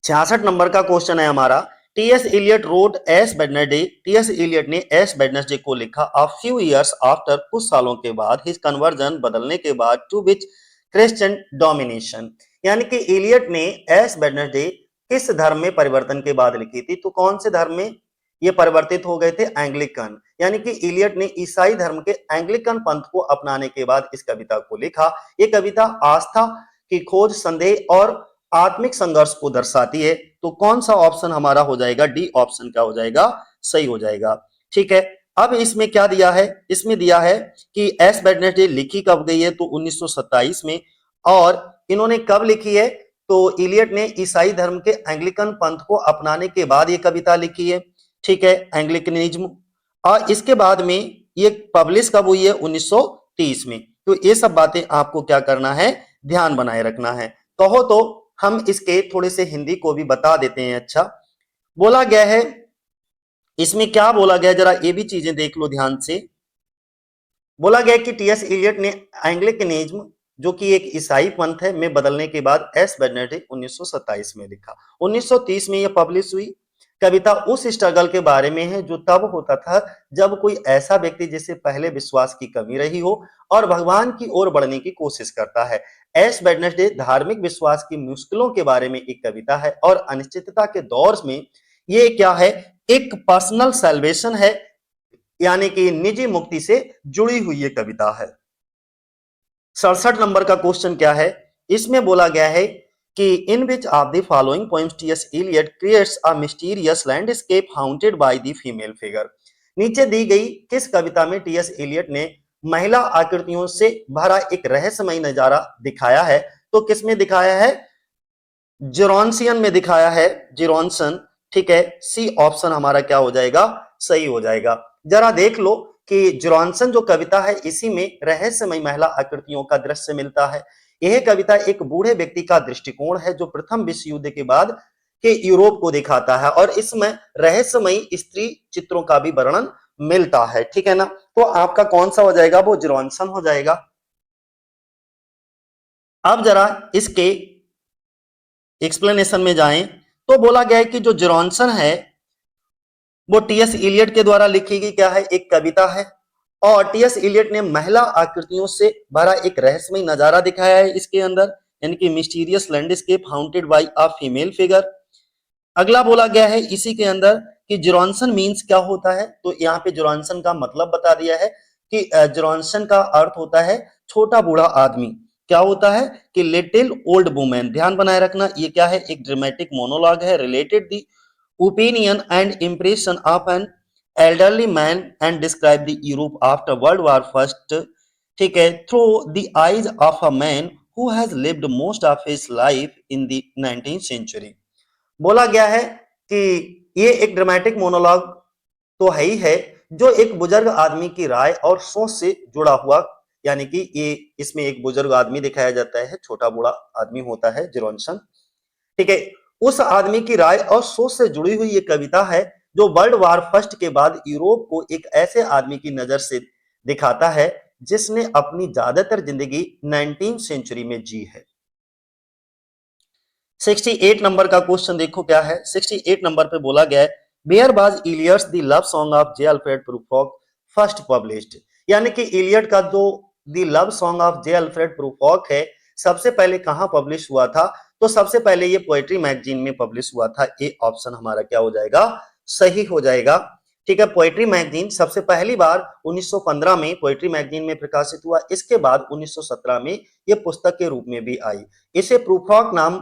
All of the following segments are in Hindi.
66 नंबर का क्वेश्चन है हमारा। TS Eliot wrote Ash Wednesday, TS Eliot ने एस वेडनेसडे को लिखा अ फ्यू इयर्स आफ्टर, कुछ सालों के बाद, हिज कन्वर्जन बदलने के बाद, टू विच क्रिश्चियन डोमिनेशन। यानी कि इलियट ने एस वेडनेसडे किस धर्म में परिवर्तन के बाद लिखी थी, तो कौन से धर्म में ये परिवर्तित हो गए थे, एंग्लिकन। यानी कि इलियट ने ईसाई धर्म के एंग्लिकन पंथ को अपनाने के बाद इस कविता को लिखा। ये कविता आस्था की खोज, संदेह और आत्मिक संघर्ष को दर्शाती है। तो कौन सा ऑप्शन हमारा हो जाएगा, डी ऑप्शन क्या हो जाएगा, सही हो जाएगा। ठीक है, अब इसमें क्या दिया है, इसमें दिया है कि एस वेडनेसडे लिखी कब गई है, तो 1927 में। और इन्होंने कब लिखी है, तो इलियट ने ईसाई धर्म के एंग्लिकन पंथ को अपनाने के बाद ये कविता लिखी है। ठीक है, एंग्लिकनिज्म। और इसके बाद में ये पब्लिश कब हुई है, 1930 में। तो ये सब बातें आपको क्या करना है, ध्यान बनाए रखना है। कहो तो हम इसके थोड़े से हिंदी को भी बता देते हैं। अच्छा, बोला गया है, इसमें क्या बोला गया, जरा ये भी चीजें देख लो ध्यान से। बोला गया कि टीएस इलियट ने एंग्लिकनिज्म, जो कि एक ईसाई पंथ है, में बदलने के बाद एस वेडनेसडे 1927 में लिखा। 1930 में यह पब्लिश हुई। कविता उस स्ट्रगल के बारे में है जो तब होता था जब कोई ऐसा व्यक्ति जिसे पहले विश्वास की कमी रही हो और भगवान की ओर बढ़ने की कोशिश करता है। एस वेडनेसडे धार्मिक विश्वास की मुश्किलों के बारे में एक कविता है और अनिश्चितता के दौर में ये क्या है, एक पर्सनल सैल्वेशन है, यानी कि निजी मुक्ति से जुड़ी हुई ये कविता है। 67 नंबर का क्वेश्चन क्या है, इसमें बोला गया है कि in which of the following poems T S Eliot creates a mysterious landscape haunted by the female figure. नीचे दी गई किस कविता में टीएस इलियट ने महिला आकृतियों से भरा एक रहस्यमय नजारा दिखाया है, तो किसमें दिखाया है, जेरोन्सियन में दिखाया है, जेरोन्सन। ठीक है, सी ऑप्शन हमारा क्या हो जाएगा, सही हो जाएगा। जरा देख लो कि जेरोन्सन जो कविता है, इसी में रहस्यमय महिला आकृतियों का दृश्य मिलता है। यह कविता एक बूढ़े व्यक्ति का दृष्टिकोण है जो प्रथम विश्व युद्ध के बाद के यूरोप को दिखाता है और इसमें रहस्यमय स्त्री चित्रों का भी वर्णन मिलता है। ठीक है ना, तो आपका कौन सा हो जाएगा, वो जेरोन्सन हो जाएगा। अब जरा इसके एक्सप्लेनेशन में जाएं, तो बोला गया है कि जो जेरोन्सन है वो टीएस इलियट के द्वारा लिखी गई क्या है, एक कविता है। और टीएस इलियट ने महिला आकृतियों से भरा एक रहस्यमय नजारा दिखाया है इसके अंदर, यानी कि mysterious landscape haunted by a female figure. अगला बोला गया है इसी के अंदर कि जेरोन्सन मीन्स क्या होता है, तो यहाँ पे जेरोन्सन का मतलब बता दिया है कि जेरोन्सन का अर्थ होता है छोटा बूढ़ा आदमी। क्या होता है कि लिटिल ओल्ड वुमेन। ध्यान बनाए रखना, ये क्या है, एक ड्रामेटिक मोनोलॉग है, related the opinion and impression of an elderly man and describe the Europe after World War First, ठीक है, through the eyes of a man who has lived most of his life in the 19th century। बोला गया है कि ये एक ड्रामेटिक मोनोलॉग तो है ही है जो एक बुजुर्ग आदमी की राय और सोच से जुड़ा हुआ, यानी कि ये इसमें एक बुजुर्ग आदमी दिखाया जाता है, छोटा बूढ़ा आदमी होता है जेरोन्सन। ठीक है, उस आदमी की राय और सोच से जुड़ी हुई ये कविता है जो वर्ल्ड वार फर्स्ट के बाद यूरोप को एक ऐसे आदमी की नजर से दिखाता है जिसने अपनी ज्यादातर जिंदगी 19वीं सेंचुरी में जी है। 68 नंबर का क्वेश्चन देखो क्या है। 68 नंबर पे बोला गया है where was Eliot's the love song of J Alfred Prufrock first published. यानी कि इलियट का जो the love song of J Alfred Prufrock है सबसे पहले कहां पब्लिश हुआ था, तो सबसे पहले ये पोएट्री मैगजीन में पब्लिश हुआ था। ए ऑप्शन हमारा क्या हो जाएगा, सही हो जाएगा। ठीक है, पोएट्री मैगजीन सबसे पहली बार 1915 में पोएट्री मैगजीन में प्रकाशित हुआ। इसके बाद 1917 में ये पुस्तक के रूप में भी आई। इसे प्रूफॉक नाम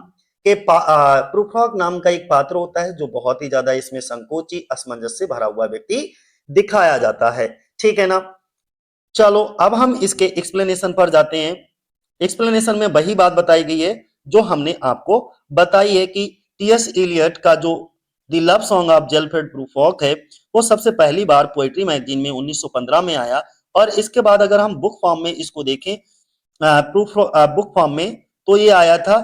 के प्रूफॉक नाम का एक पात्र होता है जो बहुत ही ज्यादा इसमें संकोची असमंजस से भरा हुआ व्यक्ति दिखाया जाता है। ठीक है ना, चलो अब हम इसके एक्सप्लेनेशन पर जाते हैं। एक्सप्लेनेशन में वही बात बताई गई है जो हमने आपको बताई है कि टीएस इलियट का जो द लव सॉन्ग ऑफ जेल्फ्रेड प्रूफॉक है वो सबसे पहली बार पोएट्री मैगजीन में 1915 में आया। और इसके बाद अगर हम बुक फॉर्म में इसको देखें, प्रूफ बुक फॉर्म में, तो ये आया था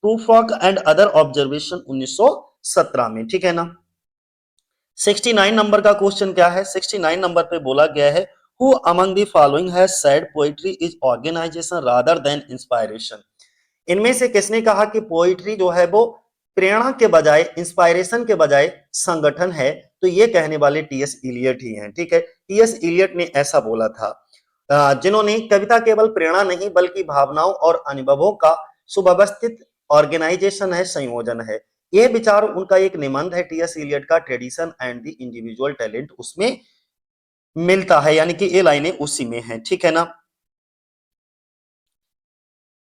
प्रूफॉक एंड अदर ऑब्जर्वेशन 1917 में। ठीक है ना, 69 नंबर का क्वेश्चन क्या है। 69 नंबर पे बोला गया है who among the following has said poetry is organisation rather than inspiration. इनमें से किसने कहा कि पोइट्री जो है वो प्रेरणा के बजाय, इंस्पायरेशन के बजाय संगठन है, तो ये कहने वाले टीएस इलियट ही हैं। ठीक है, टीएस इलियट ने ऐसा बोला था, जिन्होंने कविता केवल प्रेरणा नहीं बल्कि भावनाओं और अनुभवों का सुव्यवस्थित ऑर्गेनाइजेशन है, संयोजन है। यह विचार उनका एक निबंध है टीएस इलियट का tradition and the individual talent, उसमें मिलता है, यानी कि ये लाइनें उसी में है। ठीक है ना,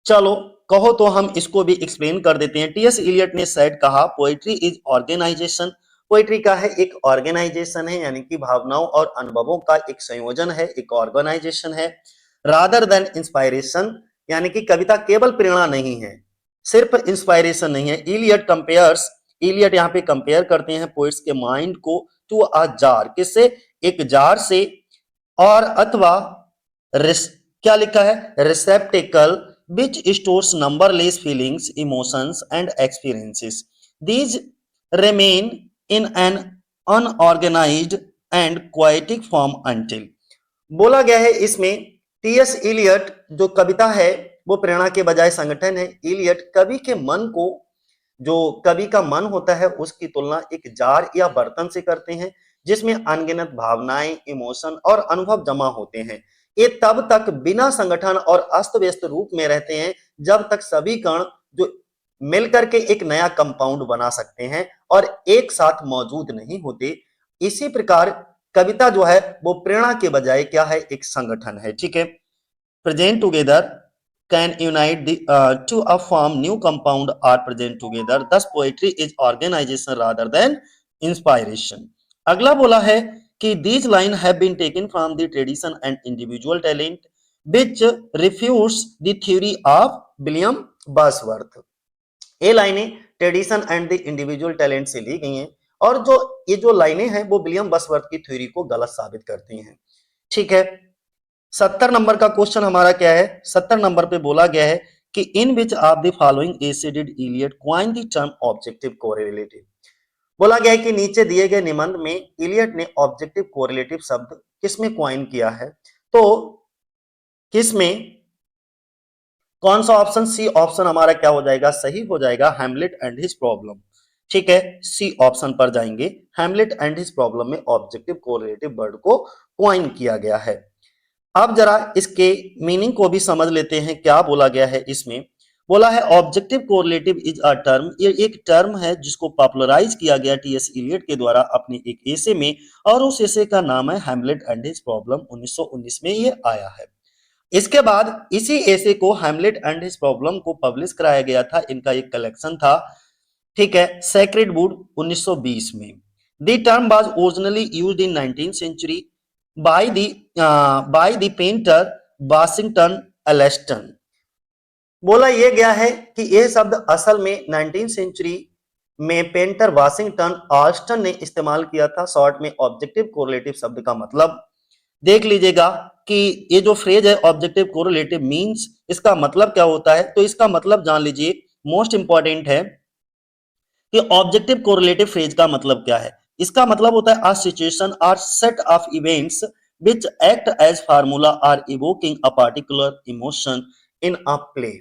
चलो कहो तो हम इसको भी एक्सप्लेन कर देते हैं। टीएस इलियट ने सेड कहा, पोएट्री इज ऑर्गेनाइजेशन, पोएट्री का है एक ऑर्गेनाइजेशन है, यानी कि भावनाओं और अनुभवों का एक संयोजन है, एक ऑर्गेनाइजेशन है। रादर देन इंस्पायरेशन, यानी कि कविता केवल प्रेरणा नहीं है, सिर्फ इंस्पायरेशन नहीं है। इलियट कंपेयर्स, इलियट यहाँ पे कंपेयर करते हैं पोइट्स के माइंड को टू अ जार, किससे, एक जार से, और अथवा क्या लिखा है, receptacle which stores numberless feelings, emotions and experiences. These remain in an unorganized and chaotic form until, बोला गया है इसमें टीएस इलियट जो कविता है वो प्रेरणा के बजाय संगठन है। इलियट कवि के मन को, जो कवि का मन होता है उसकी तुलना एक जार या बर्तन से करते हैं जिसमें अनगिनत भावनाएं, इमोशन और अनुभव जमा होते हैं। ये तब तक बिना संगठन और अस्त व्यस्त रूप में रहते हैं जब तक सभी कण जो मिलकर के एक नया कंपाउंड बना सकते हैं और एक साथ मौजूद नहीं होते। इसी प्रकार कविता जो है वो प्रेरणा के बजाय क्या है, एक संगठन है। ठीक है, present together can unite the to a form new compound are present together, thus poetry is organization rather than inspiration. अगला बोला है कि these lines have been taken from the tradition and individual talent which refutes the theory of William Wordsworth. ये लाइनें tradition and the individual talent से ली गई हैं और जो ये जो लाइनें हैं वो विलियम बसवर्थ की थ्योरी को गलत साबित करती हैं। ठीक है, 70 नंबर का क्वेश्चन हमारा क्या है, 70 नंबर पे बोला गया है कि in which of the following essay did Eliot coin the term objective correlative. बोला गया है कि नीचे दिए गए निबंध में इलियट ने ऑब्जेक्टिव कोरिलेटिव शब्द किसमें कॉइन किया है, तो किसमें, कौन सा ऑप्शन, सी ऑप्शन हमारा क्या हो जाएगा, सही हो जाएगा, हैमलेट एंड हिज प्रॉब्लम। ठीक है, सी ऑप्शन पर जाएंगे, हैमलेट एंड हिज प्रॉब्लम में ऑब्जेक्टिव कोरिलेटिव वर्ड को कॉइन किया गया है। अब जरा इसके मीनिंग को भी समझ लेते हैं, क्या बोला गया है इसमें। बोला है objective correlative is a term, ये एक टर्म है जिसको पॉपुलराइज किया गया टीएस इलियट के द्वारा अपने एक एसे में, और उस एसे का नाम है हैमलेट एंड हिज प्रॉब्लम, 1919 में ये आया है। इसके बाद इसी एसे को, हैमलेट एंड हिज प्रॉब्लम को पब्लिश कराया गया था, इनका एक कलेक्शन था। ठीक है, सेक्रेड वुड 1920 में। The term was originally used in 19th century by the painter Washington Allston. बोला यह गया है कि यह शब्द असल में 19th सेंचुरी में पेंटर वाशिंगटन ऑल्स्टन ने इस्तेमाल किया था। शॉर्ट में ऑब्जेक्टिव कोरिलेटिव शब्द का मतलब देख लीजिएगा कि ये जो फ्रेज है ऑब्जेक्टिव कोरिलेटिव मींस, इसका मतलब क्या होता है, तो इसका मतलब जान लीजिए, मोस्ट इंपॉर्टेंट है कि ऑब्जेक्टिव कोरिलेटिव फ्रेज का मतलब क्या है। इसका मतलब होता है अ सिचुएशन और set of events which act as formula or evoking a particular emotion in a play।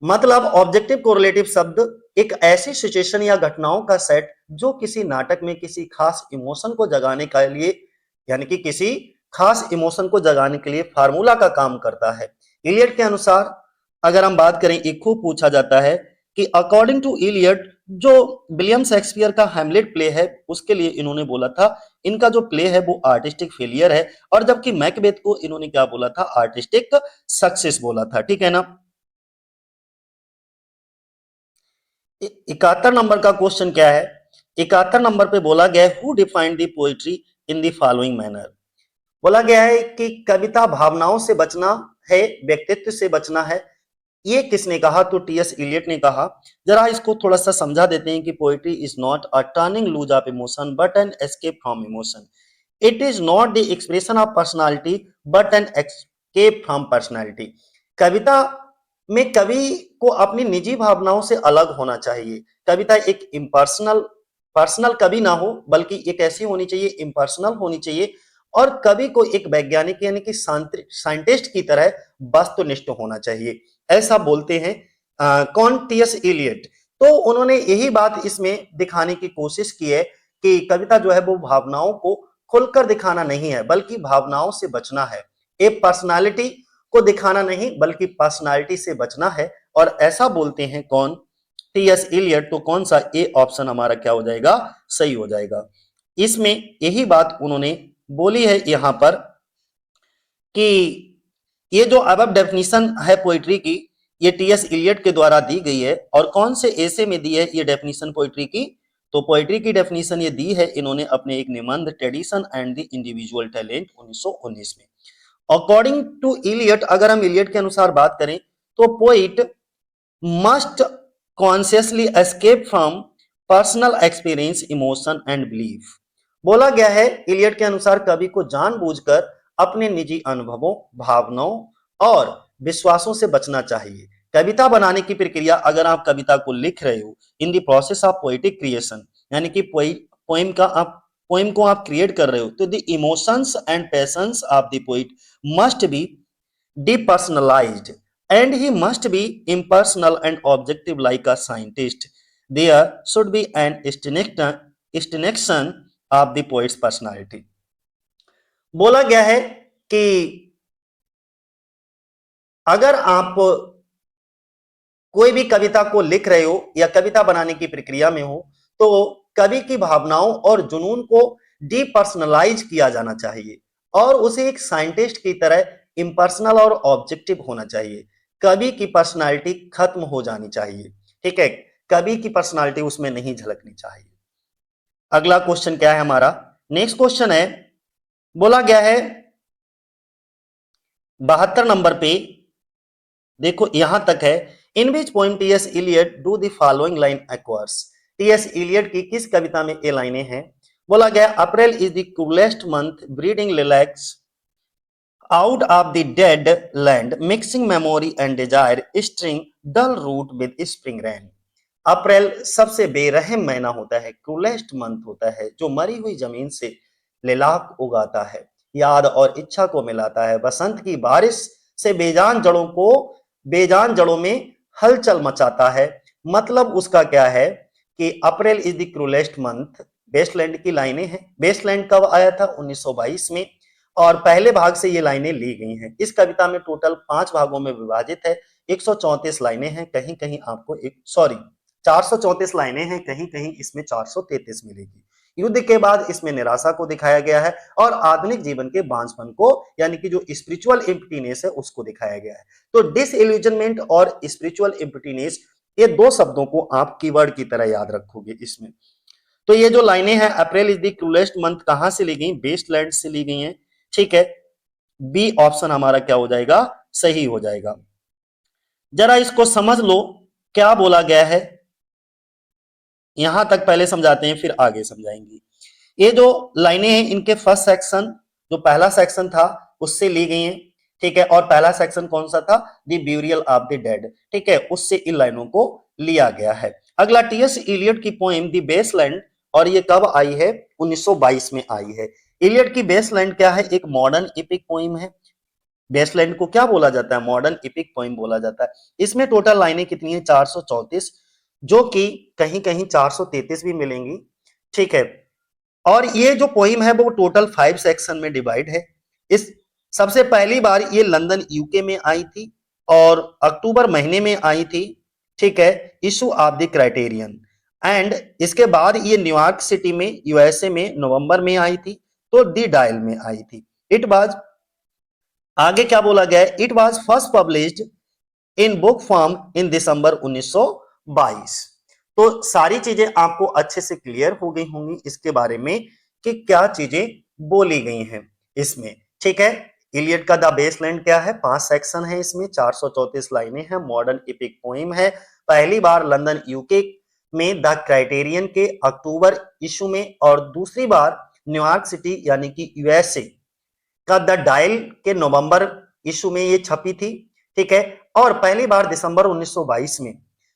मतलब ऑब्जेक्टिव कोरिलेटिव शब्द एक ऐसी सिचुएशन या घटनाओं का सेट जो किसी नाटक में किसी खास इमोशन को जगाने के लिए, यानी कि किसी खास इमोशन को जगाने के लिए फार्मूला का काम करता है। इलियट के अनुसार अगर हम बात करें, एक खूब पूछा जाता है कि अकॉर्डिंग टू इलियट जो विलियम शेक्सपियर का हैमलेट प्ले है उसके लिए इन्होंने बोला था इनका जो प्ले है वो आर्टिस्टिक फेलियर है, और जबकि मैकबेथ को इन्होंने क्या बोला था, आर्टिस्टिक सक्सेस बोला था। ठीक है ना, 71 नंबर का क्वेश्चन क्या है, 71 नंबर पे बोला गया है who defined the poetry in the following manner. बोला गया है कि कविता भावनाओं से बचना है, व्यक्तित्व से बचना है, ये किसने कहा, तो टीएस इलियट ने कहा। जरा इसको थोड़ा सा समझा देते हैं कि poetry is not a turning loose of emotion but an escape from emotion. It is not the expression of personality but an escape from personality. कविता में कवि को अपनी निजी भावनाओं से अलग होना चाहिए। कविता एक इम्पर्सनल, पर्सनल कवि ना हो बल्कि एक ऐसी होनी चाहिए, इम्पर्सनल होनी चाहिए, और कवि को एक वैज्ञानिक यानी कि साइंटिस्ट की तरह वस्तुनिष्ठ होना चाहिए, ऐसा बोलते हैं कौन, टीएस इलियट। तो उन्होंने यही बात इसमें दिखाने की कोशिश की है कि कविता जो है वो भावनाओं को खुलकर दिखाना नहीं है बल्कि भावनाओं से बचना है, ए पर्सनालिटी को दिखाना नहीं बल्कि पर्सनालिटी से बचना है। और ऐसा बोलते हैं कौन? TS Eliot. तो कौन सा ए ऑप्शन हमारा क्या हो जाएगा? सही हो जाएगा। इसमें यही बात उन्होंने बोली है यहां पर कि ये जो अब डेफिनेशन है पोइट्री की, ये टीएस इलियट के द्वारा दी गई है। और कौन से ऐसे में दी है ये डेफिनेशन पोइट्री की? तो पोइट्री की डेफिनेशन ये दी है इन्होंने अपने एक निबंध tradition and the individual talent 1919 में। अकॉर्डिंग टू इलियट, अगर हम इलियट के अनुसार बात करें तो poet must consciously escape from personal experience, emotion and belief. बोला गया है इलियट के अनुसार कवि को जानबूझकर अपने निजी अनुभवों, भावनाओं और विश्वासों से बचना चाहिए। कविता बनाने की प्रक्रिया, अगर आप कविता को लिख रहे हो in the process of poetic creation, यानी कि पोइम को आप क्रिएट कर रहे हो, तो the emotions and patience of the poet must be depersonalized and he must be impersonal and objective like a scientist. There should be an extinction of the poet's personality. बोला गया है कि अगर आप कोई भी कविता को लिख रहे हो या कविता बनाने की प्रक्रिया में हो तो कवि की भावनाओं और जुनून को डीपर्सनलाइज किया जाना चाहिए और उसे एक साइंटिस्ट की तरह इम्पर्सनल और ऑब्जेक्टिव होना चाहिए। कवि की पर्सनालिटी खत्म हो जानी चाहिए, ठीक है, कवि की पर्सनालिटी उसमें नहीं झलकनी चाहिए। अगला क्वेश्चन क्या है हमारा? नेक्स्ट क्वेश्चन है, बोला गया है 72 नंबर पे, देखो यहां तक है, in which poem T S Eliot do the following line occurs. T S Eliot की किस कविता में ये लाइनें हैं? बोला गया April is the cruellest month, breeding lilacs out of the dead land, mixing memory and desire, string dull root with spring rain। अप्रैल सबसे बेरहम महीना होता है, क्रूलेस्ट मंथ होता है, जो मरी हुई जमीन से लिलाक उगाता है, याद और इच्छा को मिलाता है, बसंत की बारिश से बेजान जड़ों में हलचल मचाता है। मतलब उसका क्या है कि April is the cruellest month. Wasteland की लाइनें हैं। बेस्टलैंड कब आया था? 1922 में। और पहले भाग से ये लाइनें ली गई हैं। इस कविता में टोटल 5 भागों में विभाजित है। 134 लाइनें हैं, कहीं कहीं आपको 434 लाइनें हैं, कहीं कहीं इसमें 433 मिलेगी। युद्ध के बाद इसमें निराशा को दिखाया गया है और आधुनिक जीवन के बांझपन को, यानी कि जो स्पिरिचुअल एम्प्टीनेस है उसको दिखाया गया है। तो डिसइल्यूजनमेंट और स्पिरिचुअल एम्प्टीनेस, ये दो शब्दों को आप कीवर्ड की तरह याद रखोगे इसमें। तो ये जो लाइनें हैं, अप्रैल इज द क्रूलेस्ट मंथ, कहां से ली गई? वेस्टलैंड से ली गई हैं, ठीक है। बी ऑप्शन हमारा क्या हो जाएगा? सही हो जाएगा। जरा इसको समझ लो क्या बोला गया है, यहां तक पहले समझाते हैं फिर आगे समझाएंगे। ये जो लाइनें हैं इनके फर्स्ट सेक्शन, जो पहला सेक्शन था उससे ली गई हैं, ठीक है। और पहला सेक्शन कौन सा था? The burial of the dead, ठीक है, उससे इन लाइनों को लिया गया है। अगला टीएस इलियट की पोएम द बेसलैंड, और ये कब आई है? 1922 में आई है। इलियट की बेसलैंड क्या है? एक मॉडर्न एपिक पोइम है। बेसलैंड को क्या बोला जाता है? मॉडर्न एपिक पोइम बोला जाता है। इसमें टोटल लाइनें कितनी है? 434, जो कि कहीं कहीं 433 भी मिलेंगी, ठीक है। और ये जो पोइम है वो टोटल 5 सेक्शन में डिवाइड है। इस सबसे पहली बार ये लंदन यूके में आई थी और अक्टूबर महीने में आई थी, ठीक है, issue of the criterion. And इसके बाद ये न्यूयॉर्क सिटी में यूएसए में नवंबर में आई थी, तो दी डायल में आई थी। इट वाज, आगे क्या बोला गया है? It was first published in book form in December 1922। तो सारी चीजें आपको अच्छे से क्लियर हो गई होंगी इसके बारे में कि क्या चीजें बोली गई हैं इसमें, ठीक है। इलियट का द बेसलैंड क्या है? 5 सेक्शन है, इसमें 434 लाइनें हैं, मॉडर्न एपिक पोइम है। पहली बार लंदन यूके में द क्राइटेरियन के अक्टूबर इशू में, और दूसरी बार न्यूयॉर्क सिटी यानी कि यूएसए का द डायल के नवंबर इशू में ये छपी थी, ठीक है। और पहली बार दिसंबर 1922 में।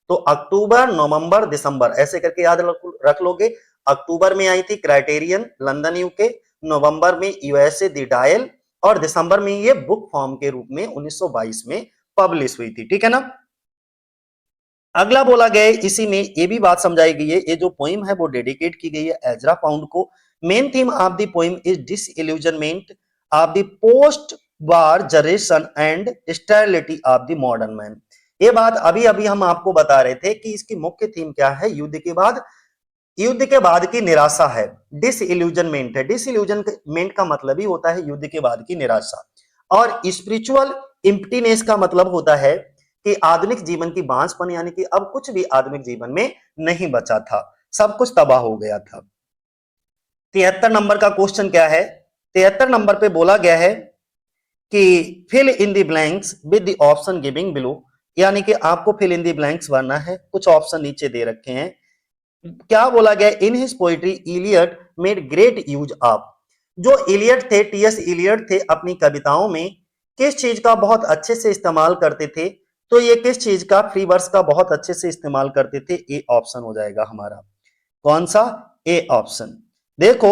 तो अक्टूबर, नवंबर, दिसंबर ऐसे करके याद रख लोगे। अक्टूबर में आई थी क्राइटेरियन लंदन यूके, नवंबर में यूएसए द डायल, और दिसंबर में ये बुक फॉर्म के रूप में 1922 में पब्लिश हुई थी, ठीक है ना। अगला बोला गया है, इसी में ये भी बात समझाई गई है, ये जो पोइम है वो डेडिकेट की गई है एजरा पाउंड को। Main theme of the poem is disillusionment of the post war generation and sterility of the modern man. ये बात अभी अभी हम आपको बता रहे थे कि इसकी मुख्य थीम क्या है, युद्ध के बाद की निराशा है, डिसइल्यूजनमेंट है। डिसइल्यूजनमेंट का मतलब ही होता है युद्ध के बाद की निराशा, और स्पिरिचुअल इम्प्टीनेस का मतलब होता है कि आधुनिक जीवन की बांझपन, यानी कि अब कुछ भी आधुनिक जीवन में नहीं बचा था, सब कुछ तबाह हो गया था। 73 नंबर का क्वेश्चन क्या है, 73 नंबर पे बोला गया है कि fill in the blanks with the option giving below, यानी कि आपको फिल इन द ब्लैंक्स भरना है, कुछ ऑप्शन नीचे दे रखे हैं। क्या बोला गया, in his poetry Eliot made great use of, जो इलियट थे, टीएस इलियट थे, अपनी कविताओं में किस चीज का बहुत अच्छे से इस्तेमाल करते थे, तो ये किस चीज का, फ्री वर्स का बहुत अच्छे से इस्तेमाल करते थे। ए ऑप्शन हो जाएगा हमारा, कौन सा, ए ऑप्शन। देखो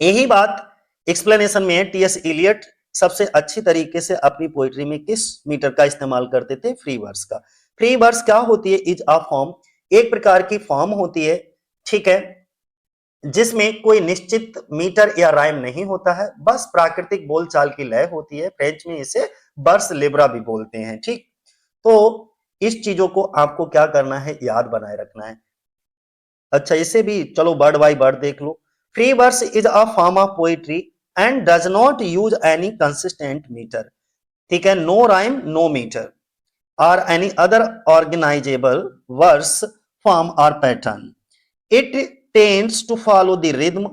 यही बात एक्सप्लेनेशन में है, टीएस इलियट सबसे अच्छी तरीके से अपनी पोइट्री में किस मीटर का इस्तेमाल करते थे, फ्री वर्स का। फ्री वर्स क्या होती है, इज अ फॉर्म, एक प्रकार की फॉर्म होती है, ठीक है, जिसमें कोई निश्चित मीटर या राइम नहीं होता है, बस प्राकृतिक बोलचाल की लय होती है। फ्रेंच में इसे बर्स लिब्रा भी बोलते हैं, ठीक। तो इस चीजों को आपको क्या करना है, याद बनाए रखना है। अच्छा, इसे भी चलो वर्ड बाय वर्ड देख लो। Free verse is a form of poetry and does not use any consistent metre, ठीक है, नो राइम नो मीटर और any other organizable verse form और pattern. It tends to follow the rhythm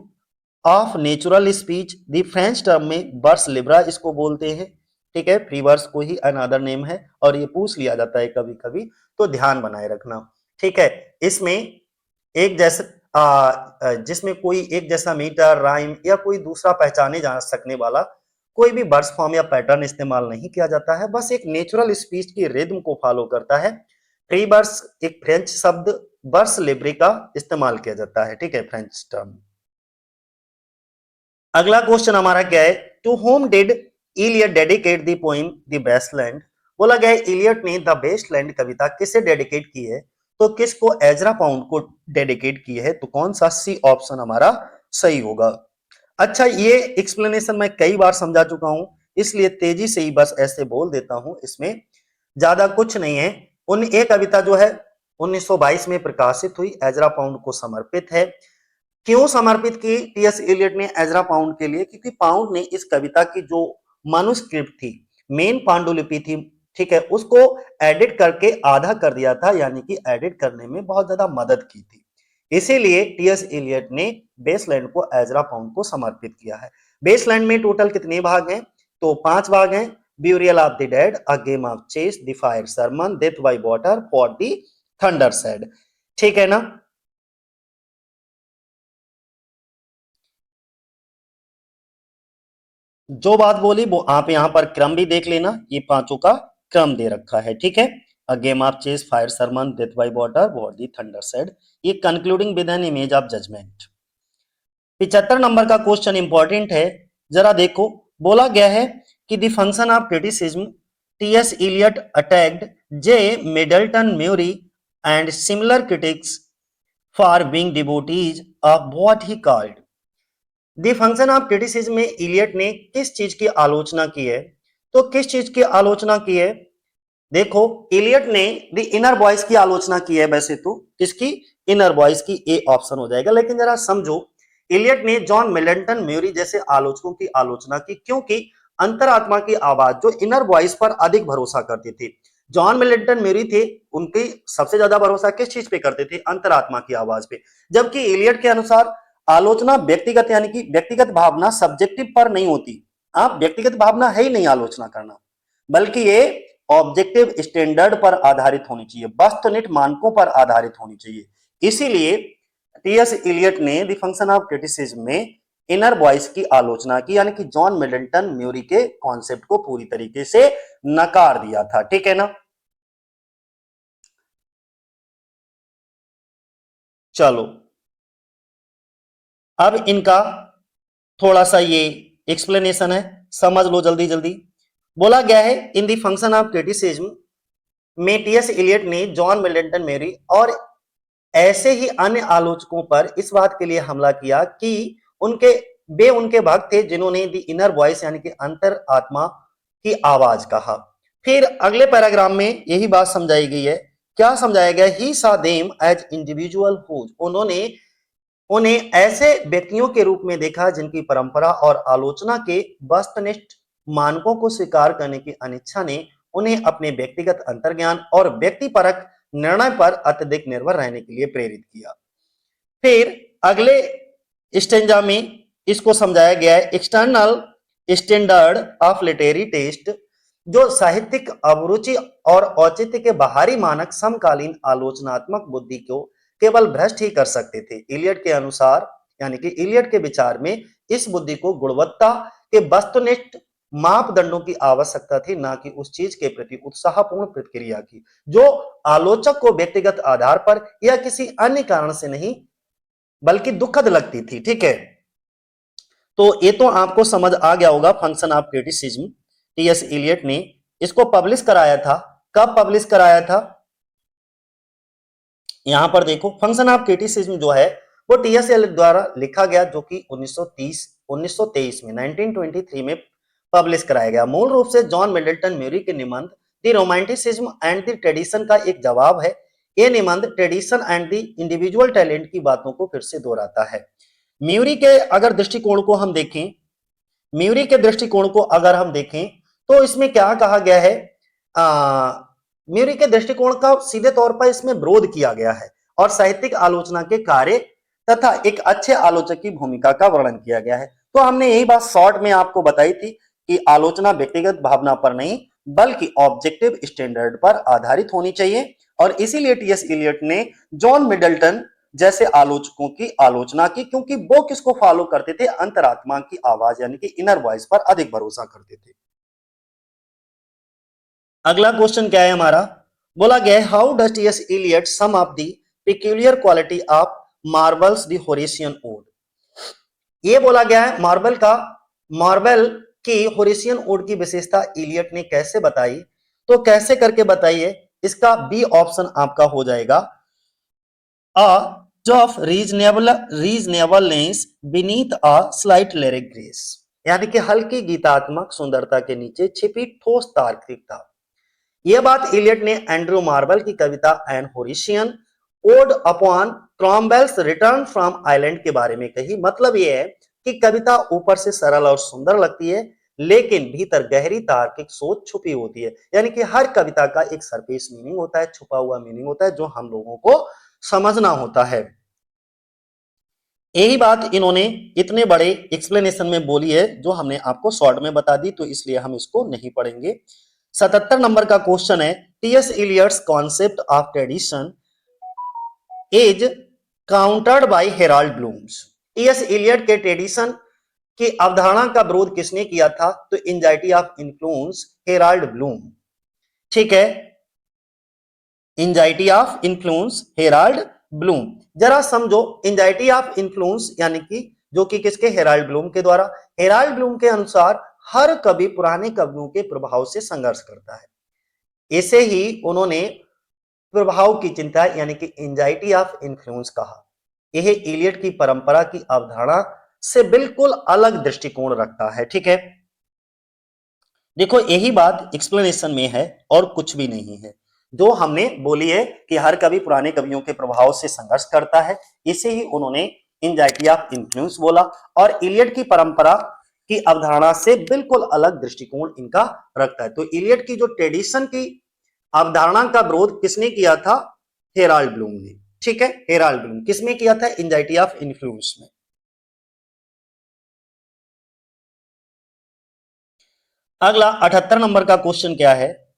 of natural speech, the French term में बर्स लिब्रा इसको बोलते हैं, ठीक है, फ्री वर्स को ही अनदर नेम है, और ये पूछ लिया जाता है कभी कभी, तो ध्यान बनाए रखना, ठीक है। इसमें एक जैसे जिसमें कोई एक जैसा मीटर, राइम या कोई दूसरा पहचाने जा सकने वाला कोई भी वर्स फॉर्म या पैटर्न इस्तेमाल नहीं किया जाता है, बस एक नेचुरल स्पीच की रिदम को फॉलो करता है। फ्री वर्स एक फ्रेंच शब्द वर्स लिब्रे का इस्तेमाल किया जाता है, ठीक है, फ्रेंच टर्म। अगला क्वेश्चन हमारा क्या है, to whom did Eliot dedicate the poem the wasteland, बोला गया है इलियट ने द बेस्टलैंड कविता किसे डेडिकेट की है, तो किसको, एजरा पाउंड को डेडिकेट की है, तो कौन सा, सी ऑप्शन हमारा सही होगा। अच्छा, ये एक्सप्लेनेशन मैं कई बार समझा चुका हूं, इसलिए तेजी से ही बस ऐसे बोल देता हूं, इसमें ज्यादा कुछ नहीं है। ये कविता जो है 1922 में प्रकाशित हुई, एजरा पाउंड को समर्पित है। क्यों समर्पित की टीएस इलियट ने एजरा पाउंड के लिए, क्योंकि पाउंड ने इस कविता की जो मनुस्क्रिप्ट थी, मेन पांडुलिपि थी, ठीक है, उसको एडिट करके आधा कर दिया था, यानी कि एडिट करने में बहुत ज्यादा मदद की थी। इसीलिए टीएस इलियट ने बेसलैंड को एजरा पाउंड को समर्पित किया है। बेसलैंड में टोटल कितने भाग हैं, तो 5 भाग हैं। Burial of the dead, a game of chess, the fire sermon, death by water, for the thunder said, ठीक है ना। जो बात बोली वो आप यहाँ पर क्रम भी देख लेना, ये पांचों का क्रम दे रखा है, ठीक है। A game of chess, fire sermon, death by water, what the thunder said, ये concluding with an image of judgement. 75 number का क्वेश्चन इंपॉर्टेंट है, जरा देखो। बोला गया है कि the function of criticism, TS Eliot attacked J Middleton Murry and similar critics for being devotees of what he called, the function of criticism में इलियट ने किस चीज की आलोचना की है, तो किस चीज की आलोचना की है, देखो इलियट ने द इनर वॉइस की आलोचना की है, वैसे तो किसकी, इनर वॉइस की, ए ऑप्शन हो जाएगा। लेकिन जरा समझो, इलियट ने जॉन मिल्टन म्यूरी जैसे आलोचकों की आलोचना की, क्योंकि अंतरात्मा की आवाज, जो इनर वॉइस पर अधिक भरोसा करते थे। जॉन मिल्टन म्यूरी थे, उनकी सबसे ज्यादा भरोसा किस चीज पे करते थे, अंतरात्मा की आवाज पे। जबकि इलियट के अनुसार आलोचना व्यक्तिगत, यानी कि व्यक्तिगत भावना सब्जेक्टिव पर नहीं होती, आप व्यक्तिगत भावना है ही नहीं आलोचना करना, बल्कि ये ऑब्जेक्टिव स्टैंडर्ड पर आधारित होनी चाहिए, वस्तुनिष्ठ मानकों पर आधारित होनी चाहिए। इसीलिए टीएस इलियट ने द फंक्शन ऑफ क्रिटिसिज्म में इनर वॉइस की आलोचना की, यानी कि जॉन मिल्टन म्यूरी के कॉन्सेप्ट को पूरी तरीके से नकार दिया था, ठीक है ना। चलो, अब इनका थोड़ा सा ये एक्सप्लेनेशन है, समझ लो जल्दी जल्दी। बोला गया है in the function of criticism, में टीएस इलियट ने जॉन मिल्टन मेरी और ऐसे ही अन्य आलोचकों पर इस बात के लिए हमला किया कि उनके वे उनके भक्त थे जिन्होंने दी इनर वॉइस यानी कि अंतर आत्मा की आवाज कहा। फिर अगले पैराग्राफ में यही बात समझाई गई है। क्या समझाया गया? ही सा देम एज इंडिविजुअल हुज, उन्होंने उन्हें ऐसे व्यक्तियों के रूप में देखा जिनकी परंपरा और आलोचना के वस्तुनिष्ठ मानकों को स्वीकार करने की अनिच्छा ने उन्हें अपने व्यक्तिगत अंतर्ज्ञान और व्यक्तिपरक निर्णय पर अत्यधिक निर्भर रहने के लिए प्रेरित किया। फिर अगले स्टेंजा में इसको समझाया गया है external standard of literary taste, जो साहित्यिक अभिरुचि और औचित्य के बाहरी मानक समकालीन आलोचनात्मक बुद्धि को केवल भ्रष्ट ही कर सकते थे। इलियट के अनुसार यानी कि इलियट के विचार में इस बुद्धि को गुणवत्ता के वस्तुनिष्ठ मापदंडों की आवश्यकता थी, ना कि उस चीज के प्रति उत्साहपूर्ण प्रतिक्रिया की जो आलोचक को व्यक्तिगत आधार पर या किसी अन्य कारण से नहीं बल्कि दुखद लगती थी। ठीक है, तो ये तो आपको समझ आ गया होगा function of criticism. TS Eliot ने इसको पब्लिश कराया था। कब पब्लिश कराया था? यहां पर देखो, फंक्शन ऑफ क्रिटिसिज्म जो है वो टीएस इलियट द्वारा लिखा गया, जो कि 1923 में 1923 में पब्लिश कराया गया। मूल रूप से जॉन मिडल्टन म्यूरी के निबंध the romanticism and the tradition का एक जवाब है। ये निबंध tradition and the individual talent की बातों को फिर से दोहराता है। म्यूरी के अगर दृष्टिकोण को हम देखें, म्यूरी के दृष्टिकोण को अगर हम देखें तो इसमें क्या कहा गया है? म्यूरी के दृष्टिकोण का सीधे तौर पर इसमें विरोध किया गया है और साहित्यिक आलोचना के कार्य तथा एक अच्छे आलोचक की भूमिका का वर्णन किया गया है। तो हमने यही बात शॉर्ट में आपको बताई थी कि आलोचना व्यक्तिगत भावना पर नहीं बल्कि ऑब्जेक्टिव स्टैंडर्ड पर आधारित होनी चाहिए, और इसीलिए टीएस इलियट ने जॉन मिडल्टन जैसे आलोचकों की आलोचना की, क्योंकि वो किसको फॉलो करते थे? अंतरात्मा की आवाज यानी कि इनर वॉइस पर अधिक भरोसा करते थे। अगला क्वेश्चन क्या है हमारा? बोला गया है how does TS Eliot sum of the peculiar quality of Marvell's the Horatian ode. ये बोला गया है मार्वल की होरेशियन ओड की विशेषता इलियट ने कैसे बताई? तो कैसे करके बताइए? इसका बी ऑप्शन आपका हो जाएगा a of reasonableness beneath a slight lyric grace, यानी कि हल्की गीतात्मक सुंदरता के नीचे छिपी ठोस तार्किकता। यह बात इलियट ने एंड्रू मार्वल की कविता an Horatian ode upon Cromwell's return from Ireland के बारे में कही। मतलब यह है कि कविता ऊपर से सरल और सुंदर लगती है लेकिन भीतर गहरी तार्किक सोच छुपी होती है। यानी कि हर कविता का एक सरफेस मीनिंग होता है, छुपा हुआ मीनिंग होता है जो हम लोगों को समझना होता है। यही बात इन्होंने इतने बड़े एक्सप्लेनेशन में बोली है जो हमने आपको शॉर्ट में बता दी, तो इसलिए हम इसको नहीं पढ़ेंगे। 77 नंबर का क्वेश्चन है TS Eliot's concept of tradition is countered by Harold Bloom's. TS Eliot के ट्रेडिशन की अवधारणा का विरोध किसने किया था? तो anxiety of influence, Harold Bloom. ठीक है, anxiety of influence, Harold Bloom. जरा समझो, एंजाइटी ऑफ इन्फ्लुएंस यानी कि जो कि किसके? हेराल्ड ब्लूम के द्वारा। हेराल्ड ब्लूम के अनुसार हर कवि पुराने कवियों के प्रभाव से संघर्ष करता है। ऐसे ही उन्होंने प्रभाव की चिंता यानी कि एंजाइटी ऑफ इन्फ्लुएंस कहा। यह इलियट की परंपरा की अवधारणा से बिल्कुल अलग दृष्टिकोण रखता है। ठीक है, देखो यही बात एक्सप्लेनेशन में है और कुछ भी नहीं है। जो हमने बोली है कि हर कवि पुराने कवियों के प्रभाव से संघर्ष करता है, इसे ही उन्होंने एंजाइटी ऑफ इन्फ्लुएंस बोला, और इलियट की परंपरा की अवधारणा से बिल्कुल अलग दृष्टिकोण इनका रखता है। तो इलियट की जो ट्रेडिशन की अवधारणा का विरोध किसने किया था? हेराल्ड ब्लूम ने। ठीक है, हेराल्ड ब्लूम किसमें किया था? एंजाइटी ऑफ इन्फ्लुएंस में। अगला 78 नंबर का क्वेश्चन क्या है?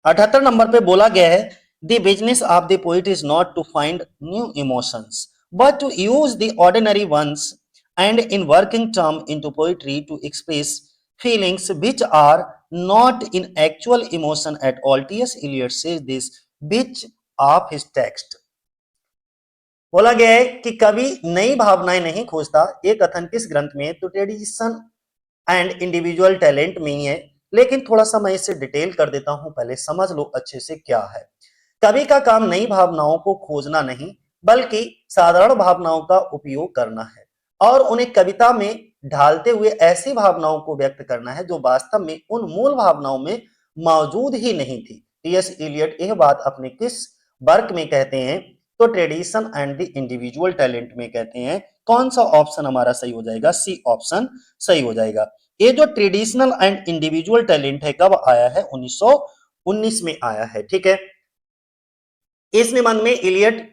78 नंबर पे बोला गया है the business of the poet is not to find new emotions but to use the ordinary ones and in working term into poetry to express feelings which are not in actual emotion at all. TS Eliot says this which of his text. बोला गया है कि कवि नई भावनाएं नहीं खोजता। ये कथन किस ग्रंथ में? तो ट्रेडिशन एंड इंडिविजुअल टैलेंट में ही है। लेकिन थोड़ा सा मैं इसे डिटेल कर देता हूं, पहले समझ लो अच्छे से क्या है। कवि का काम नई भावनाओं को खोजना नहीं, बल्कि साधारण भावनाओं का उपयोग करना है और उन्हें कविता में ढालते हुए ऐसी भावनाओं को व्यक्त करना है जो वास्तव में उन मूल भावनाओं में मौजूद ही नहीं थी। टी.एस. इलियट यह बात अपने किस वर्क में कहते हैं? तो tradition and the individual talent में कहते हैं। कौन सा ऑप्शन हमारा सही हो जाएगा? सी ऑप्शन सही हो जाएगा। ये जो ट्रेडिशनल एंड इंडिविजुअल टैलेंट है कब आया है? 1919 में आया है। ठीक है, इस निबंध में इलियट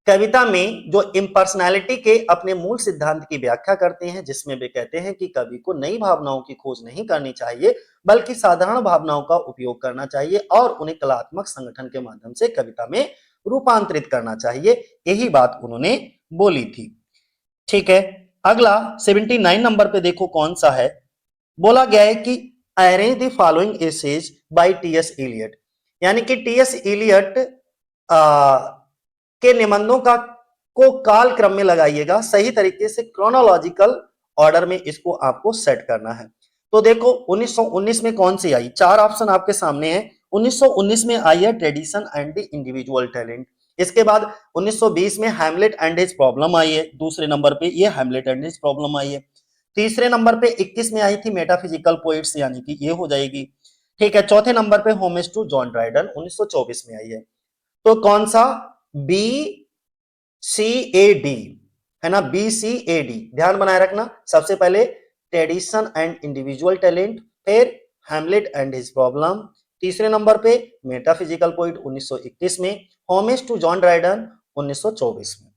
कविता में जो इम्पर्सनैलिटी के अपने मूल सिद्धांत की व्याख्या करते हैं, जिसमें वे कहते हैं कि कवि को नई भावनाओं की खोज नहीं करनी चाहिए, बल्कि साधारण भावनाओं का उपयोग करना चाहिए और उन्हें कलात्मक संगठन के माध्यम से कविता में रूपांतरित करना चाहिए। यही बात उन्होंने बोली थी। ठीक है, अगला 79 नंबर पे देखो कौन सा है। बोला गया है कि arrange the following essays by TS. Eliot, यानी कि टी.एस. इलियट के निबंधों का को काल क्रम में लगाइएगा, सही तरीके से क्रोनोलॉजिकल ऑर्डर में इसको आपको सेट करना है। तो देखो 1919 में कौन सी आई? चार ऑप्शन आपके सामने है। 1919 में आई है tradition and the individual talent. इसके बाद 1920 में हैमलेट एंड हिज प्रॉब्लम आई है, दूसरे नंबर पे ये हैमलेट एंड हिज प्रॉब्लम आई है। तीसरे नंबर पे 21 में आई थी मेटाफिजिकल पोइट्स, यानी कि ये हो जाएगी। ठीक है, चौथे नंबर पे होमेज टू जॉन ड्राइडन 1924 में आई है। तो कौन सा? बी सी ए डी है ना, बी सी ए डी, ध्यान बनाए रखना। सबसे पहले ट्रेडिशन एंड इंडिविजुअल टैलेंट, फिर हैमलेट एंड हिज प्रॉब्लम, तीसरे नंबर पे मेटाफिजिकल पोइट 1921 में, होमेज टू जॉन ड्राइडन 1924 में।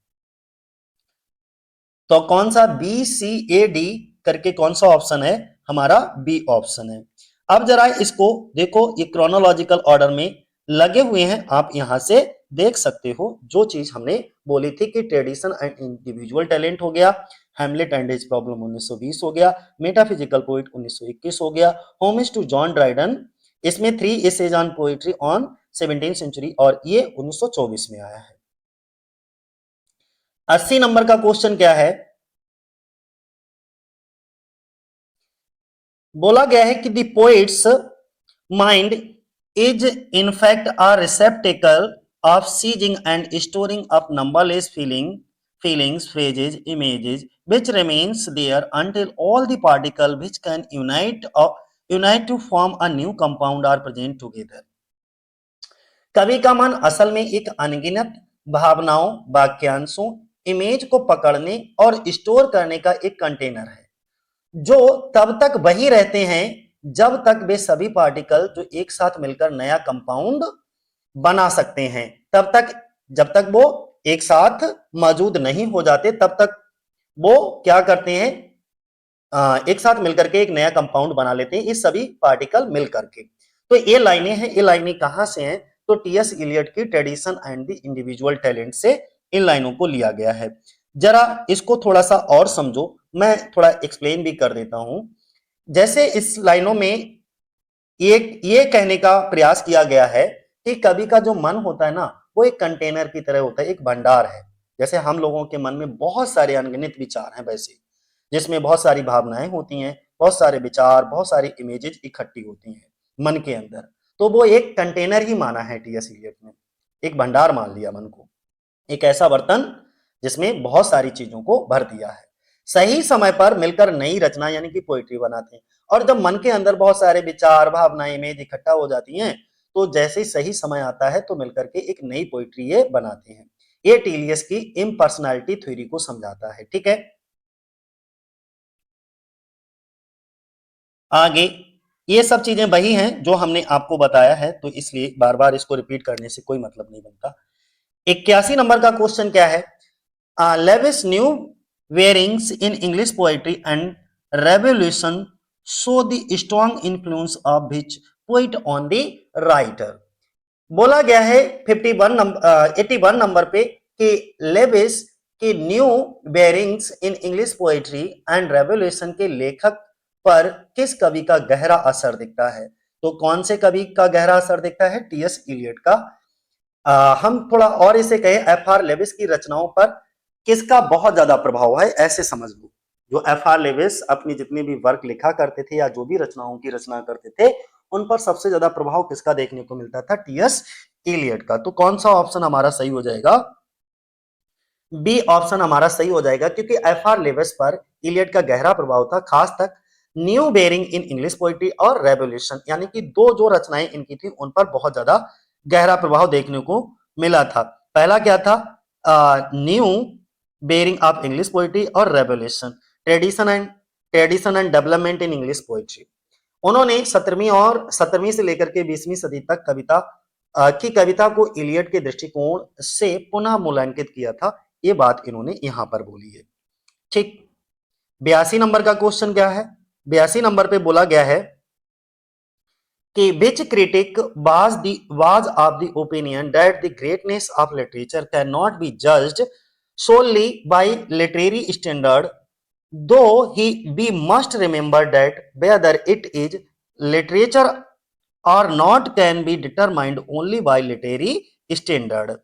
तो कौन सा? बी सी ए डी करके कौन सा ऑप्शन है? हमारा बी ऑप्शन है। अब जरा इसको देखो, ये क्रोनोलॉजिकल ऑर्डर में लगे हुए हैं, आप यहां से देख सकते हो। जो चीज हमने बोली थी कि ट्रेडिशन एंड इंडिविजुअल टैलेंट हो गया, हैमलेट एंड हिज प्रॉब्लम 1920 हो गया, मेटाफिजिकल पोइट 1921 हो गया, होमेज टू जॉन ड्राइडन, इसमें 3 essays on poetry on 17th century, और ये 1924 में आया है। 80 नंबर का क्वेश्चन क्या है? बोला गया है कि the poet's mind is in fact a receptacle of seizing and storing up numberless feelings, phrases, images, which remains there until all the particles which can unite to form a new compound are present together. कवि का मन असल में एक अनगिनत भावनाओं, वाक्यांशों, इमेज को पकड़ने और स्टोर करने का एक कंटेनर है, जो तब तक वही रहते हैं जब तक वे सभी पार्टिकल जो एक साथ मिलकर नया कंपाउंड बना सकते हैं, तब तक, जब तक वो एक साथ मौजूद नहीं हो जाते तब तक वो क्या करते हैं? एक साथ मिलकर के एक नया कंपाउंड बना लेते हैं, ये सभी पार्टिकल मिलकर के। तो ये लाइनें हैं, ये लाइनें कहां से हैं? तो टी.एस. इलियट की tradition and the individual talent से इन लाइनों को लिया गया है। जरा इसको थोड़ा सा और समझो, मैं थोड़ा एक्सप्लेन भी कर देता हूं। जैसे इस लाइनों में ये कहने का प्रयास किया गया है कि कवि का जो मन होता है ना, वो एक कंटेनर की तरह होता है, एक भंडार है। जैसे हम लोगों के मन में बहुत सारे अनगिनत विचार हैं, वैसे जिसमें बहुत सारी भावनाएं होती हैं, बहुत सारे विचार, बहुत सारी इमेजेस इकट्ठी होती हैं मन के अंदर। तो वो एक कंटेनर ही माना है टी.एस. इलियट ने, एक भंडार मान लिया मन को, एक ऐसा बर्तन जिसमें बहुत सारी चीजों को भर दिया है। सही समय पर मिलकर नई रचना यानी कि पोइट्री बनाते हैं। और जब मन के अंदर बहुत सारे विचार, भावनाएं, इमेज इकट्ठा हो जाती हैं, तो जैसे ही सही समय आता है तो मिलकर के एक नई पोइट्री ये बनाते हैं। ये टीलियस की इम्पर्सनैलिटी थ्योरी को समझाता है। ठीक है, आगे ये सब चीजें वही हैं जो हमने आपको बताया है, तो इसलिए बार बार इसको रिपीट करने से कोई मतलब नहीं बनता। 81 नंबर का क्वेश्चन क्या है? Levis' new bearings in English poetry and revolution show the strong influence of which poet on the writer. बोला गया है 51 नंबर 81 नंबर पे कि लेविस के new bearings in English poetry and revolution के लेखक पर किस कवि का गहरा असर दिखता है? तो कौन से कवि का गहरा असर दिखता है? टी.एस. इलियट का। हम थोड़ा और इसे कहें, एफ.आर. लेविस की रचनाओं पर किसका बहुत ज्यादा प्रभाव है, ऐसे समझ लो। जो एफ.आर. लेविस अपनी जितनी भी वर्क लिखा करते थे या जो भी रचनाओं की रचना करते थे, उन पर सबसे ज्यादा प्रभाव किसका देखने को मिलता था? टीएस इलियट का। तो कौन सा ऑप्शन हमारा सही हो जाएगा? बी ऑप्शन हमारा सही हो जाएगा, क्योंकि एफआर लेविस पर इलियट का गहरा प्रभाव था, खास तक new bearing in English poetry और रेवोल्यूशन, यानी कि दो जो रचनाएं इनकी थी उन पर बहुत ज्यादा गहरा प्रभाव देखने को मिला था। पहला क्या था? New bearing of English poetry और revaluation, tradition and development in English poetry. उन्होंने 17वीं से लेकर के 20वीं सदी तक की कविता को इलियट के दृष्टिकोण से पुनः मूल्यांकित किया था। ये बात इन्होंने यहां पर बोली है। ठीक। 82 नंबर का क्वेश्चन क्या है? 82 नंबर पे बोला गया है कि which critic was of the opinion that the greatness of literature can not be judged solely by literary standard, though we must remember that whether it is literature or not can be determined only by literary standard।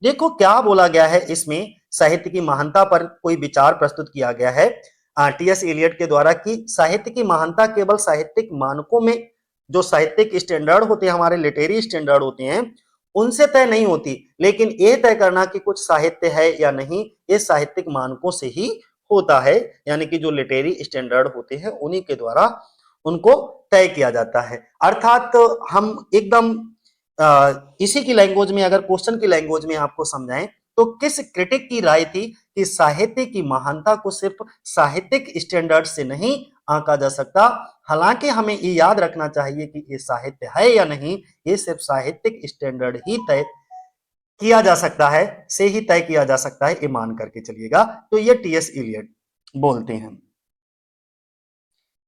देखो क्या बोला गया है इसमें, साहित्य की महानता पर कोई विचार प्रस्तुत किया गया है टीएस इलियट के द्वारा कि साहित्य की महानता केवल साहित्यिक मानकों में, जो साहित्यिक स्टैंडर्ड होते हैं, हमारे लिटरेरी स्टैंडर्ड होते हैं, उनसे तय नहीं होती, लेकिन यह तय करना कि कुछ साहित्य है या नहीं, ये साहित्यिक मानकों से ही होता है, यानी कि जो लिटरेरी स्टैंडर्ड होते हैं उन्हीं के द्वारा उनको तय किया जाता है। अर्थात हम एकदम इसी की लैंग्वेज में, अगर क्वेश्चन की लैंग्वेज में आपको समझाएं तो किस क्रिटिक की राय थी कि साहित्य की महानता को सिर्फ साहित्यिक स्टैंडर्ड से नहीं आंका जा सकता, हालांकि हमें ये याद रखना चाहिए कि ये साहित्य है या नहीं, ये सिर्फ साहित्यिक स्टैंडर्ड ही तय किया जा सकता है, से ही तय किया जा सकता है, ये मान करके चलिएगा। तो ये टीएस इलियट बोलते हैं।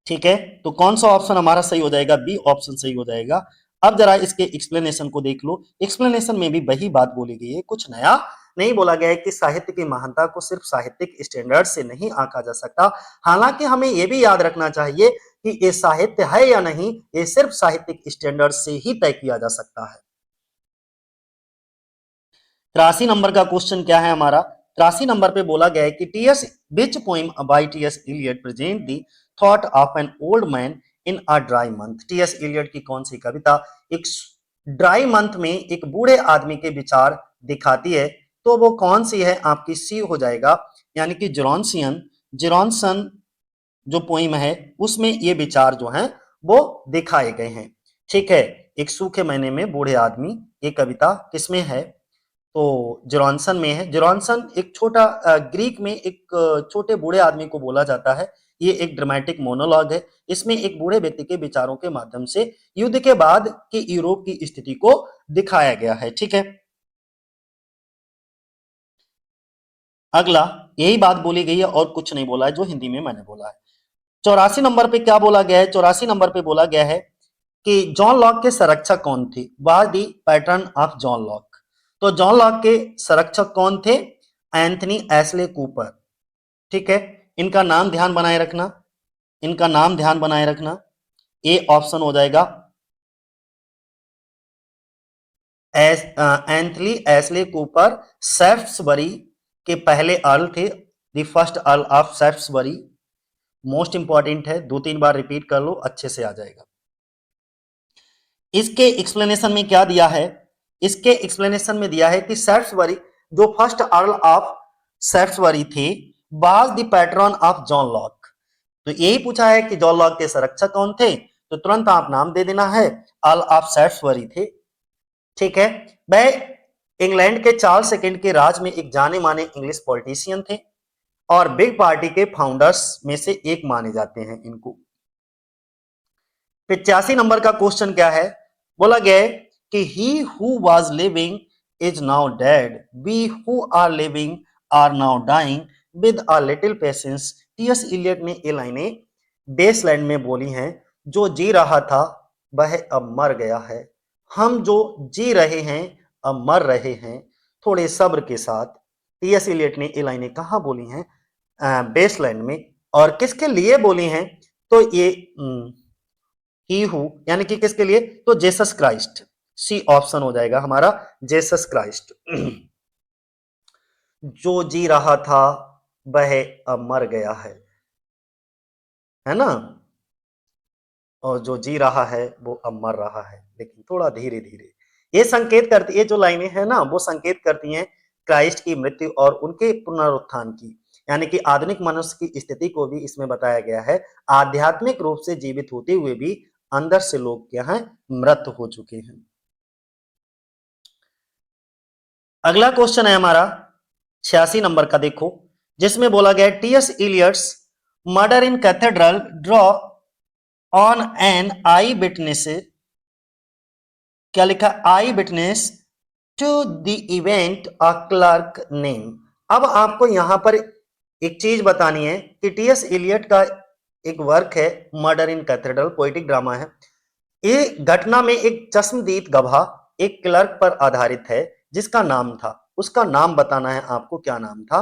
ठीक है, तो कौन सा ऑप्शन हमारा सही हो जाएगा? बी ऑप्शन सही हो जाएगा। अब जरा इसके एक्सप्लेनेशन को देख लो। एक्सप्लेनेशन में भी वही बात बोली गई है, कुछ नया नहीं बोला गया है कि साहित्य की महानता को सिर्फ साहित्यिक स्टैंडर्ड से नहीं आंका जा सकता, हालांकि हमें यह भी याद रखना चाहिए कि ये साहित्य है या नहीं, ये सिर्फ साहित्यिक स्टैंडर्ड से ही तय किया जा सकता है। 83 नंबर का क्वेश्चन क्या है हमारा? 83 नंबर पे बोला गया है कि TS which poem by TS Eliot present the thought of an old man in a dry month. TS Eliot की कौन सी कविता एक ड्राई मंथ में एक बूढ़े आदमी के विचार दिखाती है? तो वो कौन सी है? आपकी सी हो जाएगा, यानी कि जेरोनसन जो पोइम है उसमें ये विचार जो हैं वो दिखाए गए हैं। ठीक है, एक सूखे महीने में बूढ़े आदमी, ये कविता किसमें है? तो जेरोनसन में है। जेरोनसन एक छोटा ग्रीक में एक छोटे बूढ़े आदमी को बोला जाता है। ये एक ड्रामेटिक मोनोलॉग है। इसमें एक बूढ़े व्यक्ति के विचारों के माध्यम से युद्ध के बाद के यूरोप की स्थिति को दिखाया गया है। ठीक है, अगला यही बात बोली गई है और कुछ नहीं बोला है, जो हिंदी में मैंने बोला है। 84 नंबर पे क्या बोला गया है? 84 नंबर पे बोला गया है कि जॉन लॉक के संरक्षक कौन थे? Was the pattern of John Locke. तो जॉन लॉक के संरक्षक कौन थे? Anthony Astley Cooper. ठीक है, इनका नाम ध्यान बनाए रखना, इनका नाम ध्यान बनाए रखना। ए ऑप्शन हो जाएगा। एंथनी एस्ले कूपर सेफ्ट्सबरी के पहले अर्ल थे, the first earl of Shaftesbury. Most important है, 2-3 बार रिपीट कर लो, अच्छे से आ जाएगा। इसके एक्सप्लेनेशन में क्या दिया है? इसके एक्सप्लेनेशन में दिया है कि सेफ्ट्सबरी जो फर्स्ट अर्ल ऑफ सेफ्ट्सबरी थे was the pattern of John Locke. तो यही पूछा है कि जॉन लॉक के संरक्षक कौन थे, तो तुरंत आप नाम दे देना है, अर्ल ऑफ सेफ्ट्सबरी थे। ठीक है, वह इंग्लैंड के चार्ल्स सेकंड के राज में एक जाने माने इंग्लिश पॉलिटिशियन थे और बिग पार्टी के फाउंडर्स में से एक माने जाते हैं इनको। 85 नंबर का क्वेश्चन क्या है? बोला गया है कि he who was living is now dead, we who are living are now dying with a little patience. TS Eliot ने ये लाइनें बेसलैंड में बोली हैं, जो जी रहा था वह अब मर गया है, हम जो जी रहे हैं अब मर रहे हैं, थोड़े सब्र के साथ। टीएस इलियट ने ये लाइनें कहाँ बोली हैं? बेसलैंड में। और किसके लिए बोली हैं? तो ये ही हु यानी कि किसके लिए? तो जेसस क्राइस्ट। सी ऑप्शन हो जाएगा हमारा, जेसस क्राइस्ट। जो जी रहा था वह अब मर गया है ना। और जो जी रहा है वो अब मर रहा है, लेकिन थोड़ा धीरे धीरे। ये संकेत करती, ये जो लाइनें हैं ना, वो संकेत करती हैं क्राइस्ट की मृत्यु और उनके पुनरुत्थान की। यानी कि आधुनिक मनुष्य की स्थिति को भी इसमें बताया गया है। आध्यात्मिक रूप से जीवित होते हुए भी अंदर से लोग क्या हैं, मृत हो चुके हैं। अगला क्वेश्चन है हमारा 86 नंबर का, देखो, जिसमें बोला गया TS Eliot's murder in cathedral draw on an eye witness, क्या लिखा, eye witness to the event a clerk name. अब आपको यहां पर एक चीज बतानी है कि टीएस इलियट का एक वर्क है murder in cathedral, poetic drama है। ये घटना में एक चश्मदीद गवाह एक क्लर्क पर आधारित है जिसका नाम था, उसका नाम बताना है आपको, क्या नाम था।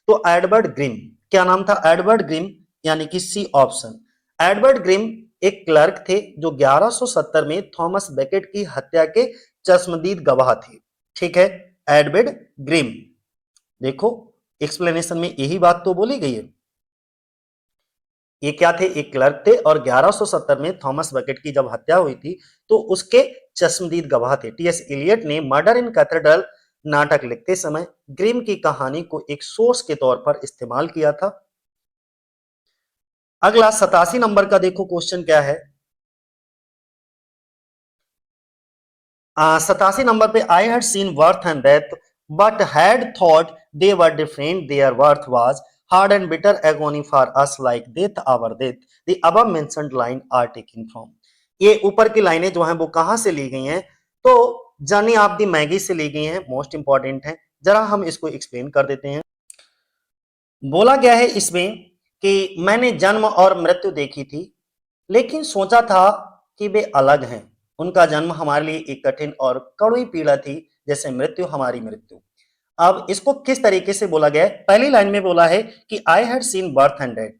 तो एडवर्ड ग्रिम, क्या नाम था, एडवर्ड ग्रिम, यानी कि सी ऑप्शन। एडवर्ड ग्रिम एक क्लर्क थे जो 1170 में थॉमस बेकेट की हत्या के चश्मदीद गवाह थे। ठीक है, एडवर्ड ग्रिम। देखो एक्सप्लेनेशन में यही बात तो बोली गई है। ये क्या थे, एक क्लर्क थे और 1170 में थॉमस बकेट की जब हत्या हुई थी तो उसके चश्मदीद गवाह थे। टीएस इलियट ने मर्डर इन कैथेड्रल नाटक लिखते समय ग्रिम की कहानी को एक सोर्स के तौर पर इस्तेमाल किया था। अगला 87 नंबर का देखो क्वेश्चन क्या है। 87 नंबर पे, I had seen worth and death but had thought they were different, there worth was hard and bitter agony for us like death our death, the above mentioned line are taken from। ये ऊपर की लाइनें जो हैं वो कहां से ली गई हैं, तो जर्नी ऑफ द मैगी से ली गई हैं, मोस्ट इंपॉर्टेंट है। जरा हम इसको एक्सप्लेन कर देते हैं। बोला गया है इसमें कि मैंने जन्म और मृत्यु देखी थी, लेकिन सोचा था कि वे अलग हैं। उनका जन्म हमारे लिए एक कठिन और कड़वी पीड़ा थी, जैसे मृत्यु हमारी मृत्यु। अब इसको किस तरीके से बोला गया है, पहली लाइन में बोला है कि I had seen birth and death,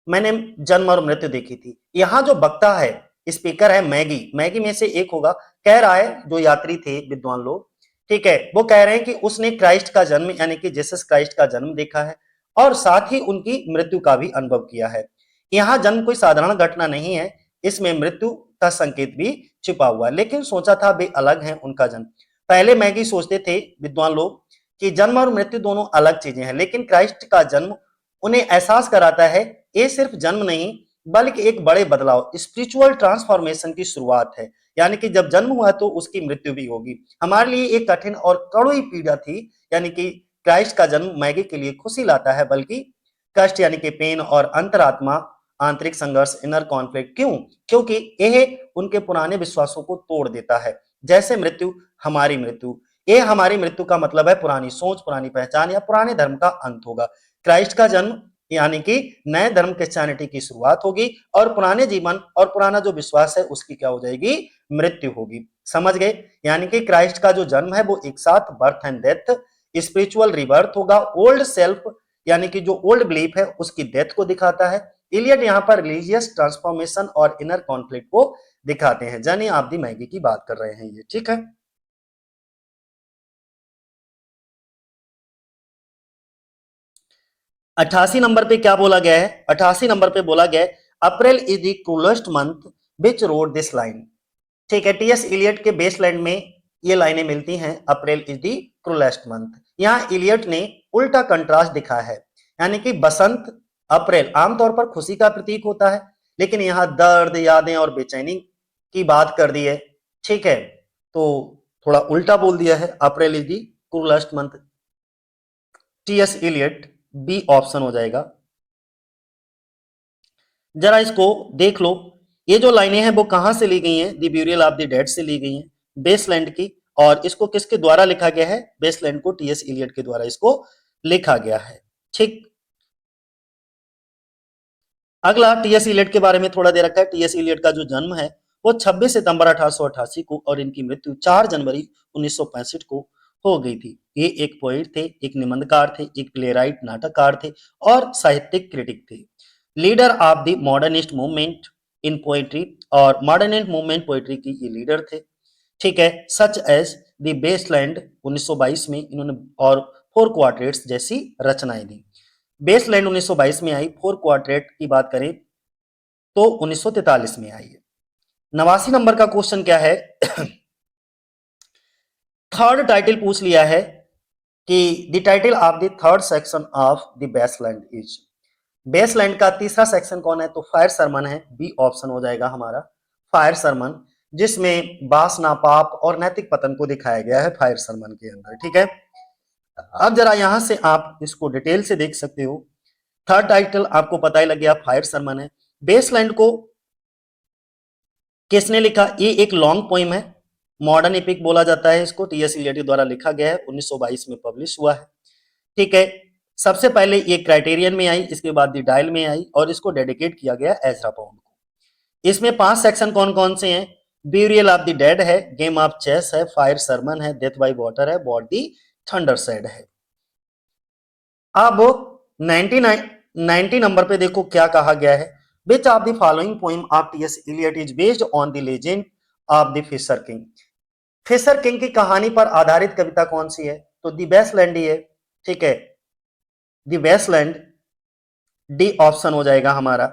मैंने जन्म और मृत्यु देखी थी। यहां जो वक्ता है, स्पीकर है मैगी, मैगी में से एक होगा, कह रहा है, जो यात्री थे विद्वान लोग, ठीक है, वो कह रहे हैं कि उसने क्राइस्ट का जन्म यानी कि जीसस क्राइस्ट का जन्म देखा है और साथ ही उनकी मृत्यु का भी अनुभव किया है। यहाँ जन्म कोई साधारण घटना नहीं है, इसमें मृत्यु का संकेत भी छिपा हुआ है, लेकिन सोचा था वे अलग हैं उनका जन्म। पहले मैगी सोचते थे विद्वान लोग कि जन्म और मृत्यु दोनों अलग चीजें हैं, लेकिन क्राइस्ट का जन्म उन्हें एहसास कराता है ये सिर्फ जन्म नहीं बल्कि एक बड़े बदलाव, स्पिरिचुअल ट्रांसफॉर्मेशन की शुरुआत है। यानी कि जब जन्म हुआ तो उसकी मृत्यु भी होगी। हमारे लिए एक कठिन और कड़वी पीड़ा थी, यानी कि क्राइस्ट का जन्म मैगी के लिए खुशी लाता है, बल्कि कष्ट यानी कि पेन और अंतरात्मा, आंतरिक संघर्ष, इनर कॉन्फ्लिक्ट। क्यों? क्योंकि यह उनके पुराने विश्वासों को तोड़ देता है। जैसे मृत्यु हमारी मृत्यु, ये हमारी मृत्यु का मतलब है पुरानी सोच, पुरानी पहचान या पुराने धर्म का अंत होगा। क्राइस्ट का जन्म यानी कि नए धर्म क्रिश्चियनिटी की शुरुआत होगी और पुराने जीवन और पुराना जो विश्वास है उसकी क्या हो जाएगी, मृत्यु होगी। समझ गए? यानी कि क्राइस्ट का जो जन्म है वो एक साथ birth and death, spiritual rebirth होगा। ओल्ड सेल्फ यानी कि जो ओल्ड बिलीफ है उसकी डेथ को दिखाता है। इलियट यहाँ पर रिलीजियस ट्रांसफॉर्मेशन और इनर कॉन्फ्लिक्ट को दिखाते हैं। जर्नी ऑफ द मैगी की बात कर रहे हैं ये, ठीक है। 88 नंबर पे क्या बोला गया है, 88 नंबर पे बोला गया है April is the cruellest month which road this line. ठीक है, टीएस इलियट के बेसलैंड में ये लाइनें मिलती हैं, अप्रैल इज द क्रूलेस्ट मंथ। यहाँ इलियट ने उल्टा कंट्रास्ट दिखाया है, यानी कि बसंत, अप्रैल आमतौर पर खुशी का प्रतीक होता है, लेकिन यहाँ दर्द, यादें और बेचैनी की बात कर दी है। ठीक है, तो थोड़ा उल्टा बोल दिया है, April is the cruellest month. TS Eliot B option हो जाएगा। जरा इसको देख लो, ये जो लाइनें हैं वो कहां से ली गई हैं, the burial of the dead से ली गई हैं, बेसलैंड की। और इसको किसके द्वारा लिखा गया है, बेसलैंड को टीएस इलियट के द्वारा इसको लिखा गया है। ठीक, अगला टीएस इलियट के बारे में थोड़ा दे रखा है। टीएस इलियट का जो जन्म है वो 26 सितंबर 1888 को और इनकी मृत्यु 4 जनवरी 1965 को हो गई थी। ये एक पोइट थे, एक निबंधकार थे, एक प्लेराइट, नाटककार थे और साहित्यिक क्रिटिक थे। Leader of the modernist movement in poetry, और मॉडर्निस्ट मूवमेंट पोएट्री की ये लीडर थे। ठीक है, सच एज द बेसलैंड 1922 में इन्होंने और फोर क्वार्टेट्स जैसी रचनाएं दी। बेसलैंड 1922 में आई। फोर क्वार्टेट की बात करें तो 1943 में आई है। 89 नंबर का क्वेश्चन क्या है, थर्ड टाइटल पूछ लिया है कि the title of the third section of the wasteland is, wasteland का तीसरा सेक्शन कौन है, तो फायर सरमन है, बी ऑप्शन हो जाएगा हमारा फायर सरमन, जिसमें वासना, पाप और नैतिक पतन को दिखाया गया है फायर सरमन के अंदर। ठीक है, अब जरा यहां से आप इसको डिटेल से देख सकते हो। थर्ड टाइटल आपको पता ही लग गया, फायर सरमन है। बेसलैंड को किसने लिखा, ये एक लॉन्ग पोइम है, मॉडर्न एपिक बोला जाता है इसको, टीएस इलियट द्वारा लिखा गया है, 1922 में पब्लिश हुआ है। ठीक है, सबसे पहले ये क्राइटेरियन में आई, इसके बाद दी डायल में आई और इसको डेडिकेट किया गया एजरा पाउंड को। इसमें 5 सेक्शन कौन कौन से हैं, ब्यूरियल ऑफ द डेड है, गेम ऑफ चेस है, फायर सरमन है, डेथ बाय वाटर है, बॉडी थंडर सेड है। अब 90 नंबर पे देखो क्या कहा गया है, which of the following poem of TS Eliot is based on the legend of the fisher king, fisher king की कहानी पर आधारित कविता कौन सी है, तो दी वेस्टलैंड ही है। ठीक है, दी वेस्टलैंड, डी ऑप्शन हो जाएगा हमारा।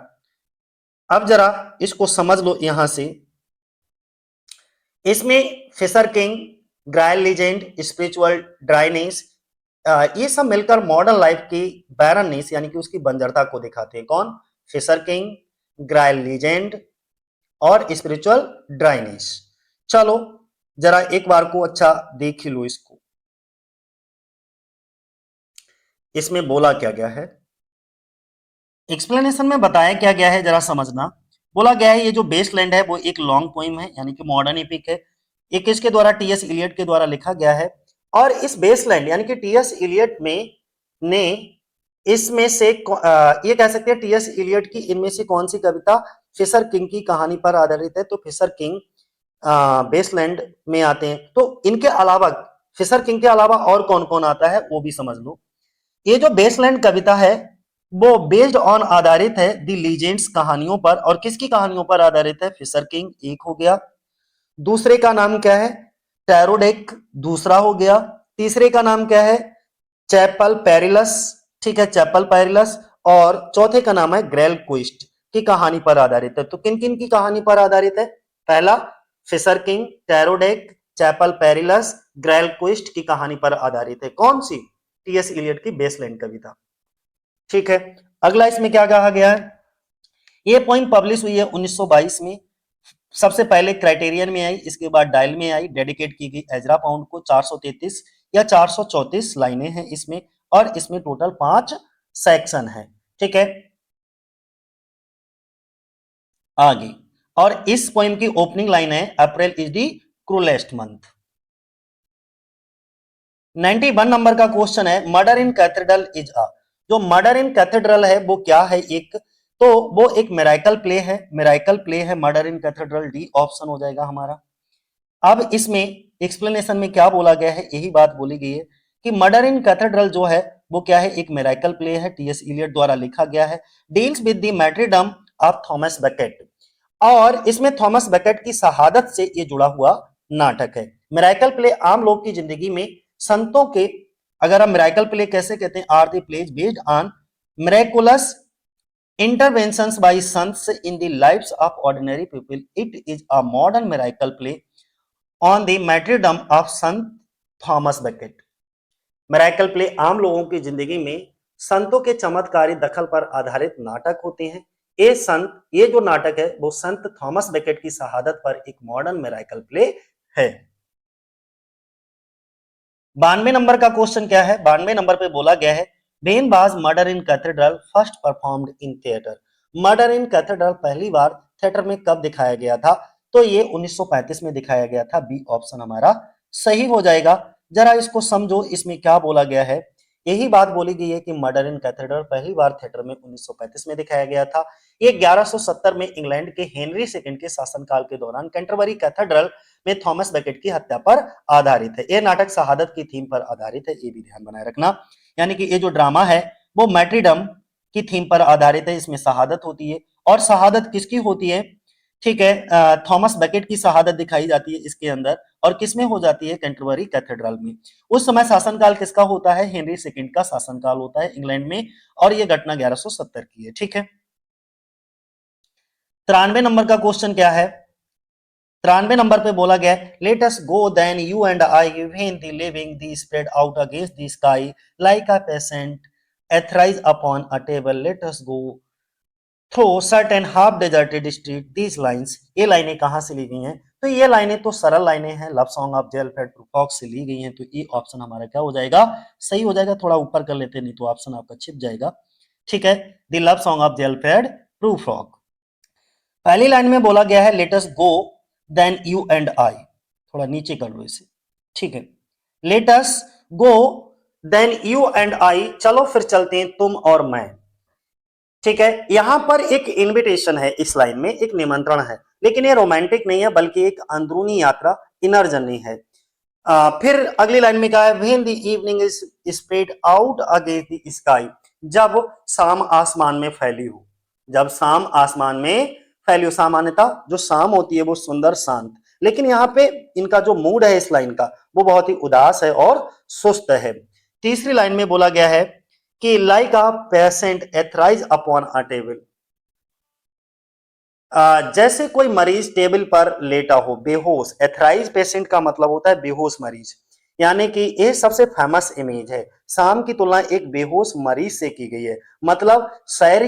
अब जरा इसको समझ लो यहां से, इसमें fisher king, grail legend, spiritual dryness, ये सब मिलकर मॉडर्न लाइफ की बैरननेस यानी कि उसकी बंजरता को दिखाते हैं। कौन, फिशर किंग, ग्रायल लीजेंड और स्पिरिचुअल ड्राइनेस। चलो जरा एक बार को अच्छा देख ही लो इसको, इसमें बोला क्या गया है, एक्सप्लेनेशन में बताया क्या गया है, जरा समझना। बोला गया है ये जो बेसलैंड है वो एक लॉन्ग पोइम है यानी कि मॉडर्न एपिक है, ये किसके द्वारा, टीएस इलियट के द्वारा लिखा गया है। और इस बेसलैंड यानी कि टीएस इलियट में ने इसमें से ये कह सकते हैं टीएस इलियट की इनमें से कौन सी कविता फिशर किंग की कहानी पर आधारित है, तो फिशर किंग बेसलैंड में आते हैं। तो इनके अलावा, फिशर किंग के अलावा और कौन कौन आता है वो भी समझ लो। ये जो बेसलैंड कविता है वो बेस्ड ऑन आधारित है दी लीजेंड्स कहानियों पर, और किसकी कहानियों पर आधारित है, फिशर किंग एक हो गया, दूसरे का नाम क्या है, टैरोडेक दूसरा हो गया, तीसरे का नाम क्या है, चैपल पेरिलस, ठीक है चैपल पेरिलस, और चौथे का नाम है ग्रेल क्विस्ट की कहानी पर आधारित है। तो किन किन की कहानी पर आधारित है, पहला fisher king, tarot deck, chapel perilous, grail quest की कहानी पर आधारित है। कौन सी, टीएस इलियट की बेसलैंड कविता। ठीक है, अगला इसमें क्या कहा गया है, ये पोइम पब्लिश हुई है 1922 में, सबसे पहले क्राइटेरियन में आई, इसके बाद डायल में आई, डेडिकेट की गई एजरा पाउंड को। 433 या 434 लाइनें हैं इसमें, और इसमें टोटल 5 सेक्शन है। ठीक है, आगे, और इस पोइम की ओपनिंग लाइन है, April is the cruellest month. 91 number का क्वेश्चन है, murder in cathedral is a, जो मर्डर इन कैथेड्रल है वो क्या है, एक तो वो एक मिराकल प्ले है, मिराकल प्ले है murder in cathedral, D option हो जाएगा हमारा। अब इसमें एक्सप्लेनेशन में क्या बोला गया है, यही बात बोली गई है कि मर्डर इन कैथेड्रल जो है वो क्या है, एक मिराकल प्ले है, टीएस इलियट द्वारा लिखा गया है, deals with the martyrdom of Thomas Becket, और इसमें थॉमस बेकेट की शहादत से ये जुड़ा हुआ नाटक है। मिराकल प्ले आम लोग की जिंदगी में संतों के, अगर हम मिराकल प्ले कैसे कहते हैं, are the plays based on miraculous interventions by saints in the lives of ordinary people. It is a modern miracle play on the martyrdom of Sant Thomas Becket. Miracle play आम लोगों की जिंदगी में संतों के चमत्कारी दखल पर आधारित नाटक होते हैं। ये जो नाटक है वो संत थॉमस बेकेट की शहादत पर एक मॉडर्न मिराकल प्ले है। 92 नंबर का क्वेश्चन क्या है, 92 नंबर पे बोला गया है, when was murder in cathedral first performed in theatre, murder in cathedral पहली बार थिएटर में कब दिखाया गया था, तो ये 1935 में दिखाया गया था, बी ऑप्शन हमारा सही हो जाएगा। जरा इसको समझो, इसमें क्या बोला गया है, यही बात बोली गई है कि मर्डर इन कैथेड्रल पहली बार थिएटर में 1935 में दिखाया गया था। ये 1170 में इंग्लैंड के हेनरी सेकंड के शासनकाल के दौरान कैंटरबरी कैथेड्रल में थॉमस बेकेट की हत्या पर आधारित है। यह नाटक शहादत की थीम पर आधारित है, ये भी ध्यान बनाए रखना। यानी कि ये जो ड्रामा है वो मैट्रीडम की थीम पर आधारित है, इसमें शहादत होती है, और शहादत किसकी होती है, ठीक है, थॉमस बेकेट की शहादत दिखाई जाती है इसके अंदर, और किसमें हो जाती है, कैंटरबरी कैथेड्रल में। उस समय शासनकाल किसका होता है, हेनरी सेकंड का शासनकाल होता है इंग्लैंड में, और यह घटना 1170 की है। ठीक है, 93 नंबर का क्वेश्चन क्या है? 93 नंबर पे बोला गया है, let us go then you and I when the evening the spread out against the sky like a patient etherised upon a table, let us go through certain half deserted street these lines. ये लाइनें कहाँ से ली गई हैं? तो ये लाइनें तो सरल लाइनें हैं, लव सॉन्ग ऑफ जेलफेड प्रूफॉक्स से ली गई हैं, तो ये ऑप्शन हमारा क्या हो जाएगा? सही हो जाएगा। थोड़ा ऊपर कर लेते, नहीं तो ऑप्शन आपका छिप जाएगा। ठीक है, the love song of J Alfred Prufrock. पहली लाइन में बोला गया है, let us go then you and I. थोड़ा नीचे कर लो इसे। ठीक है, let us go then you and I, चलो फिर चलते हैं तुम और मैं। ठीक है, यहां पर एक इनविटेशन है, इस लाइन में एक निमंत्रण है, लेकिन ये रोमांटिक नहीं है बल्कि एक अंदरूनी यात्रा, इनर जर्नी है। फिर अगली लाइन में कहा है, when the evening is spread out against the sky, जब शाम आसमान में फैली हो। जब शाम आसमान में फैली हो, सामान्यतः जो शाम होती है वो सुंदर शांत, लेकिन यहाँ पे इनका जो मूड है इस लाइन का वो बहुत ही उदास है और सुस्त है। तीसरी लाइन में बोला गया है कि like a patient etherised upon a table, जैसे कोई मरीज टेबल पर लेटा हो बेहोश। एथराइज पेशेंट का मतलब होता है बेहोश मरीज, यानी कि ये सबसे फेमस इमेज है। शाम की तुलना एक बेहोश मरीज से की गई है, मतलब शहर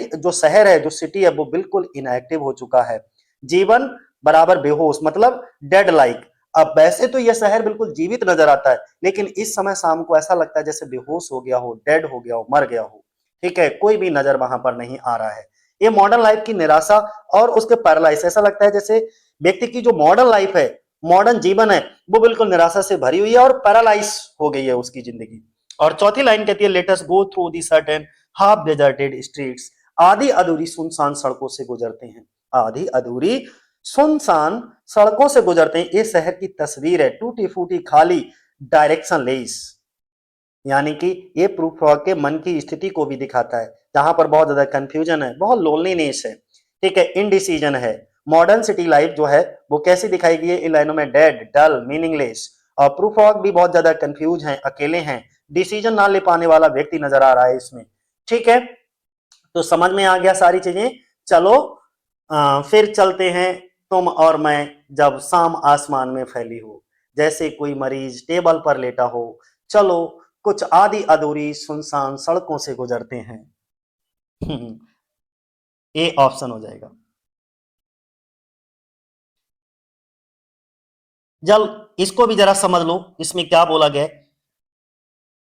है, जो सिटी है वो बिल्कुल इनएक्टिव हो चुका है। जीवन बराबर बेहोश, मतलब डेड लाइक। अब वैसे तो यह शहर बिल्कुल जीवित नजर आता है, लेकिन इस समय शाम को ऐसा लगता है जैसे बेहोश हो गया हो, डेड हो गया हो, मर गया हो। ठीक है, कोई भी नजर वहां पर नहीं आ रहा है। ये मॉडर्न लाइफ की निराशा और उसके पैरालाइज, ऐसा लगता है जैसे व्यक्ति की जो मॉडर्न लाइफ है, मॉडर्न जीवन है, वो बिल्कुल निराशा से भरी हुई है और पैरालाइज हो गई है उसकी जिंदगी। और चौथी लाइन कहती है, let us go through the certain half deserted streets, आधी अधूरी सुनसान सड़कों से गुजरते हैं। आधी अधूरी सुनसान सड़कों से गुजरते हैं, ये शहर की तस्वीर है, टूटी फूटी खाली डायरेक्शन लेस। यानी कि ये प्रूफ फ्रॉग के मन की स्थिति को भी दिखाता है, जहां पर बहुत ज्यादा कंफ्यूजन है, बहुत लोनलीनेस है। ठीक है, इनडिसीजन है। मॉडर्न सिटी लाइफ जो है वो कैसी दिखाई गई है इन लाइनों में? डेड, डल, मीनिंगलेस। और प्रूफ फ्रॉग भी बहुत ज्यादा कंफ्यूज हैं, अकेले हैं, डिसीजन ना ले पाने वाला व्यक्ति नजर आ रहा है इसमें। ठीक है, तो समझ में आ गया सारी चीजें। चलो फिर चलते हैं तुम और मैं, जब शाम आसमान में फैली हो, जैसे कोई मरीज टेबल पर लेटा हो, चलो कुछ आधी अधूरी सुनसान सड़कों से गुजरते हैं। ए ऑप्शन हो जाएगा। जल इसको भी जरा समझ लो, इसमें क्या बोला गया है।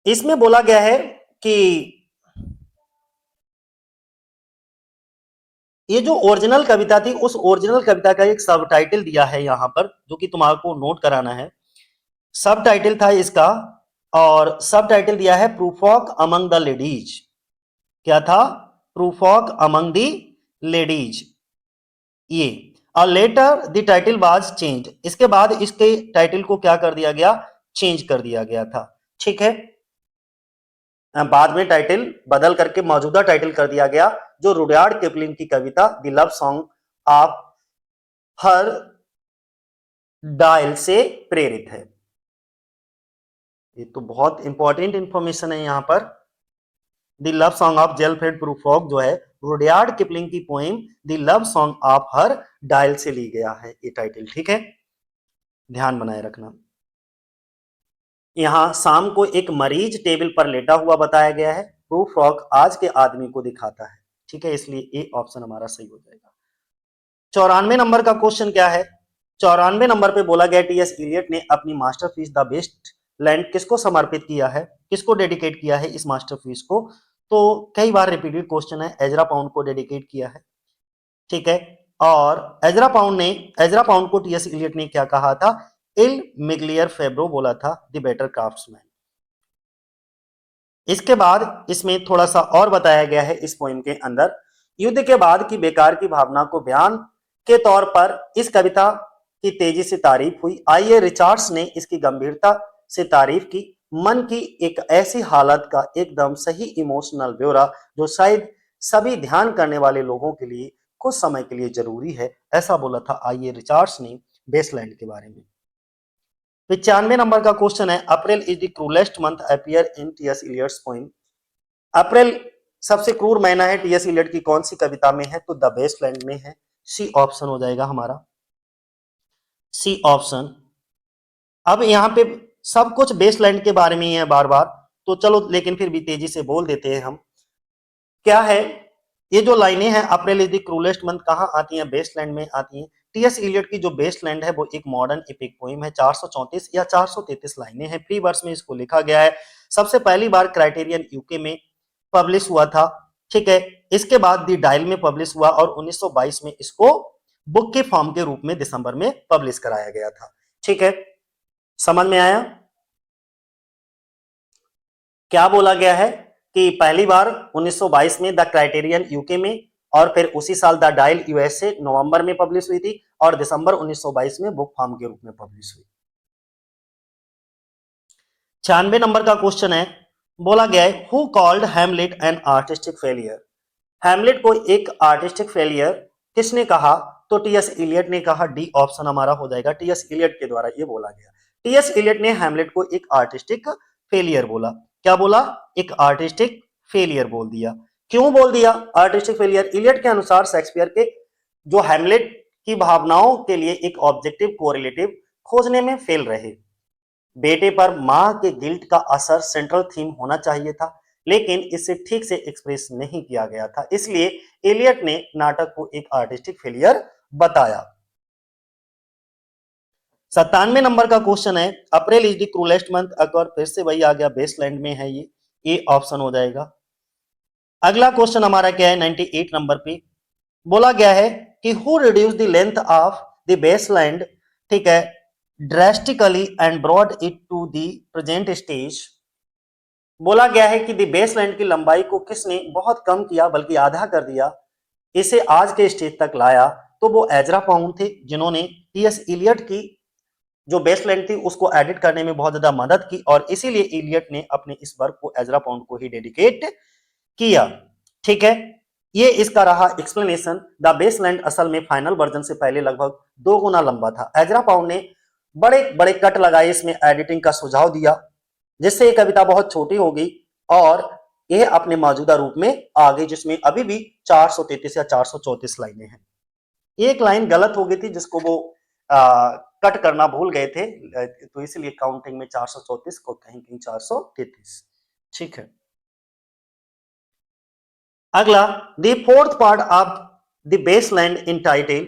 इसमें बोला गया है कि ये जो ओरिजिनल कविता थी, उस ओरिजिनल कविता का एक सब टाइटल दिया है यहां पर, जो कि तुम्हारे नोट कराना है। सब टाइटल था इसका, और सब टाइटल दिया है प्रूफॉक अमंग द लेडीज। क्या था? प्रूफॉक अमंग द लेडीज, ये। और later the title was change, इसके बाद इसके टाइटल को क्या कर दिया गया? चेंज कर दिया गया था। ठीक है, बाद में टाइटल बदल करके मौजूदा टाइटल कर दिया गया, जो रुडयार्ड किपलिंग की कविता the love song of Har Dyal से प्रेरित है। ये तो बहुत इंपॉर्टेंट इंफॉर्मेशन है यहां पर। The love song of J Alfred प्रूफॉक जो है रुडयार्ड किपलिंग की poem the love song of Har Dyal से ली गया है ये टाइटल। ठीक है, ध्यान बनाए रखना। यहाँ शाम को एक मरीज टेबल पर लेटा हुआ बताया गया है, प्रूफॉक आज के आदमी को दिखाता है। ठीक है, इसलिए ए ऑप्शन हमारा सही हो जाएगा। 94 नंबर का क्वेश्चन क्या है? 94 नंबर पे बोला गया, टी एस इलियट ने अपनी मास्टरपीस द बेस्ट लैंड किसको समर्पित किया है, किसको डेडिकेट किया है इस मास्टरपीस को? तो कई बार रिपीटेड क्वेश्चन है, एजरा पाउंड को डेडिकेट किया है। ठीक है, और एजरा पाउंड को टीएस इलियट ने क्या कहा था? इल मिगलियर फेब्रो बोला था, द बेटर क्राफ्ट्समैन। इसके बाद इसमें थोड़ा सा और बताया गया है इस पोइम के अंदर, युद्ध के बाद की बेकार की भावना को बयान के तौर पर इस कविता की तेजी से तारीफ हुई। आइए रिचार्ड्स ने इसकी गंभीरता से तारीफ की, मन की एक ऐसी हालत का एकदम सही इमोशनल ब्यौरा जो शायद सभी ध्यान करने वाले लोगों के लिए कुछ समय के लिए जरूरी है, ऐसा बोला था आइए रिचार्ड्स ने बेसलैंड के बारे में। 95 नंबर का क्वेश्चन है, April is the cruellest month appear in T S Eliot's poem. अप्रैल सबसे क्रूर महीना है टीएस इलियट की कौन सी कविता में है? तो द बेस्टलैंड में है। सी ऑप्शन हो जाएगा हमारा, सी ऑप्शन। अब यहाँ पे सब कुछ बेसलाइन के बारे में ही है बार बार, तो चलो लेकिन फिर भी तेजी से बोल देते हैं हम। क्या है ये जो लाइनें हैं, अप्रैल इज द क्रूलेस्ट मंथ, कहाँ आती हैं? बेसलैंड में आती हैं। टीएस इलियट की जो बेसलैंड है वो एक मॉडर्न एपिक पोइम है, 434 या 433 लाइनें हैं, फ्री वर्स में इसको लिखा गया है। सबसे पहली बार क्राइटेरियन यूके में पब्लिश हुआ था, ठीक है। इसके बाद दी डायल में पब्लिश हुआ और 1922 में इसको बुक के फॉर्म के रूप में दिसंबर में पब्लिश कराया गया था, ठीक है। समझ में आया? क्या बोला गया है कि पहली बार 1922 में द क्राइटेरियन यूके में, और फिर उसी साल द डायल यूएसए नवंबर में पब्लिश हुई थी, और दिसंबर 1922 में बुक फॉर्म के रूप में पब्लिश हुई। 96 नंबर का क्वेश्चन है, बोला गया है who called Hamlet N artistic failure. Hamlet को एक आर्टिस्टिक फेलियर किसने कहा? तो टीएस इलियट ने कहा। डी ऑप्शन हमारा हो जाएगा, टीएस इलियट के द्वारा ये बोला गया। टीएस इलियट ने हैमलेट को एक आर्टिस्टिक फेलियर बोला। क्या बोला? एक आर्टिस्टिक फेलियर बोल दिया। क्यों बोल दिया आर्टिस्टिक फेलियर? इलियट के अनुसार शेक्सपियर के जो हैमलेट की भावनाओं के लिए एक ऑब्जेक्टिव कोरिलेटिव खोजने में फेल रहे। बेटे पर मां के गिल्ट का असर सेंट्रल थीम होना चाहिए था, लेकिन इसे ठीक से एक्सप्रेस नहीं किया गया था, इसलिए एलियट ने नाटक को एक आर्टिस्टिक फेलियर बताया। 97 नंबर का क्वेश्चन है, April is the cruellest month. अगर फिर से वही आ गया, बेसलैंड में है ये, ए ऑप्शन हो जाएगा। अगला क्वेश्चन हमारा क्या है 98 नंबर पे, बोला गया है कि who reduce the length of the wasteland, ठीक है, drastically and brought it to the present stage. बोला गया है कि द बेसलाइन की लंबाई को किसने बहुत कम किया, बल्कि आधा कर दिया, इसे आज के स्टेज तक लाया। तो वो एजरा पाउंड थे, जिन्होंने टीएस इलियट की जो बेसलाइन थी उसको एडिट करने में बहुत ज्यादा मदद की, और इसीलिए इलियट ने अपने इस वर्क को एजरा पाउंड को ही डेडिकेट किया, ठीक है। ये इसका रहा एक्सप्लेनेशन। द बेसलाइन असल में फाइनल वर्जन से पहले लगभग 2 गुना लंबा था। एजरा पाउंड ने बड़े बड़े कट लगाए, इसमें एडिटिंग का सुझाव दिया, जिससे ये कविता बहुत छोटी हो गई और यह अपने मौजूदा रूप में आ गई, जिसमें अभी भी 433 या 434 लाइनें हैं। एक लाइन गलत हो गई थी जिसको वो कट करना भूल गए थे, तो इसलिए काउंटिंग में 434 को कहीं कहीं 433, ठीक है। अगला, the fourth part of the wasteland in title.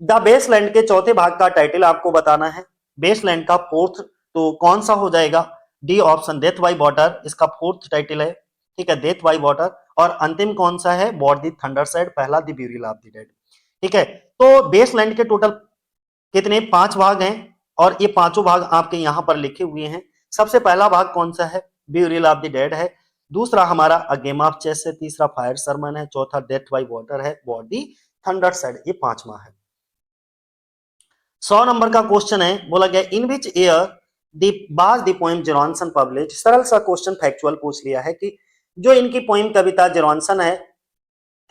The wasteland के चौथे भाग का टाइटल आपको बताना है। बेसलैंड का फोर्थ तो कौन सा हो जाएगा? D option, death by water, इसका फोर्थ टाइटल है, ठीक है, डेथ बाय वाटर। और अंतिम कौन सा है? बॉट द थंडर साइड, पहला the burial of the dead, ठीक है। तो बेसलैंड के टोटल कितने? 5 भाग हैं, और ये पांचों भाग आपके यहां पर लिखे हुए हैं। सबसे पहला भाग कौन सा है? ब्यूरियल ऑफ द डेड है। दूसरा हमारा अ गेम ऑफ चेस है। तीसरा फायर सरमन है। चौथा डेथ बाय वाटर है। बॉट द थंडर साइड, ये पांचवा है। 100 नंबर का क्वेश्चन है, बोला गया in which year the poem Gerontion publish. सरल सा क्वेश्चन फैक्चुअल पूछ लिया है कि जो इनकी पोएम कविता जेरॉनसन है,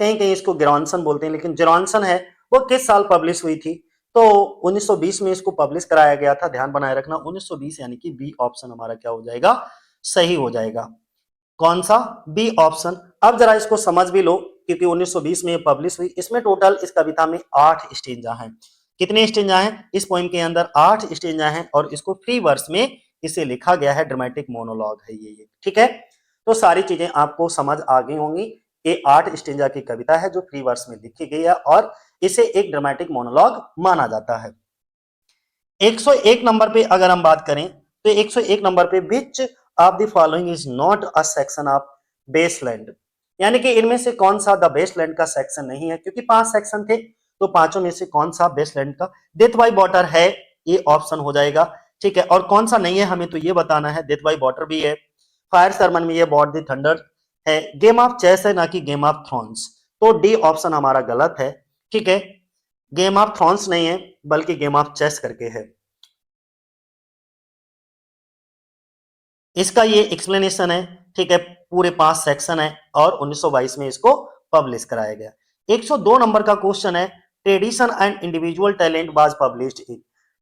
कहीं कहीं इसको गेरॉनसन बोलते हैं, लेकिन जेरॉनसन है, वो किस साल पब्लिश हुई थी? तो 1920 में इसको पब्लिश कराया गया था। ध्यान बनाए रखना 1920, यानी कि बी ऑप्शन हमारा क्या हो जाएगा? सही हो जाएगा। कौन सा? B option. अब जरा इसको समझ भी लो, क्योंकि 1920 में पब्लिश हुई। इसमें टोटल इस कविता में 8 स्टेंजा हैं। कितने स्टेंजा हैं? इस पोएम के अंदर 8 स्टेंजा हैं, और इसको फ्री वर्स में इसे लिखा गया है। ड्रामेटिक मोनोलॉग है ये, ठीक है। तो सारी चीजें आपको समझ आ गई होंगी। ये 8 स्टेंजा की कविता है जो फ्री वर्स में लिखी गई है, और इसे एक ड्रामेटिक मोनोलॉग माना जाता है। 101 नंबर पे अगर हम बात करें, तो 101 नंबर पे which of the following is not a section of wasteland, यानी कि इनमें से कौन सा द बेसलैंड का सेक्शन नहीं है, क्योंकि 5 सेक्शन थे, तो पांचों में से कौन सा बेसलैंड का? डेथ बाय वाटर है, ये ऑप्शन हो जाएगा, ठीक है। और कौन सा नहीं है हमें तो ये बताना है। डेथ बाय वाटर भी है, फायर सरमन में ये बॉट द थंडर है, गेम ऑफ चेस है, ना कि गेम ऑफ थ्रोन्स। तो डी ऑप्शन हमारा गलत है, ठीक है। गेम ऑफ थ्रोन्स नहीं है, बल्कि गेम ऑफ चेस करके है। इसका ये एक्सप्लेनेशन है, ठीक है। पूरे 5 सेक्शन है, और 1922 में इसको पब्लिश कराया गया। 102 नंबर का क्वेश्चन है, tradition and individual talent was published in.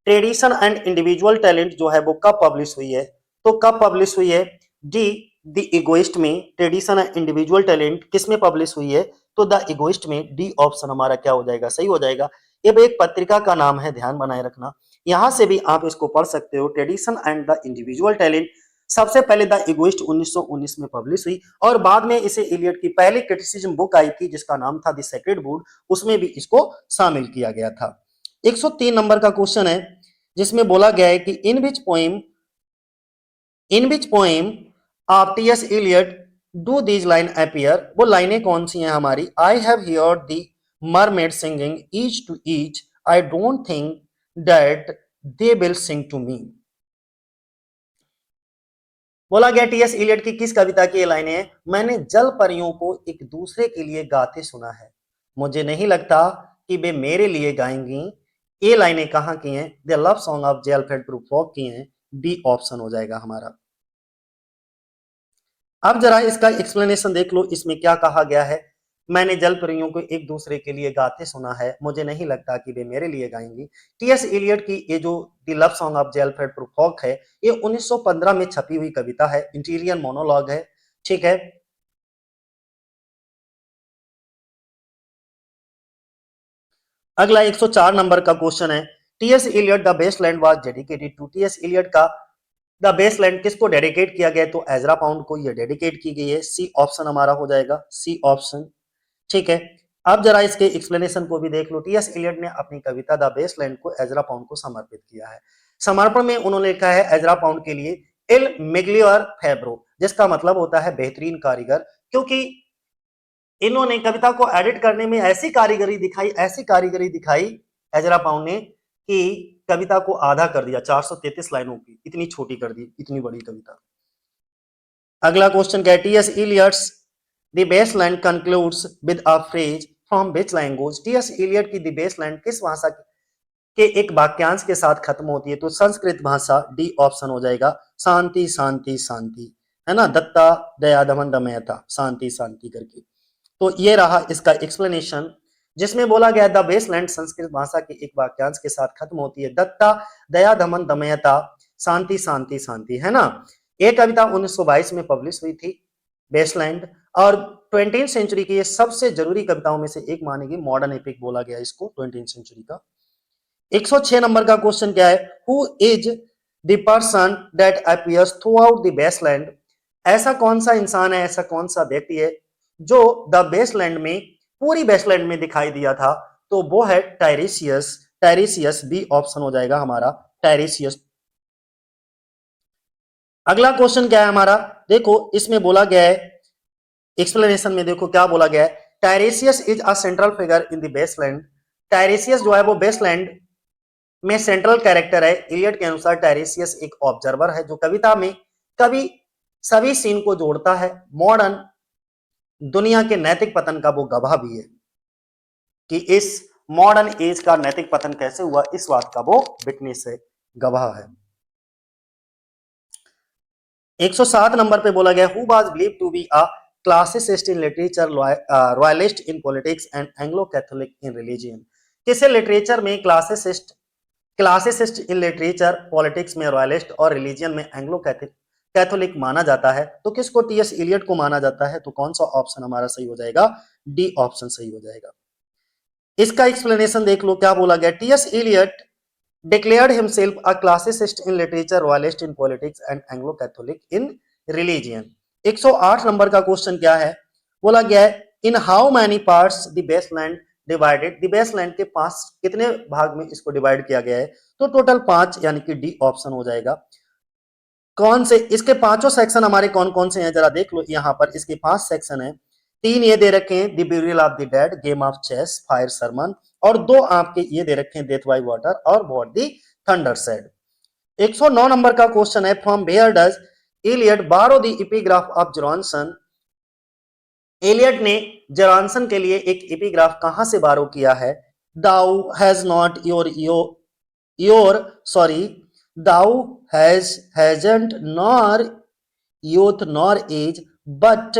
Tradition and individual talent जो है वो कब पब्लिश हुई है? तो कब पब्लिश हुई है? डी द इगोइस्ट में ट्रेडिशन एंड इंडिविजुअल टैलेंट किस में पब्लिश हुई है? तो द इगोइस्ट में। डी ऑप्शन हमारा क्या हो जाएगा? सही हो जाएगा। ये भी एक पत्रिका का नाम है, ध्यान बनाए रखना। यहां से भी आप इसको पढ़ सकते हो। Tradition and the individual talent सबसे पहले द इगोइस्ट 1919 में पब्लिश हुई और बाद में इसे इलियट की पहली क्रिटिसिज्म बुक आई थी जिसका नाम था द सेक्रेड वुड, उसमें भी इसको शामिल किया गया था। 103 नंबर का क्वेश्चन है जिसमें बोला गया है कि in which poem of T S. Eliot do these line appear? वो लाइनें कौन सी हैं हमारी? I have heard the mermaid singing each to each, I don't think that they will sing to me. बोला गया टी.एस. इलियट की किस कविता की ये लाइनें हैं? मैंने जल परियों को एक दूसरे के लिए गाते सुना है, मुझे नहीं लगता कि वे मेरे लिए गाएंगी। ये लाइनें कहां की हैं? The love song of J Alfred Prufrock की हैं। बी ऑप्शन हो जाएगा हमारा। अब जरा इसका एक्सप्लेनेशन देख लो, इसमें क्या कहा गया है? मैंने जल परियों को एक दूसरे के लिए गाते सुना है, मुझे नहीं लगता कि वे मेरे लिए गाएंगी। टी.एस. इलियट की ये जो the love song of J Alfred Prufrock है, ये 1915 में छपी हुई कविता है, इंटीरियर मोनोलॉग है, ठीक है। अगला 104 नंबर का क्वेश्चन है, TS. Eliot the waste land was dedicated to. TS. Eliot का द बेस्ट लैंड किसको डेडिकेट किया गया? तो एजरा पाउंड को ये डेडिकेट की गई है। सी ऑप्शन हमारा हो जाएगा, सी ऑप्शन, ठीक है। अब जरा इसके एक्सप्लेनेशन को भी देख लो। टी.एस. इलियट ने अपनी कविता द बेस्टलैंड को एजरा पाउंड को समर्पित किया है। समर्पण में उन्होंने लिखा है एजरा पाउंड के लिए इल मिग्लियर फेब्रो, जिसका मतलब होता है बेहतरीन कारीगर, क्योंकि इन्होंने कविता को एडिट करने में ऐसी कारीगरी दिखाई एजरा पाउंड ने कि कविता को आधा कर दिया, 433 लाइनों की इतनी छोटी कर दी, इतनी बड़ी कविता। अगला क्वेश्चन क्या है? T S. Eliot's the wasteland concludes with a phrase from which language? T S. Eliot की द बेस्टलैंड किस भाषा के एक वाक्यांश के साथ खत्म होती है? तो संस्कृत भाषा। डी ऑप्शन हो जाएगा, शांति शांति शांति, है ना, दत्ता दया दमन दमयता, शांति शांति करके। तो ये रहा इसका एक्सप्लेनेशन, जिसमें बोला गया द बेस्टलैंड संस्कृत भाषा के एक वाक्यांश के साथ खत्म होती है, दत्ता दया दमन दमयता, शांति शांति शांति, है ना। ये कविता 1922 में पब्लिश हुई थी, बेस्टलैंड, और 20th सेंचुरी की ये सबसे जरूरी कविताओं में से एक मानी गई, मॉडर्न एपिक बोला गया इसको 20th सेंचुरी का। 106 नंबर का क्वेश्चन क्या है? Who is the person that appears throughout the wasteland? ऐसा कौन सा इंसान है, ऐसा कौन सा व्यक्ति है जो द बेस्टलैंड में, पूरी बेस्टलैंड में दिखाई दिया था? तो वो है टाइरेसियस। टाइरेसियस, बी ऑप्शन हो जाएगा हमारा, टाइरेसियस। अगला क्वेश्चन क्या है हमारा? देखो इसमें बोला गया है, एक्सप्लेनेशन में देखो क्या बोला गया है, Tiresias is a central figure in the wasteland. Tiresias जो है वो बेस्टलैंड में सेंट्रल कैरेक्टर है। इलियट के अनुसार टाइरेसियस एक ऑब्जर्वर है जो कविता में कभी सभी सीन को जोड़ता है। मॉडर्न दुनिया के नैतिक पतन का वो गवाह भी है कि इस मॉडर्न एज का नैतिक पतन कैसे हुआ, इस बात का वो विटनेस है, गवाह है। 107 नंबर पे बोला गया who was believed to be a classicist in literature, royalist in politics and Anglo Catholic in religion? किसे लिटरेचर में क्लासिसिस्ट इन लिटरेचर, पॉलिटिक्स में रॉयलिस्ट और रिलीजन में एंग्लो कैथोलिक माना जाता है? तो किसको? टी.एस. इलियट को माना जाता है। तो कौन सा ऑप्शन हमारा सही हो जाएगा? डी ऑप्शन सही हो जाएगा। इसका एक्सप्लेनेशन देख लो क्या बोला गया, TS. Eliot declared himself a classicist in literature, royalist in politics and Anglo-Catholic in religion। 108 number का क्वेश्चन क्या है? बोला गया है in how many parts the wasteland divided? The wasteland के पांच कितने भाग में इसको डिवाइड किया गया है? तो टोटल 5, यानी कि डी ऑप्शन हो जाएगा। कौन से इसके पांचों सेक्शन हमारे कौन कौन से हैं जरा देख लो, यहाँ पर इसके 5 सेक्शन है। 3 ये दे रखे हैं, the burial of the dead, game of chess, fire sermon, और 2 आपके ये दे रखे हैं, डेथ बाय वाटर और what the thunder said. 109 number का क्वेश्चन है from where does Eliot borrow the epigraph of Gerontion? Eliot ने जॉनसन के लिए एक एपिग्राफ कहां से बारो किया है? Thou has not your sorry, thou hasn't nor youth nor age, but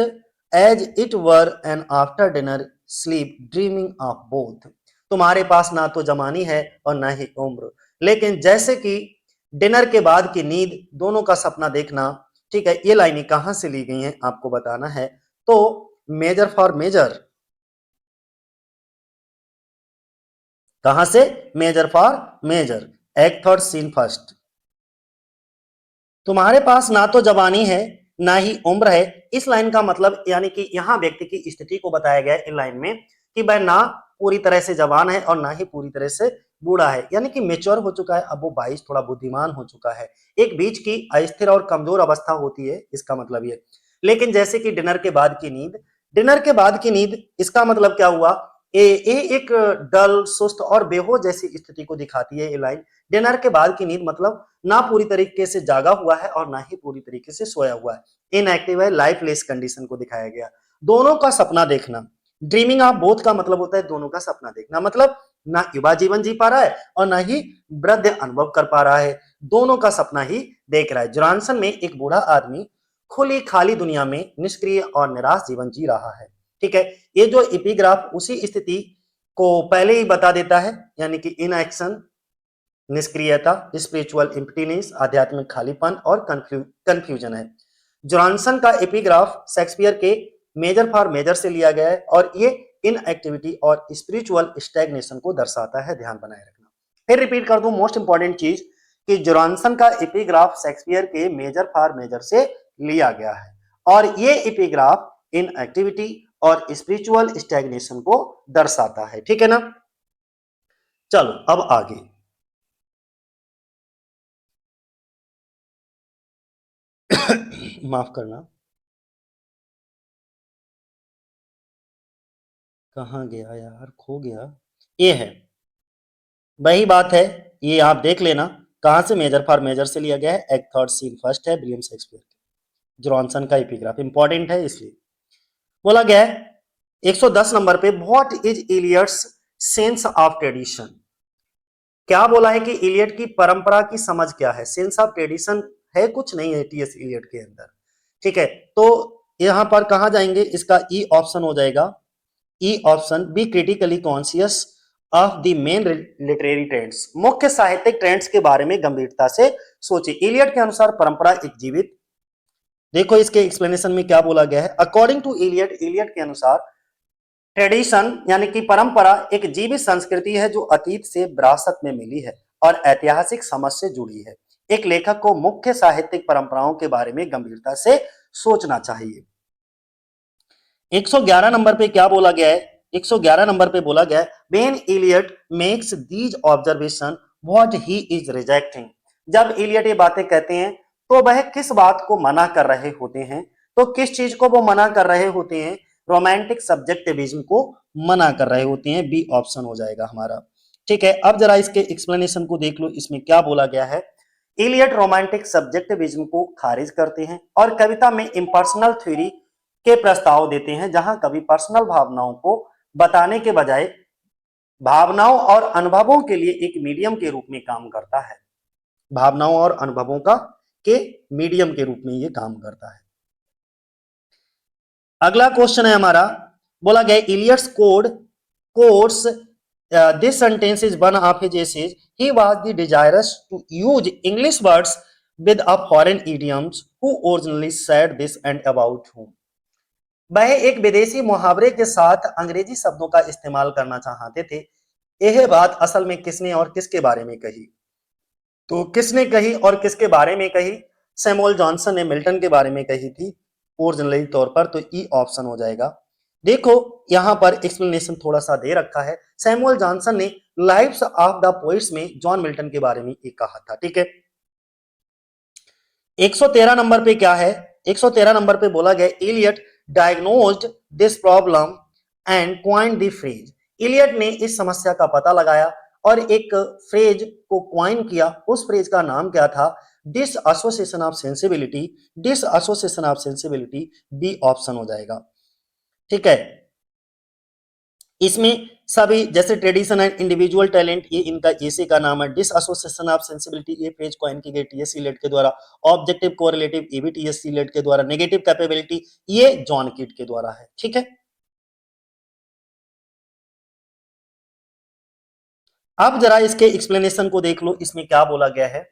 as it were an after dinner sleep dreaming of both। तुम्हारे पास ना तो जवानी है और ना ही उम्र, लेकिन जैसे कि डिनर के बाद की नींद, दोनों का सपना देखना ठीक है, ये लाइनें कहां से ली गई हैं आपको बताना है। तो मेजर फॉर मेजर, कहां से? Measure for measure, act third scene first. तुम्हारे पास ना तो जवानी है ना ही उम्र है। इस लाइन का मतलब यानी कि यहां व्यक्ति की स्थिति को बताया गया है इन लाइन में कि वह ना पूरी तरह से जवान है और ना ही पूरी तरह से बूढ़ा है, यानी कि मेच्योर हो चुका है, अब वो 22 थोड़ा बुद्धिमान हो चुका है। एक बीच की अस्थिर और कमजोर अवस्था होती है, इसका मतलब ये। लेकिन जैसे कि डिनर के बाद की नींद, डिनर के बाद की नींद, इसका मतलब क्या हुआ? ये एक डल सुस्त और बेहोश जैसी स्थिति को दिखाती है ये लाइन। डिनर के बाद की नींद मतलब ना पूरी तरीके से जागा हुआ है और ना ही पूरी तरीके से सोया हुआ है, इनएक्टिव है, लाइफलेस कंडीशन को दिखाया गया। दोनों का सपना देखना, ड्रीमिंग ऑफ बोथ का मतलब होता है दोनों का सपना देखना, मतलब ना युवा जीवन जी पा रहा है और ना ही वृद्ध अनुभव कर पा रहा है, दोनों का सपना ही देख रहा है। जोरानसन में एक बूढ़ा आदमी खुली खाली दुनिया में निष्क्रिय और निराश जीवन जी रहा है। ठीक है, ये जो एपिग्राफ उसी स्थिति को पहले ही बता देता है, यानी कि इन एक्शन, निष्क्रियता, स्पिरिचुअल एम्प्टीनेस, आध्यात्मिक खालीपन और कंफ्यूजन है। जॉनसन का एपिग्राफ शेक्सपियर के मेजर फॉर मेजर से लिया गया है और ये इनएक्टिविटी और स्पिरिचुअल स्टैग्नेशन को दर्शाता है, ध्यान बनाए रखना। फिर रिपीट कर दूं मोस्ट इंपॉर्टेंट चीज कि जॉनसन का एपिग्राफ शेक्सपियर के मेजर फॉर मेजर से लिया गया है और ये एपिग्राफ इनएक्टिविटी और स्पिरिचुअल स्टैग्नेशन को दर्शाता है। ठीक है ना, चलो अब आगे। माफ करना, कहाँ गया यार, खो गया। ये है, वही बात है, ये आप देख लेना कहां से मेजर फॉर मेजर से लिया गया है। एक थर्ड सीन फर्स्ट है विलियम शेक्सपियर, जॉनसन का एपिग्राफ इंपॉर्टेंट है इसलिए बोला गया है। 110 नंबर पे, what is Eliot's sense of tradition? क्या बोला है कि इलियट की परंपरा की समझ क्या है? सेंस ऑफ ट्रेडिशन है कुछ नहीं है टीएस इलियट के अंदर। ठीक है, तो यहां पर कहा जाएंगे, इसका ई ऑप्शन हो जाएगा। E option, B critically conscious of the main literary trends, मुख्य साहित्यिक ट्रेंड्स के बारे में गंभीरता से सोचिए। इलियट के अनुसार परंपरा एक जीवित, देखो इसके एक्सप्लेनेशन में क्या बोला गया है। अकॉर्डिंग टू इलियट, इलियट के अनुसार ट्रेडिशन यानी कि परंपरा एक जीवित संस्कृति है जो अतीत से विरासत में मिली है और ऐतिहासिक समझ से जुड़ी है। एक लेखक को मुख्य साहित्यिक परंपराओं के बारे में गंभीरता से सोचना चाहिए। 111 नंबर पे क्या बोला गया है? 111 नंबर पे बोला गया है, when Eliot makes these observation what he is rejecting. जब इलियट ये बातें कहते हैं तो वह किस बात को मना कर रहे होते हैं? तो किस चीज को वो मना कर रहे होते हैं? रोमांटिक सब्जेक्टिविज्म को मना कर रहे होते हैं, बी ऑप्शन हो जाएगा हमारा। ठीक है, अब जरा इसके एक्सप्लेनेशन को देख लो, इसमें क्या बोला गया है। इलियट रोमांटिक सब्जेक्टिविज्म को खारिज करते हैं और कविता में इम्पर्सनल थ्योरी के प्रस्ताव देते हैं, जहां कवि पर्सनल भावनाओं को बताने के बजाय भावनाओं और अनुभवों के लिए एक मीडियम के रूप में काम करता है। भावनाओं और अनुभवों का के मीडियम के रूप में ये काम करता है। अगला क्वेश्चन है हमारा, बोला गया Eliot's codes this sentence is one of his essays. He was the desirous to use English words with a foreign idioms who originally said this and about whom. वह एक विदेशी मुहावरे के साथ अंग्रेजी शब्दों का इस्तेमाल करना चाहते थे। यह बात असल में किसने और किसके बारे में कही? तो किसने कही और किसके बारे में कही? सैमुअल जॉनसन ने मिल्टन के बारे में कही थी ओरिजिनली तौर पर, तो ई ऑप्शन हो जाएगा। देखो यहां पर एक्सप्लेनेशन थोड़ा सा दे रखा है। सैमुअल जॉनसन ने लाइव्स ऑफ द पोइट्स में जॉन मिल्टन के बारे में एक कहा था। ठीक है, 113 नंबर पे क्या है? 113 नंबर पे बोला गया Eliot diagnosed this problem and coined the phrase. Eliot ने इस समस्या का पता लगाया और एक फ्रेज को क्वाइन किया। उस फ्रेज का नाम क्या था? Dissociation of sensibility, dissociation of sensibility, B option हो जाएगा। ठीक है, इसमें सभी जैसे ट्रेडिशन एंड इंडिविजुअल टैलेंट, ये इनका एसे का नाम है। डिस एसोसिएशन ऑफ सेंसिबिलिटी, ये फ्रेज कॉइन की गई टीएस इलियट के द्वारा। ऑब्जेक्टिव कोरिलेटिव, ये भी टीएस इलियट के द्वारा। नेगेटिव कैपेबिलिटी, ये जॉन कीट के द्वारा है। ठीक है, अब जरा इसके एक्सप्लेनेशन को देख लो, इसमें क्या बोला गया है।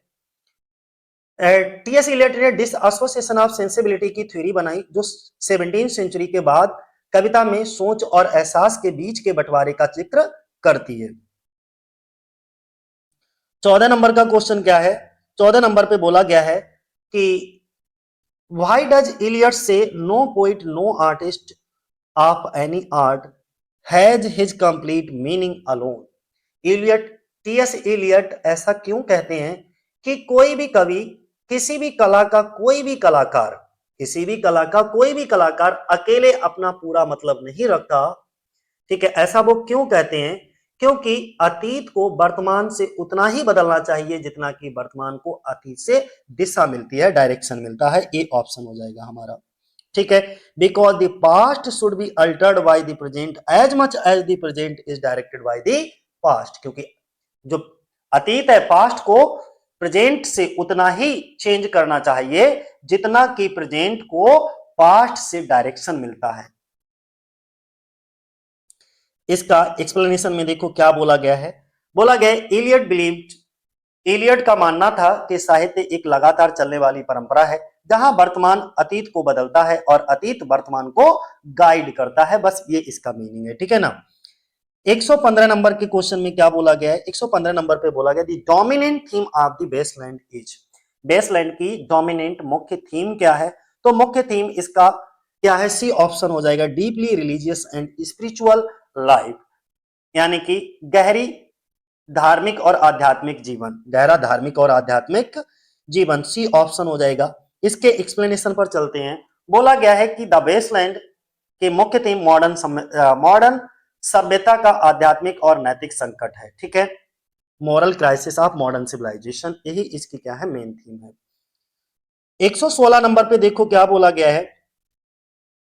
टीएस इलियट ने डिस एसोसिएशन ऑफ सेंसिबिलिटी की थ्योरी बनाई जो 17वीं सेंचुरी के बाद कविता में सोच और एहसास के बीच के बंटवारे का जिक्र करती है। 14 नंबर का क्वेश्चन क्या है? 14 नंबर पे बोला गया है कि why does Eliot say no poet no artist of any art has his complete meaning alone. Eliot, TS Eliot ऐसा क्यों कहते हैं कि कोई भी कवि, किसी भी कला का कोई भी कलाकार, किसी भी कला का कोई भी कलाकार अकेले अपना पूरा मतलब नहीं रखता। ठीक है, ऐसा वो क्यों कहते हैं? क्योंकि अतीत को वर्तमान से उतना ही बदलना चाहिए जितना कि वर्तमान को अतीत से दिशा मिलती है, डायरेक्शन मिलता है। ये ऑप्शन हो जाएगा हमारा। ठीक है, because the past should be altered by the present as much as the present is directed by the past. क्योंकि जो अतीत है, पास्ट को प्रेजेंट से उतना ही चेंज करना चाहिए जितना कि प्रेजेंट को पास्ट से डायरेक्शन मिलता है। इसका एक्सप्लेनेशन में देखो क्या बोला गया है। बोला गया इलियट बिलीव्ड, इलियट का मानना था कि साहित्य एक लगातार चलने वाली परंपरा है जहां वर्तमान अतीत को बदलता है और अतीत वर्तमान को गाइड करता है। बस ये इसका मीनिंग है। ठीक है ना। 115 नंबर के क्वेश्चन में क्या बोला गया है? 115 नंबर पे बोला गया the dominant theme of the wasteland is. Wasteland की डोमिनेंट मुख्य थीम क्या है? तो मुख्य थीम इसका क्या है? सी ऑप्शन हो जाएगा, deeply religious and spiritual life, यानी कि गहरी धार्मिक और आध्यात्मिक जीवन, गहरा धार्मिक और आध्यात्मिक जीवन। सी ऑप्शन हो जाएगा। इसके एक्सप्लेनेशन पर चलते हैं। बोला गया है कि द बेसलैंड के मुख्य थीम मॉडर्न सभ्यता का आध्यात्मिक और नैतिक संकट है। ठीक है, moral crisis of modern civilization, यही इसकी क्या है? मेन थीम है। 116 नंबर पे देखो क्या बोला गया है।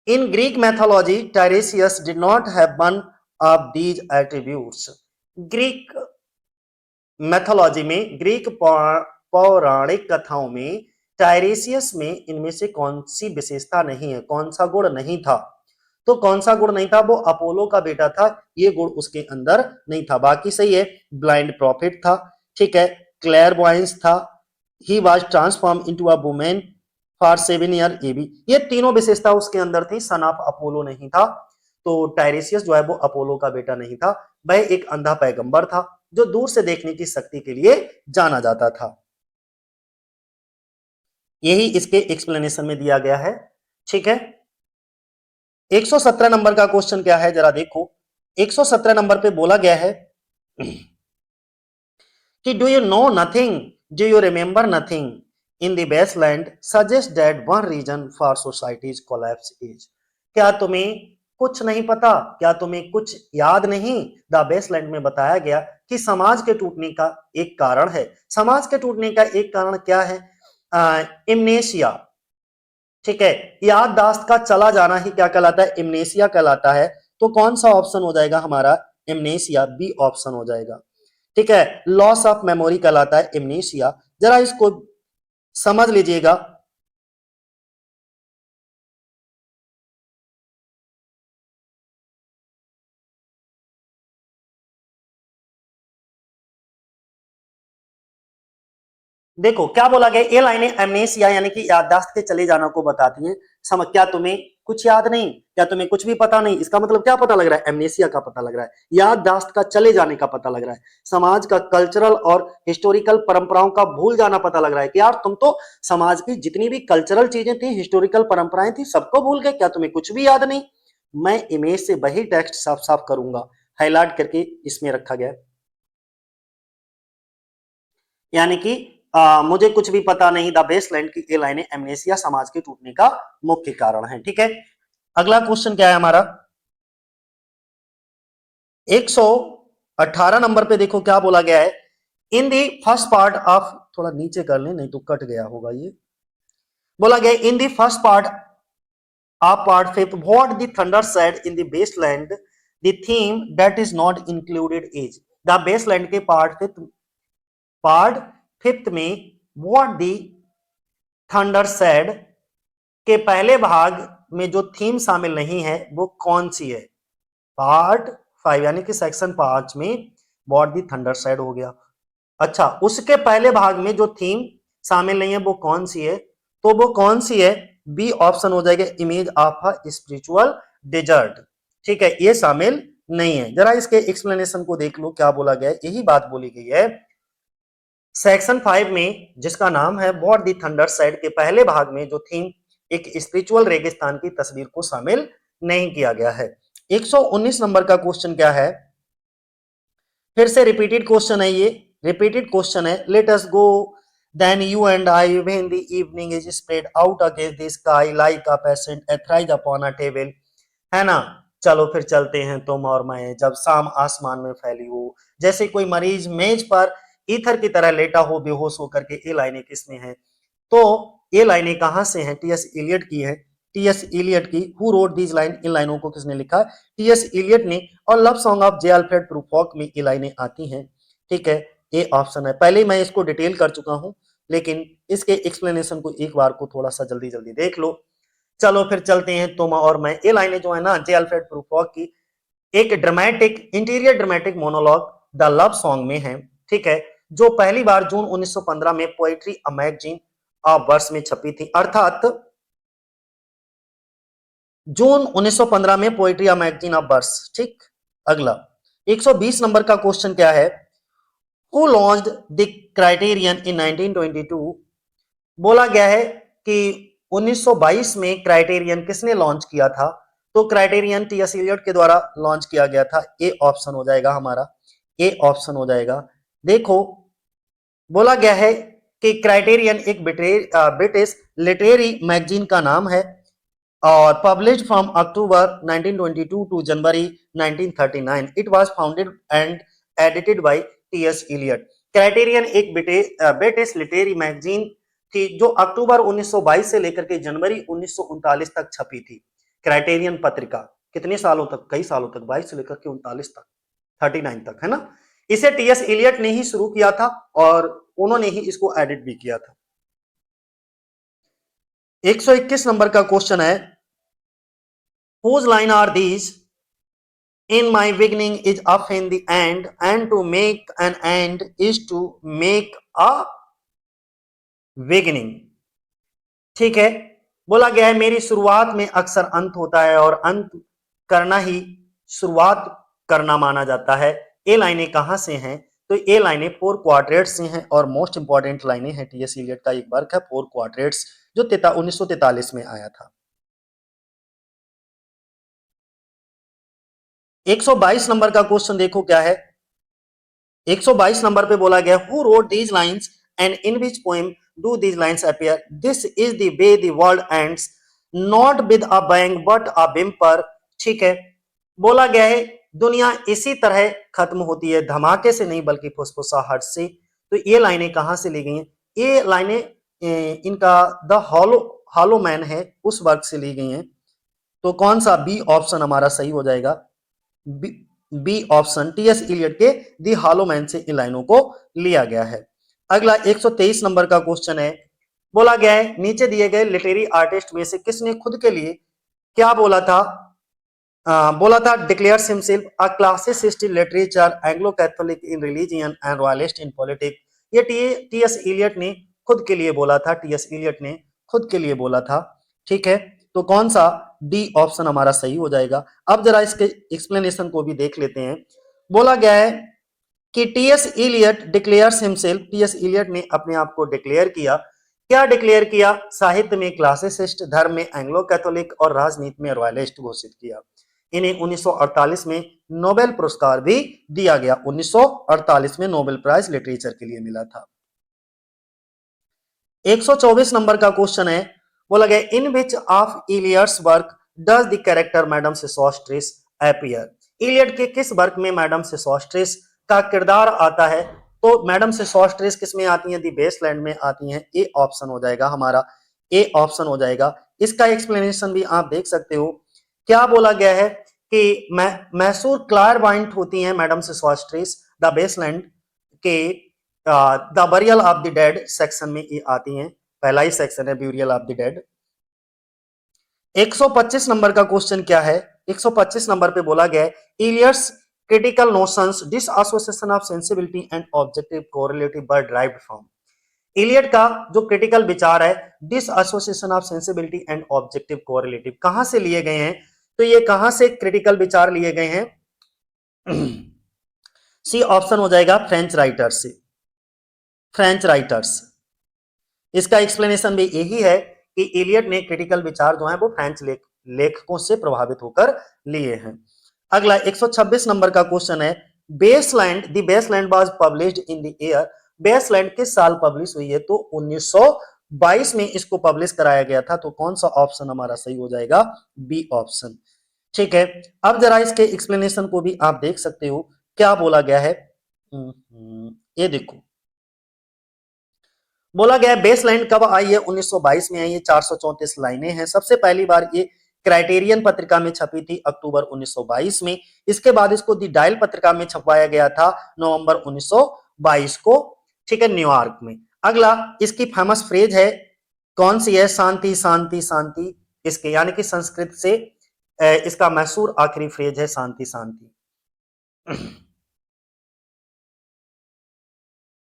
In Greek mythology Tiresias did not have one of these attributes. Greek mythology में, ग्रीक पौराणिक कथाओं में टायरेसियस में इनमें से कौन सी विशेषता नहीं है, कौन सा गुण नहीं था? तो कौन सा गुण नहीं था? वो अपोलो का बेटा था, ये गुण उसके अंदर नहीं था। बाकी सही है। ब्लाइंड प्रॉफिट था, ठीक है, क्लेयरवॉयंस था, he was transform into a women for 7 year AB. ये तीनों विशेषता उसके अंदर थी। सन ऑफ अपोलो नहीं था। तो टायरेसियस जो है वो अपोलो का बेटा नहीं था। वह एक अंधा पैगंबर था जो दूर से देखने की शक्ति के लिए जाना जाता था। यही इसके एक्सप्लेनेशन में दिया गया है। ठीक है, 117 नंबर का क्वेश्चन क्या है जरा देखो। 117 नंबर पे बोला गया है कि do you know nothing, do you remember nothing in the wasteland suggest that one reason for societies collapse is. क्या तुम्हें कुछ नहीं पता? क्या तुम्हें कुछ याद नहीं? द बेसलैंड में बताया गया कि समाज के टूटने का एक कारण है। समाज के टूटने का एक कारण क्या है? इम्नेशिया। ठीक है, याददाश्त का चला जाना ही क्या कहलाता है? इम्नेशिया कहलाता है। तो कौन सा ऑप्शन हो जाएगा हमारा? इम्नेशिया, बी ऑप्शन हो जाएगा। ठीक है, लॉस ऑफ मेमोरी कहलाता है इम्नेशिया। जरा इसको समझ लीजिएगा। देखो क्या बोला गया, ये लाइनें एमनेसिया यानी कि याददाश्त के चले जाना को बताती हैं। समझ, क्या तुम्हें कुछ याद नहीं, क्या तुम्हें कुछ भी पता नहीं, इसका मतलब क्या पता लग रहा है? एमनेसिया का पता लग रहा है, याददाश्त का चले जाने का पता लग रहा है, समाज का कल्चरल और हिस्टोरिकल परंपराओं का भूल जाना पता लग रहा है कि यार तुम तो समाज की जितनी भी कल्चरल चीजें थी, हिस्टोरिकल परंपराएं थी, सबको भूल गए, क्या तुम्हें कुछ भी याद नहीं? मैं इमेज से वही टेक्स्ट साफ साफ करूंगा, हाईलाइट करके इसमें रखा गया, यानी कि मुझे कुछ भी पता नहीं। द बेसलैंड की ये लाइनें एमनेसिया समाज के टूटने का मुख्य कारण है। ठीक है, अगला क्वेश्चन क्या है हमारा? 118 नंबर पे देखो क्या बोला गया है। इन दी फर्स्ट पार्ट ऑफ, थोड़ा नीचे कर लें नहीं तो कट गया होगा ये। बोला गया in the first part of part fifth what the thunder said in the wasteland the theme that is not included is. The wasteland के पार्ट फिफ्थ में व्हाट दी थंडर सेड के पहले भाग में जो थीम शामिल नहीं है वो कौन सी है? पार्ट 5 यानी कि सेक्शन 5 में व्हाट दी थंडर सेड हो गया। अच्छा, उसके पहले भाग में जो थीम शामिल नहीं है, वो कौन सी है? तो वो कौन सी है? बी ऑप्शन हो जाएगा, image of a spiritual desert. ठीक है, ये शामिल नहीं है। जरा इसके एक्सप्लेनेशन को देख लो, क्या बोला गया है, यही बात बोली गई है सेक्शन 5 में, जिसका नाम है वॉट दी थंडर साइड के पहले भाग में, जो थीम एक स्पिरिचुअल रेगिस्तान की तस्वीर को शामिल नहीं किया गया है। 119 नंबर का क्वेश्चन क्या है? फिर से रिपीटेड क्वेश्चन है, ये रिपीटेड क्वेश्चन है। Let us go then you and I when the evening is spread out against the sky like a patient etherised upon a table, है ना। चलो फिर चलते हैं तुम और मैं, जब शाम आसमान में फैली हो, जैसे कोई मरीज मेज पर ईथर की तरह लेटा हो बेहोश होकर के। ये लाइनें किसमें हैं? तो ये लाइनें कहां से हैं? टीएस इलियट की है। टीएस इलियट की। Who wrote these line? इन लाइनों को किसने लिखा? टीएस इलियट ने। और love song of J Alfred Prufrock में ये लाइनें आती हैं। ठीक है, ये ऑप्शन है। पहले ही मैं इसको डिटेल कर चुका हूं, लेकिन इसके एक्सप्लेनेशन को एक बार को थोड़ा सा जल्दी जल्दी देख लो। चलो फिर चलते हैं तुम और मैं। ये लाइनें जो है ना जे अल्फ्रेड प्रूफॉक की, एक dramatic interior dramatic monologue the love song में है। ठीक है, जो पहली बार जून 1915 में poetry a magazine of verse में छपी थी, अर्थात जून 1915 में poetry a magazine of verse. ठीक, अगला 120 नंबर का क्वेश्चन क्या है? Who launched the criterion in 1922? बोला गया है कि 1922 में क्राइटेरियन किसने लॉन्च किया था? तो क्राइटेरियन टीएस इलियट के द्वारा लॉन्च किया गया था। ए ऑप्शन हो जाएगा हमारा, ए ऑप्शन हो जाएगा। देखो, बोला गया है कि क्राइटेरियन एक ब्रिटिश लिटरेरी मैगजीन का नाम है और published from October 1922 to January 1939। It was founded and edited by TS Eliot. Criterion एक ब्रिटिश लिटरेरी मैगजीन थी जो अक्टूबर 1922 से लेकर के जनवरी 1939 तक छपी थी। क्राइटेरियन पत्रिका कितने सालों तक? कई सालों तक, 22 से लेकर के 39 तक, 39 तक, है ना। इसे टीएस इलियट ने ही शुरू किया था और उन्होंने ही इसको एडिट भी किया था। 121 नंबर का क्वेश्चन है, whose line are these? In my beginning is up in the end, and to make an end is to make a beginning। ठीक है, बोला गया है मेरी शुरुआत में अक्सर अंत होता है और अंत करना ही शुरुआत करना माना जाता है। ये लाइनें कहां से हैं? तो ये लाइनें फोर क्वाड्रेट्स से हैं और मोस्ट इंपॉर्टेंट लाइनें हैं। टीएस इलियट का एक वर्क है फोर क्वाड्रेट्स, जो 1943 में आया था। 122 नंबर का क्वेश्चन देखो क्या है। 122 नंबर पे बोला गया who wrote these lines and in which poem do these lines appear? This is the way the world ends, not with a bang but a whimper. ठीक है, बोला गया है दुनिया इसी तरह खत्म होती है, धमाके से नहीं बल्कि फुसफुसाहट से। तो ये लाइनें कहां से ली गई हैं? ये लाइनें इनका द हॉलो हॉलो मैन है उस वर्क से ली गई हैं। तो कौन सा? बी ऑप्शन हमारा सही हो जाएगा। बी ऑप्शन, टीएस इलियट के दी हॉलो मैन से इन लाइनों को लिया गया है। अगला 123 नंबर का क्वेश्चन है, बोला गया है नीचे दिए गए लिटरेरी आर्टिस्ट में से किसने खुद के लिए क्या बोला था? बोला था declares himself a classicist in literature, Anglo Catholic in religion and royalist in politics. ये टीएस इलियट ने खुद के लिए बोला था। टीएस इलियट ने खुद के लिए बोला था। ठीक है, तो कौन सा? डी ऑप्शन हमारा सही हो जाएगा। अब जरा इसके एक्सप्लेनेशन को भी देख लेते हैं। बोला गया है कि TS Eliot declares himself, TS Eliot ने अपने आप को डिक्लेयर किया। क्या डिक्लेयर किया? साहित्य में क्लासिसिस्ट, धर्म में एंग्लो कैथोलिक और राजनीति में रॉयलिस्ट घोषित किया। इन्हें 1948 में नोबेल पुरस्कार भी दिया गया। 1948 में नोबेल प्राइज लिटरेचर के लिए मिला था। 124 नंबर का क्वेश्चन है, बोला गया in which of Eliot's work does the character Madame Sosostris appear? Eliot के किस वर्क में मैडम सिसोस्ट्रेस का किरदार आता है? तो मैडम सिसोस्ट्रेस किस में आती हैं? दी बेसलैंड में आती हैं। ए ऑप्शन हो जाएगा हमारा, ए ऑप्शन हो जाएगा। इसका एक्सप्लेनेशन भी आप देख सकते हो। क्या बोला गया है कि मैसूर क्लायरवाइंट होती हैं मैडम सिसोस्ट्रेस द बेसलैंड के the burial of the dead section में ये आती हैं। पहला ही सेक्शन है ब्यूरियल ऑफ द डेड। 125 नंबर का क्वेश्चन क्या है? 125 नंबर पे बोला गया है Eliot's critical notions dissociation of sensibility and objective correlative were derived from. Eliot का जो क्रिटिकल विचार है, dissociation of sensibility and objective correlative, कहां से लिए गए हैं? तो ये कहां से क्रिटिकल विचार लिए गए हैं? सी ऑप्शन हो जाएगा फ्रेंच राइटर्स से, फ्रेंच राइटर्स। इसका एक्सप्लेनेशन भी यही है कि इलियट ने क्रिटिकल विचार जो है वो फ्रेंच लेखकों से प्रभावित होकर लिए हैं। अगला 126 नंबर का क्वेश्चन है, wasteland, the wasteland was published in the year, wasteland किस साल पब्लिश हुई है? तो 1922 में इसको पब्लिश कराया गया था। तो कौन सा ऑप्शन हमारा सही हो जाएगा? B option. ठीक है, अब जरा इसके एक्सप्लेनेशन को भी आप देख सकते हो, क्या बोला गया है। ये देखो, बोला गया है बेसलाइन कब आई है? 1922 में आई है। 434 लाइनें हैं। सबसे पहली बार ये क्राइटेरियन पत्रिका में छपी थी अक्टूबर 1922 में। इसके बाद इसको दी डायल पत्रिका में छपवाया गया था नवंबर 1922 को, ठीक है, न्यूयॉर्क में। अगला इसकी फेमस फ्रेज है, कौन सी है? शांति शांति शांति, इसके यानी कि संस्कृत से इसका मशहूर आखिरी फ्रेज है शांति शांति।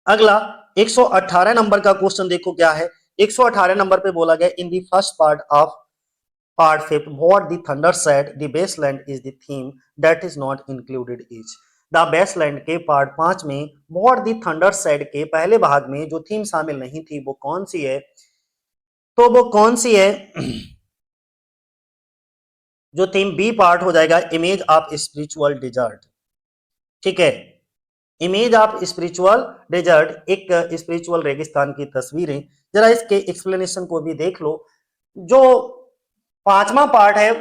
अगला 118 नंबर का क्वेश्चन देखो क्या है। 118 नंबर पे बोला गया, in the first part of part fifth what the thunder said the wasteland is the theme that is not included is. The wasteland के पार्ट 5 में व्हाट द थंडर सेड के पहले भाग में जो थीम शामिल नहीं थी वो कौन सी है? तो वो कौन सी है? जो थीम बी पार्ट हो जाएगा, इमेज ऑफ स्पिरिचुअल डिजर्ट। ठीक है, इमेज ऑफ स्पिरिचुअल डेजर्ट, एक स्पिरिचुअल रेगिस्तान की तस्वीरें। जरा इसके एक्सप्लेनेशन को भी देख लो। जो पांचवा पार्ट है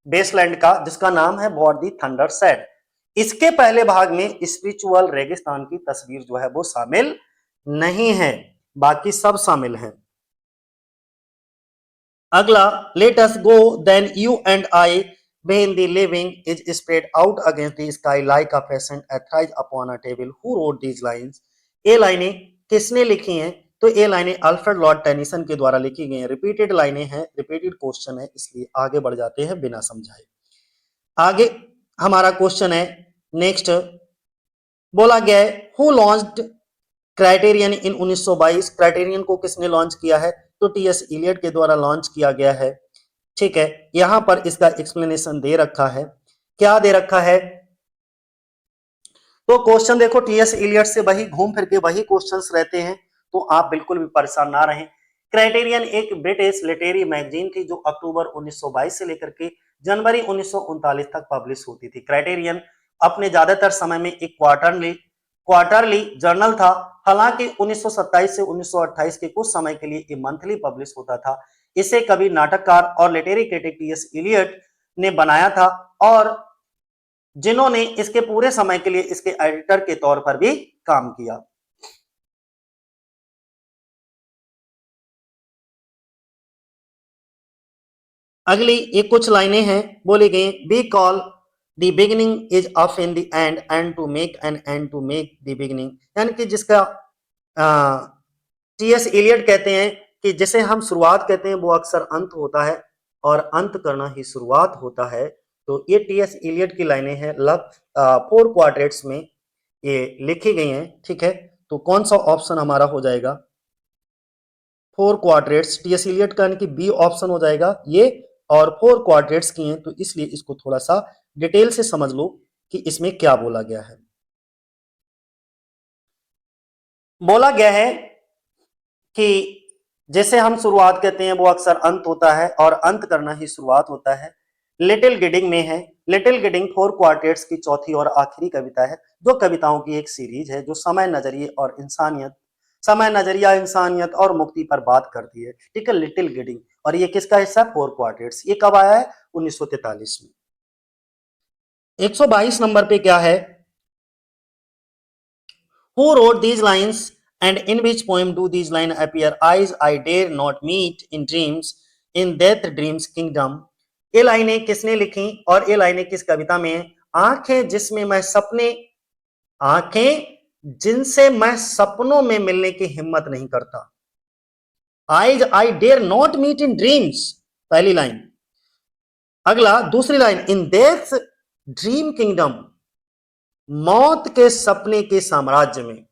बेसलैंड का, जिसका नाम है व्हाट द थंडर सेड, इसके पहले भाग में स्पिरिचुअल रेगिस्तान की तस्वीर जो है वो शामिल नहीं है, बाकी सब शामिल है। अगला, let us go then you and I when the living is spread out against the sky like a peasant athrice upon a table, who wrote these lines? ये लाइनें किसने लिखी हैं? तो ये लाइनें अल्फ्रेड लॉर्ड टेनिसन के द्वारा लिखी गई हैं। रिपीटेड लाइनें हैं, रिपीटेड क्वेश्चन है, इसलिए आगे बढ़ जाते हैं बिना समझाए। आगे हमारा क्वेश्चन है नेक्स्ट, बोला गया है who launched criterion in 1922, criterion को किसने लॉन्च किया है? तो टीएस इलियट के द्वारा लॉन्च किया गया है। ठीक है, यहां पर इसका एक्सप्लेनेशन दे रखा है। क्या दे रखा है? तो क्वेश्चन देखो, टीएस इलियट से वही घूम फिर के वही क्वेश्चंस रहते हैं, तो आप बिल्कुल भी परेशान ना रहें। क्राइटेरियन एक ब्रिटिश लिटरेरी मैगजीन थी जो अक्टूबर 1922 से लेकर के जनवरी 1939 तक पब्लिश होती थी। क्राइटेरियन अपने ज्यादातर समय में एक क्वार्टरली जर्नल था। हालांकि 1927 से 1928 के कुछ समय के लिए ये मंथली पब्लिश होता था। इसे कवि, नाटककार और लिटरेरी क्रिटिक टीएस इलियट ने बनाया था, और जिन्होंने इसके पूरे समय के लिए इसके एडिटर के तौर पर भी काम किया। अगली एक कुछ लाइनें हैं, बोली गई, B call the beginning is of in the end and to make an end to make the beginning, यानी कि जिसका टीएस इलियट कहते हैं कि जिसे हम शुरुआत कहते हैं वो अक्सर अंत होता है, और अंत करना ही शुरुआत होता है। तो ये टीएस इलियट की लाइनें हैं, लगभग 4 क्वाड्रेंट्स में ये लिखी गई हैं। ठीक है, तो कौन सा ऑप्शन हमारा हो जाएगा? 4 क्वाड्रेंट्स टीएस इलियट का, यानी कि बी ऑप्शन हो जाएगा ये, और 4 क्वाड्रेंट्स की हैं, तो इसलिए इसको थोड़ा सा डिटेल से समझ लो कि इसमें क्या बोला गया है। बोला गया है कि जैसे हम शुरुआत कहते हैं वो अक्सर अंत होता है, और अंत करना ही शुरुआत होता है। लिटिल गिडिंग में है, लिटिल गिडिंग 4 क्वार्टेट्स की चौथी और आखिरी कविता है, जो कविताओं की एक सीरीज है जो समय नजरिया, इंसानियत और मुक्ति पर बात करती है। ठीक है, लिटिल गिडिंग, और ये किसका हिस्सा? 4 क्वार्टेट्स। ये कब आया है? 1943 में। 122 नंबर पे क्या है? Who wrote these lines and in which poem do these lines appear? Eyes I dare not meet in dreams, in death dreams kingdom. ये लाइनें किसने लिखी और ये लाइनें किस कविता में है? आंखें जिनसे मैं सपनों में मिलने की हिम्मत नहीं करता। Eyes I dare not meet in dreams, पहली लाइन। अगला दूसरी line, in death dream kingdom, मौत के सपने के साम्राज्य में।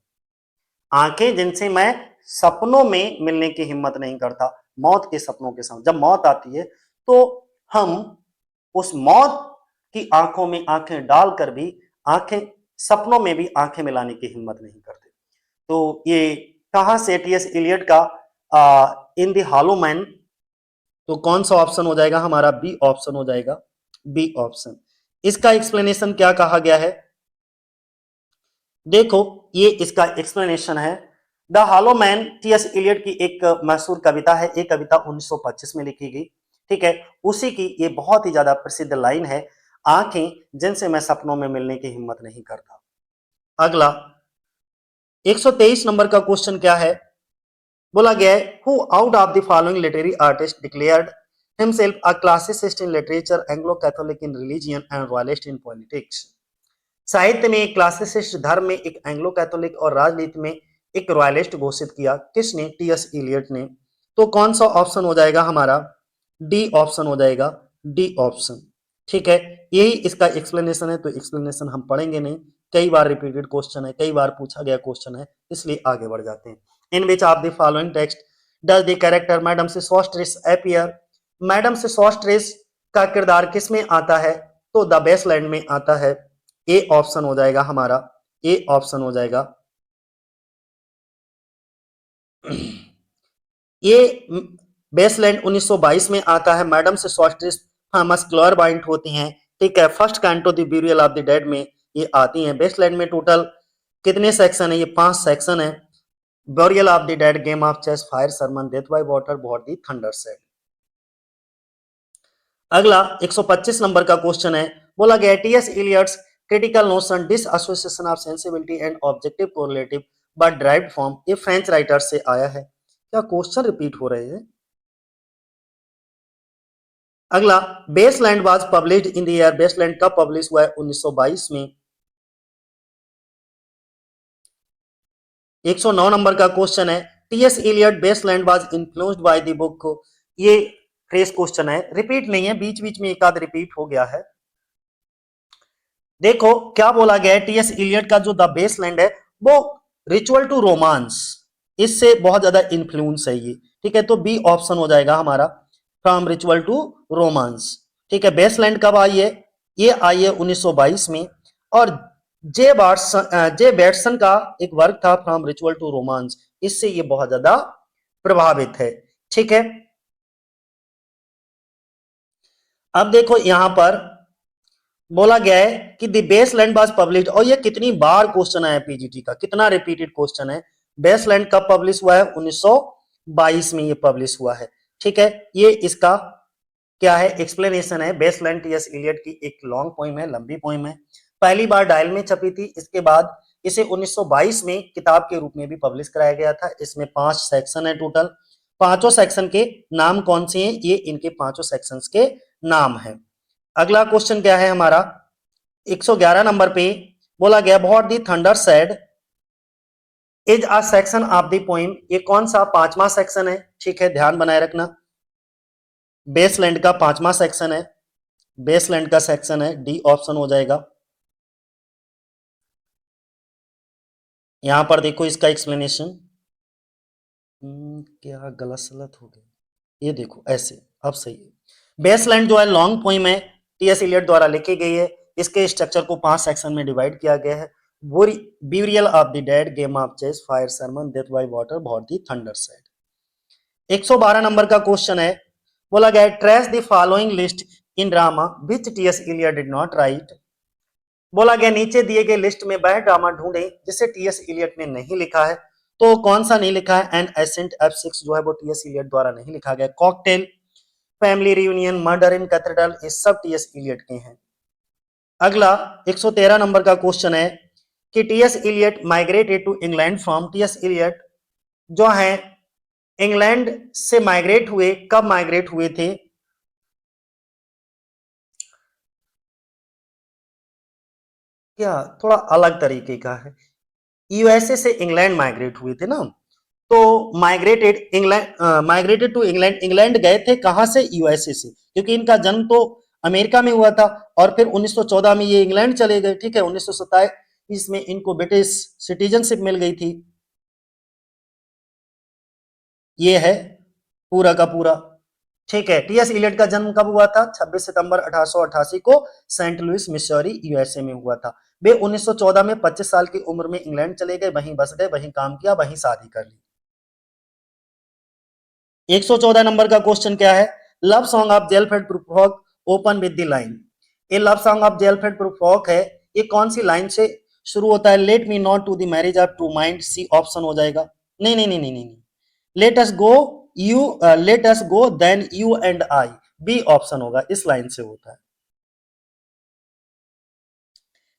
आंखें जिनसे मैं सपनों में मिलने की हिम्मत नहीं करता। मौत के सपनों के साथ जब मौत आती है तो हम उस मौत की आंखों में आंखें डालकर भी आंखें सपनों में भी आंखें मिलाने की हिम्मत नहीं करते। तो ये कहां से टीएस इलियट का इन द हॉलो मैन, तो कौन सा ऑप्शन हो जाएगा हमारा? बी ऑप्शन हो जाएगा, बी ऑप्शन। इसका एक्सप्लेनेशन क्या कहा गया है? देखो ये इसका एक्सप्लेनेशन है। The hollow man TS Eliot की एक मशहूर कविता है। एक कविता 1925 में लिखी गई, ठीक है। उसी की ये बहुत ही ज्यादा प्रसिद्ध लाइन है, आंखें जिनसे मैं सपनों में मिलने की हिम्मत नहीं करता। अगला 123 नंबर का क्वेश्चन क्या है? बोला गया है who out of the following literary artist declared himself a classicist in literature, Anglo Catholic in religion and royalist in politics. साहित्य में एक क्लासिसिस्ट, धर्म में एक एंग्लो कैथोलिक और राजनीति में एक रॉयलिस्ट घोषित किया। किसने? टीएस इलियट ने। तो कौन सा ऑप्शन हो जाएगा हमारा? डी ऑप्शन हो जाएगा, डी ऑप्शन, ठीक है। यही इसका एक्सप्लेनेशन है, तो एक्सप्लेनेशन हम पढ़ेंगे नहीं, कई बार रिपीटेड क्वेश्चन है, कई बार पूछा गया क्वेश्चन है, इसलिए आगे बढ़ जाते हैं। In which of the following text does the character Madame Sosostris appear? Madam से सॉस्ट्रेस का किरदार किस में आता है? तो द बेस्टलैंड में आता है। ए ऑप्शन हो जाएगा हमारा, ए ऑप्शन हो जाएगा। ये बेसलैंड 1922 में आता है। मैडम से सॉस्ट्रेस फेमस क्लोरबाइंट होती हैं, ठीक है। First canto the burial of the dead में ये आती हैं। बेसलैंड में टोटल कितने सेक्शन है? ये 5 सेक्शन है। Burial of the dead, game of chess, fire sermon, death by water, what the thunder said. अगला 125 नंबर का क्वेश्चन है। बोला गया TS Eliot's critical notion dissociation of sensibility and objective correlative but derived from, ये फ्रेंच राइटर से आया है। क्या क्वेश्चन रिपीट हो रहे हैं? अगला wasteland was published in the year, wasteland कब पब्लिश हुआ है? 1922 में। 109 नंबर का क्वेश्चन है। TS Eliot wasteland was influenced by the book, ये फ्रेश क्वेश्चन है, रिपीट नहीं है, बीच बीच में एक आध रिपीट हो गया है। देखो क्या बोला गया है, टीएस इलियट का जो द बेसलैंड है वो रिचुअल टू रोमांस, इससे बहुत ज्यादा इन्फ्लुएंस है ये, ठीक है। तो बी ऑप्शन हो जाएगा हमारा, फ्रॉम रिचुअल टू रोमांस, ठीक है। बेसलैंड कब आई है? ये आई है 1922 में। और जे बैटसन का एक वर्क था फ्रॉम रिचुअल टू रोमांस, इससे ये बहुत ज्यादा प्रभावित है, ठीक है। अब देखो यहां पर बोला गया है कि द बेसलैंड वाज पब्लिश्ड, और ये कितनी बार क्वेश्चन आया पीजीटी का, कितना रिपीटेड क्वेश्चन है। बेसलैंड कब पब्लिश हुआ है? 1922 में ये पब्लिश हुआ है, ठीक है। ये इसका क्या है? एक्सप्लेनेशन है। बेसलैंड टीएस इलियट की एक लॉन्ग पोइम है, लंबी पोइम है। पहली बार डायल में छपी थी, इसके बाद इसे 1922 में किताब के रूप में भी पब्लिश कराया गया था। इसमें 5 सेक्शन है टोटल। पांचों सेक्शन के नाम कौन से हैं? ये इनके पांचों सेक्शंस के नाम हैं। अगला क्वेश्चन क्या है हमारा? 111 नंबर पे बोला गया what the thunder said is a section of the poem, ये कौन सा पांचवा सेक्शन है? ठीक है, ध्यान बनाए रखना। बेसलैंड का पांचवा सेक्शन है, बेसलैंड का सेक्शन है, डी ऑप्शन हो जाएगा। यहां पर देखो इसका एक्सप्लेनेशन, क्या गलत सलत हो गया, ये देखो ऐसे, अब सही है। बेसलैंड जो है लॉन्ग पोइम है, टीएस इलियट द्वारा लिखी गई है। इसके स्ट्रक्चर को 5 सेक्शन में डिवाइड किया गया है। Burial of the dead, game of chess, fire sermon, death by water, what the thunder said. 112 नंबर का क्वेश्चन है। बोला गया trace the following list in drama which TS Eliot did not write. बोला गया नीचे दिए गए लिस्ट में वह ड्रामा ढूंढे जिसे टीएस इलियट ने नहीं लिखा है। तो कौन सा नहीं लिखा है? एन एसेंट F6 जो है वो टीएस इलियट द्वारा नहीं लिखा गया। Cocktail, family reunion, murder in cathedral, ये सब टीएस इलियट के हैं। अगला 113 नंबर का क्वेश्चन है कि TS Eliot migrated to England from, TS Eliot जो है इंग्लैंड से माइग्रेट हुए, कब माइग्रेट हुए थे? क्या थोड़ा अलग तरीके का है, यूएसए से इंग्लैंड माइग्रेट हुए थे ना। तो माइग्रेटेड टू इंग्लैंड, इंग्लैंड गए थे कहां से? यूएसए से, क्योंकि इनका जन्म तो अमेरिका में हुआ था। और फिर 1914 में ये इंग्लैंड चले गए, ठीक है। 1927 में इनको ब्रिटिश सिटीजनशिप मिल गई थी। ये है पूरा का पूरा। ठीक है, टीएस इलियट का जन्म कब हुआ था? 26 सितंबर 1888 को सेंट लुइस मिसौरी यूएसए में हुआ था। वे 1914 में 25 साल की उम्र में इंग्लैंड चले गए, वहीं बस गए, वहीं काम किया, वहीं शादी कर ली। 114 नंबर का क्वेश्चन क्या है? Love song of J Alfred Prufrock open with the line. ये love song of J Alfred Prufrock है, ये कौन सी लाइन से शुरू होता है? Let me not to the marriage of true mind, C option हो जाएगा। नहीं नहीं नहीं नहीं नहीं, let us go you, let us go then you and I, B option होगा, इस लाइन से होता है।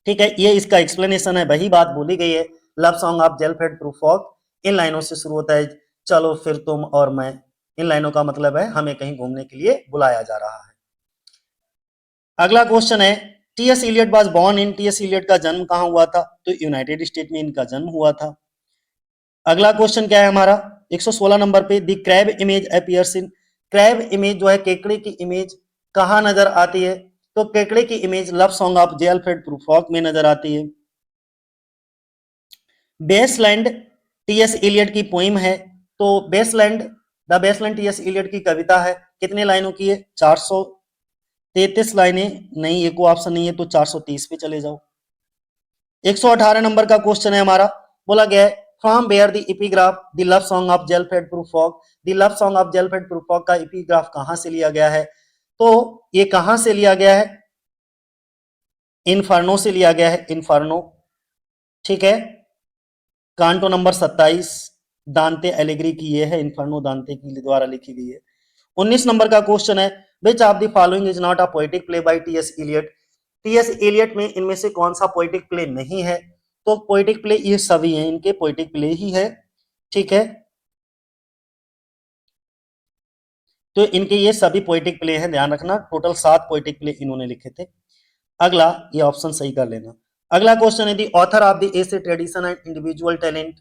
ठीक है, ये इसका एक्सप्लेनेशन है, वही बात बोली गई है। लव सॉन्ग ऑफ जेलफ्रेड प्रूफॉक इन लाइनों से शुरू होता है, चलो फिर तुम और मैं। इन लाइनों का मतलब है हमें कहीं घूमने के लिए बुलाया जा रहा है। अगला क्वेश्चन है, TS Eliot was born in, TS Eliot का जन्म कहां हुआ था? तो यूनाइटेड स्टेट में इनका जन्म हुआ था। अगला क्वेश्चन क्या है हमारा? 116 नंबर पे, the crab image appears in. Crab image जो है, केकड़े की इमेज कहां नजर आती है? तो केकड़े की image love song of J Alfred Prufrock में नजर आती है। बेसलैंड टीएस इलियट की पोइम है, तो Wasteland, the Wasteland TS Eliot की कविता है, कितने लाइनों की है? 433 लाइनें। नहीं, एक ऑप्शन नहीं है, तो 430 पे चले जाओ। 118 नंबर का क्वेश्चन है हमारा, बोला गया है from where the epigraph the love song of J Alfred Prufrock. The love song of J Alfred Prufrock का एपिग्राफ कहां से लिया गया है? तो ये कहां से लिया गया है? इन्फर्नो से लिया गया है, इन्फर्नो। ठीक है, कांटो नंबर 27, दांते एलिग्री की ये है, इन्फर्नो दांते की द्वारा लिखी गई है। 19 नंबर का क्वेश्चन है, which of the following is not a poetic play by TS Eliot. TS Eliot में इनमें से कौन सा पोएटिक प्ले नहीं है? तो पोएटिक प्ले ये सभी हैं, इनके पोएटिक प्ले ही है। ठीक है, तो इनके ये सभी पोएटिक प्ले हैं, ध्यान रखना, टोटल 7 पोएटिक प्ले इन्होंने लिखे थे। अगला, ये ऑप्शन सही कर लेना। अगला क्वेश्चन है, the author of the essay tradition and individual talent.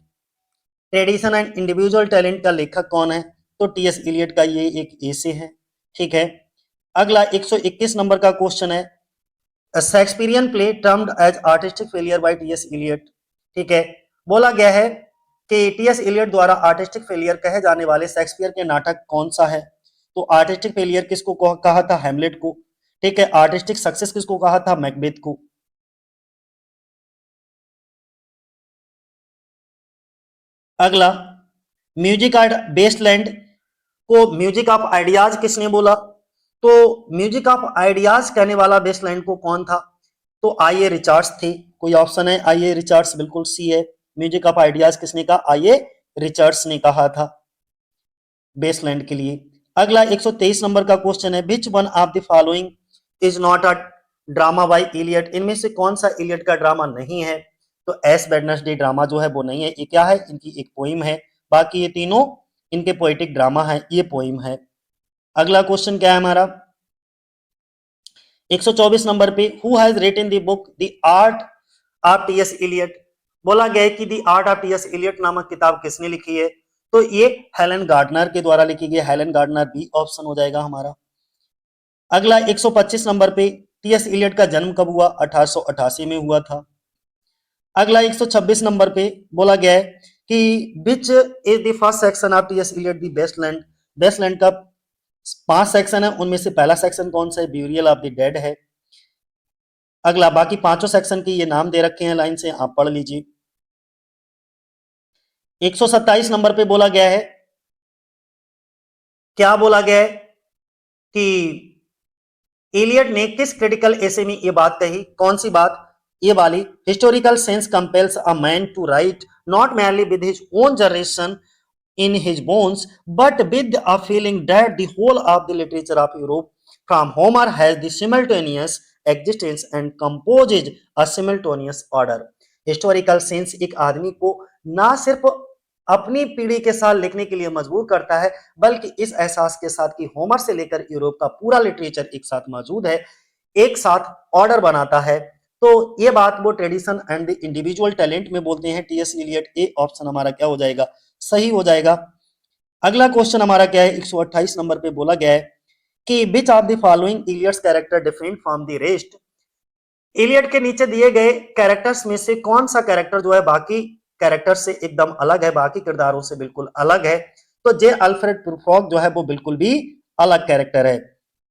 Tradition and individual talent का लेखक कौन है? तो टीएस इलियट का ये एक एसे है। ठीक है, अगला 121 नंबर का क्वेश्चन है, Shakespearean play termed as artistic failure by TS Eliot. ठीक है, बोला गया है कि टीएस इलियट द्वारा आर्टिस्टिक फेलियर कहे जाने वाले शेक्सपियर के नाटक कौन सा है? तो आर्टिस्टिक फेलियर किसको कहा था? हैमलेट को। ठीक है, आर्टिस्टिक सक्सेस किसको कहा था? मैकबेथ को। अगला, म्यूजिक आर्ट बेस्टलैंड को म्यूजिक ऑफ आइडियाज किसने बोला? तो म्यूजिक ऑफ आइडियाज कहने वाला बेस्टलैंड को कौन था? तो आई ए रिचार्ड्स थे। कोई ऑप्शन है? आई ए रिचार्ड्स, बिल्कुल सी है। म्यूजिक ऑफ आइडियाज किसने कहा? आई ए रिचार्ड्स ने कहा था बेसलैंड के लिए। अगला 123 नंबर का क्वेश्चन है, which one of the following is not a drama by Eliot. इनमें से कौन सा इलियट का ड्रामा नहीं है? तो एस वेडनेसडे ड्रामा जो है वो नहीं है, ये क्या है? इनकी एक पोइम है। बाकी ये तीनों इनके पोएटिक ड्रामा है, ये पोइम है। अगला क्वेश्चन क्या है हमारा? 124 नंबर पे, who has written the book the art of TS Eliot. बोला गया है कि the art of TS Eliot नामक किताब किसने लिखी है? तो ये हेलन गार्डनर के द्वारा लिखी गई। हेलन गार्डनर, बी ऑप्शन हो जाएगा हमारा। अगला 125 नंबर पे, टीएस इलियट का जन्म कब हुआ? 1888 में हुआ था। अगला 126 नंबर पे बोला गया है कि which is the first section of TS Eliot the Wasteland. Wasteland का 5 सेक्शन है, उनमें से पहला सेक्शन कौन सा है? ब्यूरियल ऑफ द डेड है। अगला, बाकी पांचों सेक्शन के ये नाम दे रखे हैं लाइन से, आप पढ़ लीजिए। 127 नंबर पे बोला गया है, क्या बोला गया है कि एलियट ने किस क्रिटिकल एसे में ये बात कही? कौन सी बात? ये वाली, historical sense compels a man to write not merely with his own generation in his bones, but with a feeling that the whole of the literature of Europe from Homer has the simultaneous existence and composes a simultaneous order. Historical sense एक आदमी को ना सिर्फ अपनी पीढ़ी के साथ लिखने के लिए मजबूर करता है, बल्कि इस एहसास के साथ कि होमर से लेकर यूरोप का पूरा लिटरेचर एक साथ मौजूद है, एक साथ ऑर्डर बनाता है। तो ये बात वो ट्रेडिशन एंड इंडिविजुअल टैलेंट में बोलते हैं टीएस इलियट। ए ऑप्शन हमारा क्या हो जाएगा? सही हो जाएगा। अगला क्वेश्चन हमारा क्या है? 128 नंबर पे बोला गया है कि which of the following Eliot's character different from the rest. Eliot के नीचे दिए गए कैरेक्टर्स में से कौन सा कैरेक्टर जो है बाकी कैरेक्टर से एकदम अलग है, बाकी किरदारों से बिल्कुल अलग है? तो जे अल्फ्रेड प्रूफॉक जो है वो बिल्कुल भी अलग कैरेक्टर है,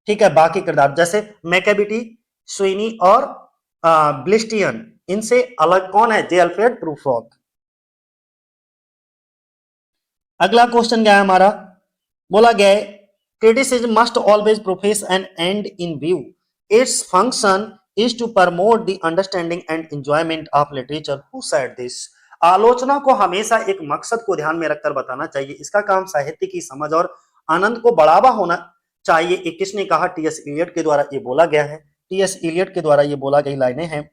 ठीक है। बाकी किरदार जैसे मैकेबिटी, स्वीनी और ब्लिस्टियन, इनसे अलग कौन है? जे अल्फ्रेड प्रूफॉक। अगला क्वेश्चन क्या है हमारा? बोला गया है criticism must always profess an end in view. Its function is to promote the understanding and enjoyment of literature. Who said this? आलोचना को हमेशा एक मकसद को ध्यान में रखकर बताना चाहिए, इसका काम साहित्य की समझ और आनंद को बढ़ावा होना चाहिए। ये किसने कहा? टीएस इलियट के द्वारा ये बोला गया है, टीएस इलियट के द्वारा ये बोला गई लाइनें हैं।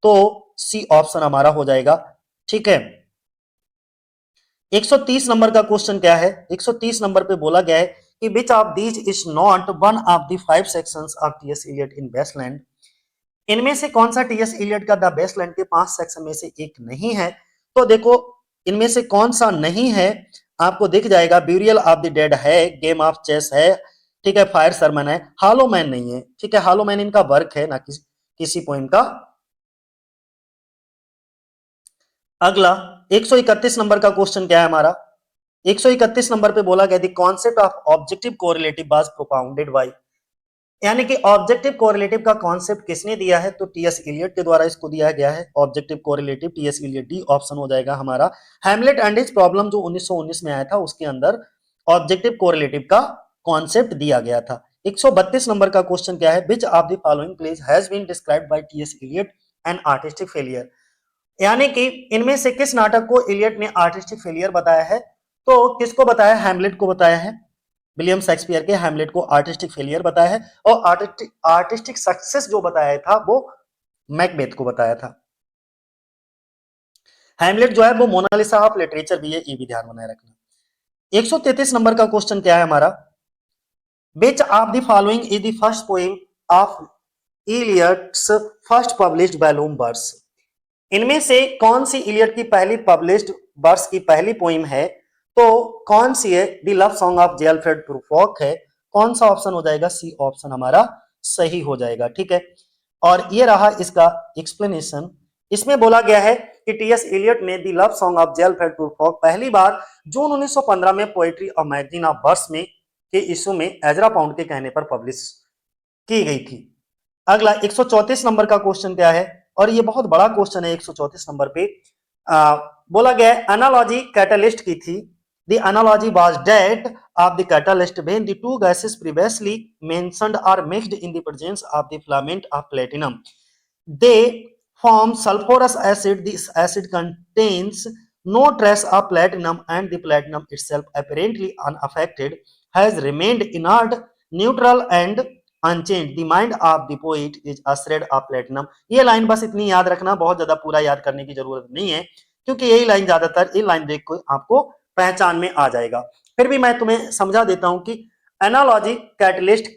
तो सी ऑप्शन हमारा हो जाएगा, ठीक है। 130 नंबर का क्वेश्चन क्या है? 130 नंबर पे बोला गया है कि which of these is not one of the 5 sections of TS Eliot in Wasteland. इनमें से कौन सा टीएस इलियट का द वेस्टलैंड के 5 सेक्शन में से एक नहीं है? तो देखो इनमें से कौन सा नहीं है, आपको दिख जाएगा। ब्यूरियल ऑफ द डेड है, गेम ऑफ चेस है, ठीक है, फायर सरमन है, हालो मैन नहीं है, ठीक है। हालो मैन इनका वर्क है ना किसी पॉइंट का। अगला 131 नंबर का क्वेश्चन क्या है हमारा? 131 नंबर पे बोला गया the concept of objective correlative was propounded bye, यानी कि ऑब्जेक्टिव कोरिलेटिव का कॉन्सेप्ट किसने दिया है? तो टीएस इलियट के द्वारा इसको दिया गया है objective correlative, TS Eliot. D option हो जाएगा हमारा। हैमलेट एंड हिज प्रॉब्लम जो 1919 में आया था उसके अंदर ऑब्जेक्टिव कोरिलेटिव का कॉन्सेप्ट दिया गया था। 132 नंबर का क्वेश्चन क्या है? Which of the following plays has been described by TS Eliot an artistic failure, यानी कि इनमें से किस नाटक को इलियट ने आर्टिस्टिक फेलियर बताया है? तो किसको बताया? हैमलेट को बताया है। विलियम शेक्सपियर के हैमलेट को आर्टिस्टिक फेलियर बताया है, और आर्टिस्टिक सक्सेस जो बताया था वो मैकबेथ को बताया था। हैमलेट जो है वो मोनालिसा ऑफ लिटरेचर भी है, ये भी ध्यान बनाए रखना। 133 नंबर का क्वेश्चन क्या है हमारा? Which of the following is the first poem of Eliot's first published volume verse. इनमें से कौन सी इलियट की पहली पब्लिश्ड वर्स की पहली पोइम है? तो कौन सी है? The love song of J Alfred Prufrock है। कौन सा ऑप्शन हो जाएगा? सी ऑप्शन हमारा सही हो जाएगा, ठीक है। और ये रहा इसका एक्सप्लेनेशन। इसमें बोला गया है कि टीएस इलियट ने the love song of J Alfred Prufrock पहली बार जून 1915 में पोएट्री और मैगजीन ऑफ वर्स में के इशू में एजरा पाउंड के कहने पर पब्लिश की गई थी। अगला 134 नंबर का क्वेश्चन क्या है? और ये बहुत बड़ा क्वेश्चन है 134 नंबर पे। बोला गया एनालॉजी कैटलिस्ट की थी। The analogy was that of the catalyst when the two gases previously mentioned are mixed in the presence of the filament of platinum, they form sulfurous acid. This acid contains no trace of platinum, and the platinum itself, apparently unaffected, has remained inert, neutral and unchanged. The mind of the poet is a shred of platinum. ये लाइन बस इतनी याद रखना, बहुत ज्यादा पूरा याद करने की जरूरत नहीं है, क्योंकि यही लाइन ज्यादातर ये लाइन देख को आपको पहचान में आ जाएगा। फिर भी मैं तुम्हें समझा देता हूं कि एनालॉजी कैटलिस्ट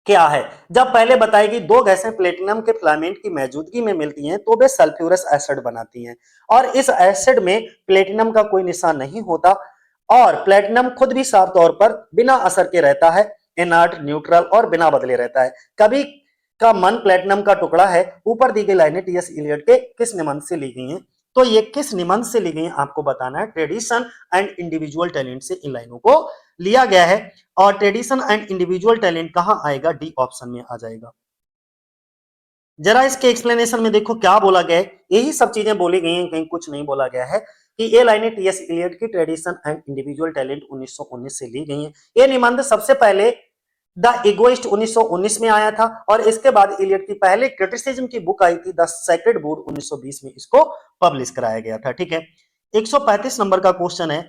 क्या है। जब पहले बताएगी दो गैसें प्लेटिनम के फिलामेंट की मौजूदगी में मिलती हैं तो वे सल्फ्यूरस एसिड बनाती हैं, और इस एसिड में प्लेटिनम का कोई निशान नहीं होता, और प्लेटिनम खुद भी साफ तौर पर बिना असर के रहता है, इनर्ट, न्यूट्रल और बिना बदले रहता है। कभी का मन प्लेटिनम का टुकड़ा है। ऊपर दी गई लाइनें टीएस इलियट के किस निबंध से ली गई हैं? तो ये किस निबंध से ली गई हैं आपको बताना है। ट्रेडिशन एंड इंडिविजुअल टैलेंट से इन लाइनों को लिया गया है, और ट्रेडिशन एंड इंडिविजुअल टैलेंट कहां आएगा? डी ऑप्शन में आ जाएगा। जरा इसके एक्सप्लेनेशन में देखो क्या बोला गया है। यही सब चीजें बोली गई हैं, कहीं कुछ नहीं बोला गया है कि ये लाइनें टीएस इलियट की ट्रेडिशन एंड इंडिविजुअल टैलेंट 1919 से ली गई हैं। ये निबंध सबसे पहले द इगोइस्ट 1919 में आया था, और इसके बाद इलियट की पहले क्रिटिसिज्म की बुक आई थी द सेक्रेड वुड, 1920 में इसको पब्लिश कराया गया था, ठीक है। 135 नंबर का क्वेश्चन है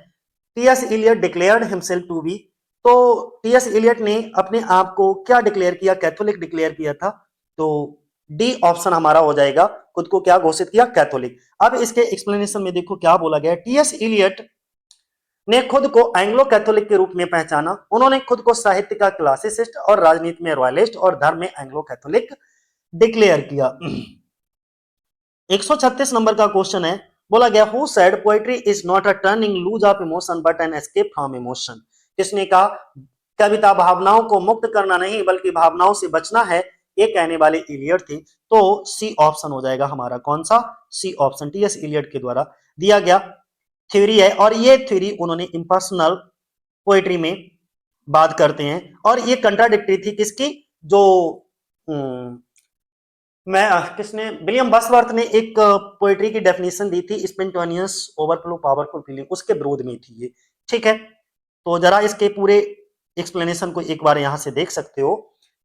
TS Eliot declared himself to be. तो टीएस इलियट ने अपने आप को क्या डिक्लेयर किया? कैथोलिक डिक्लेयर किया था। तो डी ऑप्शन हमारा हो जाएगा, खुद को क्या घोषित किया? कैथोलिक। अब इसके एक्सप्लेनेशन में देखो क्या बोला गया। टीएस इलियट ने खुद को एंग्लो कैथोलिक के रूप में पहचाना। उन्होंने खुद को साहित्य का क्लासिसिस्ट और राजनीति में रॉयलिस्ट और धर्म में एंग्लो कैथोलिक डिक्लेयर किया। 136 नंबर का क्वेश्चन है, बोला गया who said poetry is not a turning loose of emotion but an escape from emotion. किसने कहा कविता भावनाओं को मुक्त करना नहीं बल्कि भावनाओं से बचना है? ये कहने वाले इलियट थे। तो सी ऑप्शन हो जाएगा हमारा, कौन सा? सी ऑप्शन टीएस इलियट के द्वारा दिया गया। थ्योरी है और ये थ्योरी उन्होंने इम्पर्सनल पोएट्री में बात करते हैं और ये कंट्राडिक्टरी थी किसकी, जो मैं किसने, विलियम बर्ड्सवर्थ ने एक पोएट्री की डेफिनेशन दी थी स्पॉन्टेनियस ओवरफ्लो पावरफुल फीलिंग, उसके विरोध में थी ये। ठीक है, तो जरा इसके पूरे एक्सप्लेनेशन को एक बार यहां से देख सकते हो।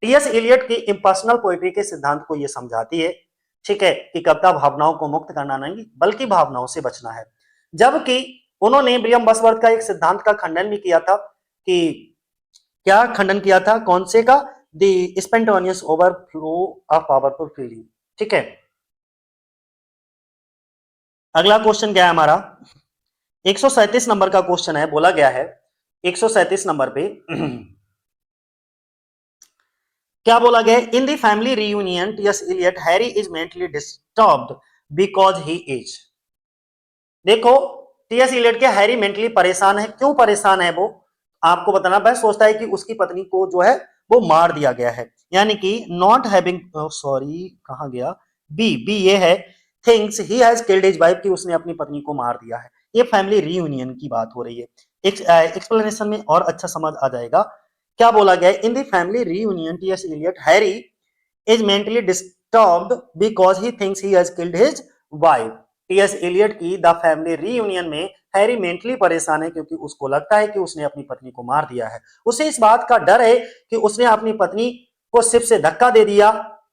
टीएस इलियट की इम्पर्सनल पोएट्री के सिद्धांत को ये समझाती है, ठीक है, कि कविता भावनाओं को मुक्त करना नहीं बल्कि भावनाओं से बचना है। जबकि उन्होंने विलियम बर्ड्सवर्थ का एक सिद्धांत का खंडन भी किया था, कि क्या खंडन किया था, कौन से का, the spontaneous overflow of powerful feeling. ठीक है, अगला क्वेश्चन क्या है हमारा, 137 नंबर का क्वेश्चन है, बोला गया है 137 नंबर पे क्या बोला गया, in the family reunion TS Eliot Harry is mentally disturbed because he is. देखो, टीएस इलियट के हैरी मेंटली परेशान है, क्यों परेशान है वो आपको बताना। वह सोचता है कि उसकी पत्नी को जो है वो मार दिया गया है, यानी कि नॉट हैविंग, सॉरी कहां गया, बी, बी ये है, things he has killed his wife, कि उसने अपनी पत्नी को मार दिया है। ये फैमिली रियूनियन की बात हो रही है। एक्सप्लेनेशन में और अच्छा समझ आ जाएगा। क्या बोला गया, in the family reunion TS Eliot Harry is mentally disturbed because he thinks he has killed his wife. TS Eliot की द फैमिली रीयूनियन में हैरी मेंटली परेशान है क्योंकि उसको लगता है कि उसने अपनी पत्नी को मार दिया है। उसे इस बात का डर है कि उसने अपनी पत्नी को सिर्फ से धक्का दे दिया,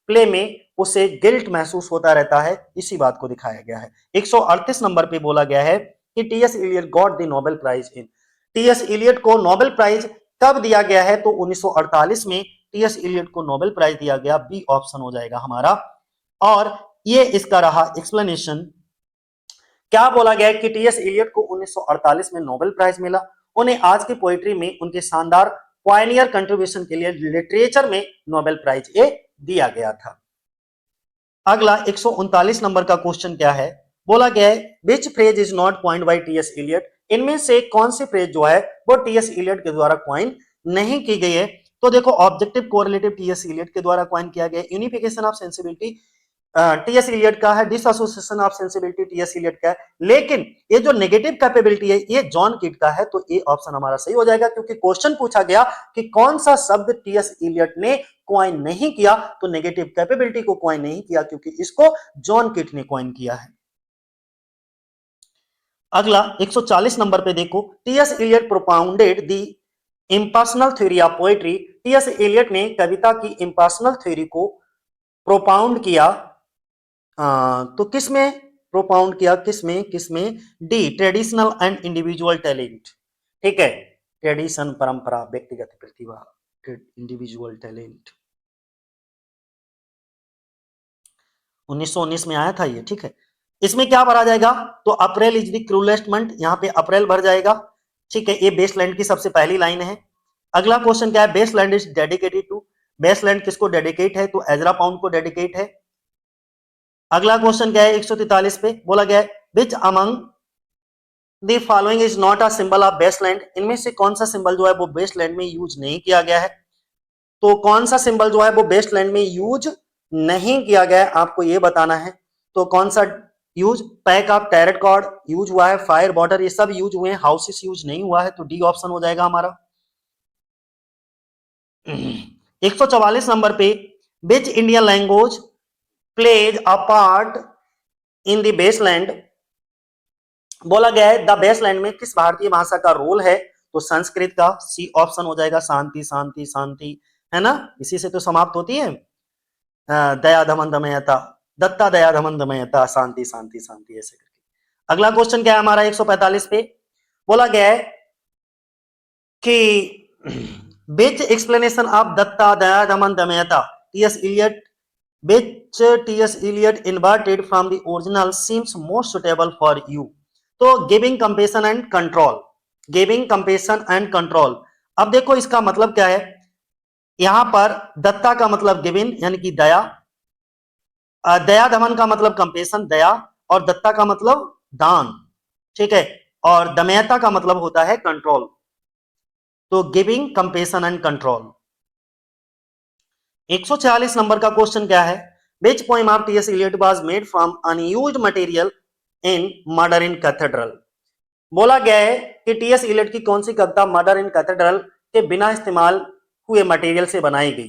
प्ले में उसे गिल्ट महसूस होता रहता है, इसी बात को दिखाया गया है। 138 नंबर पे बोला गया है कि TS Eliot got the Nobel prize in. TS Eliot को नोबेल प्राइज कब दिया गया है, तो 1948 में टीएस इलियट को नोबेल प्राइज दिया गया, बी ऑप्शन हो जाएगा हमारा। और ये इसका रहा एक्सप्लेनेशन। क्या बोला गया कि टीएस इलियट को 1948 में नोबेल प्राइज मिला, उन्हें आज की पोएट्री में उनके शानदार पायनियर कंट्रीब्यूशन के लिए लिटरेचर में नोबेल प्राइज ए दिया गया था। अगला 139 नंबर का क्वेश्चन क्या है, बोला गया है which phrase is not coined by TS Eliot. इनमें से कौन सी फ्रेज जो है वो टीएस इलियट के द्वारा कॉइन नहीं की गई है। तो देखो, ऑब्जेक्टिव कोरिलेटिव टीएस इलियट के द्वारा कॉइन किया गया, unification of sensibility TS Eliot का है, dissociation of sensibility TS Eliot का है, लेकिन ये जो नेगेटिव कैपेबिलिटी है ये जॉन किट का है, तो ये ऑप्शन हमारा सही हो जाएगा, क्योंकि क्वेश्चन पूछा गया कि कौन सा शब्द टीएस इलियट ने क्वाइन नहीं किया, तो नेगेटिव कैपेबिलिटी को क्वाइन नहीं किया क्योंकि इसको जॉन किट ने क्वाइन किया है। अगला 140 नंबर पे देखो, TS Eliot propounded the impersonal theory of poetry. TS Eliot ने कविता की इम्पर्सनल थ्योरी को प्रोपाउंड किया, तो किसमें प्रोपाउंड किया, किसमें किसमें, D traditional and individual talent. ठीक है, ट्रेडिशन परंपरा, व्यक्तिगत प्रतिभा, इंडिविजुअल टैलेंट, 1919 में आया था ये। ठीक है, इसमें क्या भरा जाएगा, तो अप्रैल इज द क्रूलेस्ट मंथ, यहां पे अप्रैल भर जाएगा। ठीक है, ये बेसलैंड की सबसे पहली लाइन है। अगला क्वेश्चन क्या है, बेसलैंड इज डेडिकेटेड टू, बेसलैंड किसको डेडिकेट है, तो एजरा पाउंड को डेडिकेट है। अगला क्वेश्चन क्या है 143 पे, बोला गया है which among the following is not a symbol of Wasteland. इनमें से कौन सा सिंबल जो है वो बेसलैंड में यूज नहीं किया गया है, तो कौन सा सिंबल जो है वो बेसलैंड में यूज नहीं किया गया है आपको ये बताना है। तो कौन सा use, pack of tarot card use हुआ है, फायर बॉर्डर ये सब यूज हुए हैं, हाउसेस यूज नहीं हुआ है, तो डी ऑप्शन हो जाएगा हमारा। 144 नंबर पे, which Indian language plays a part in the Wasteland. बोला गया है द बेसलैंड में किस भारतीय भाषा का रोल है, तो संस्कृत का, सी ऑप्शन हो जाएगा, शांति शांति शांति, है ना, इसी से तो समाप्त होती है, दया धमन दमयता, दत्ता दया धमन दमयता, शांति शांति शांति, ऐसे करके। अगला क्वेश्चन क्या है हमारा 145 पे, बोला गया है कि which explanation of Datta Daya Dhaman Damyata TS Eliot, which T.S. Eliot inverted from the original seems most suitable for you। तो giving compassion and control, giving compassion and control. अब देखो इसका मतलब क्या है, यहां पर दत्ता का मतलब गिविंग यानी कि दया, दया दमन का मतलब कंपेशन दया, और दत्ता का मतलब दान। ठीक है, और दमयता का मतलब होता है कंट्रोल, तो giving compassion and control. 146 number का क्वेश्चन क्या है, which poem of T.S. Eliot was made from unused material in Murder in Cathedral। बोला गया है कि टीएस इलियट की कौन सी कविता मर्डर इन कैथेड्रल के बिना इस्तेमाल हुए मटेरियल से बनाई गई?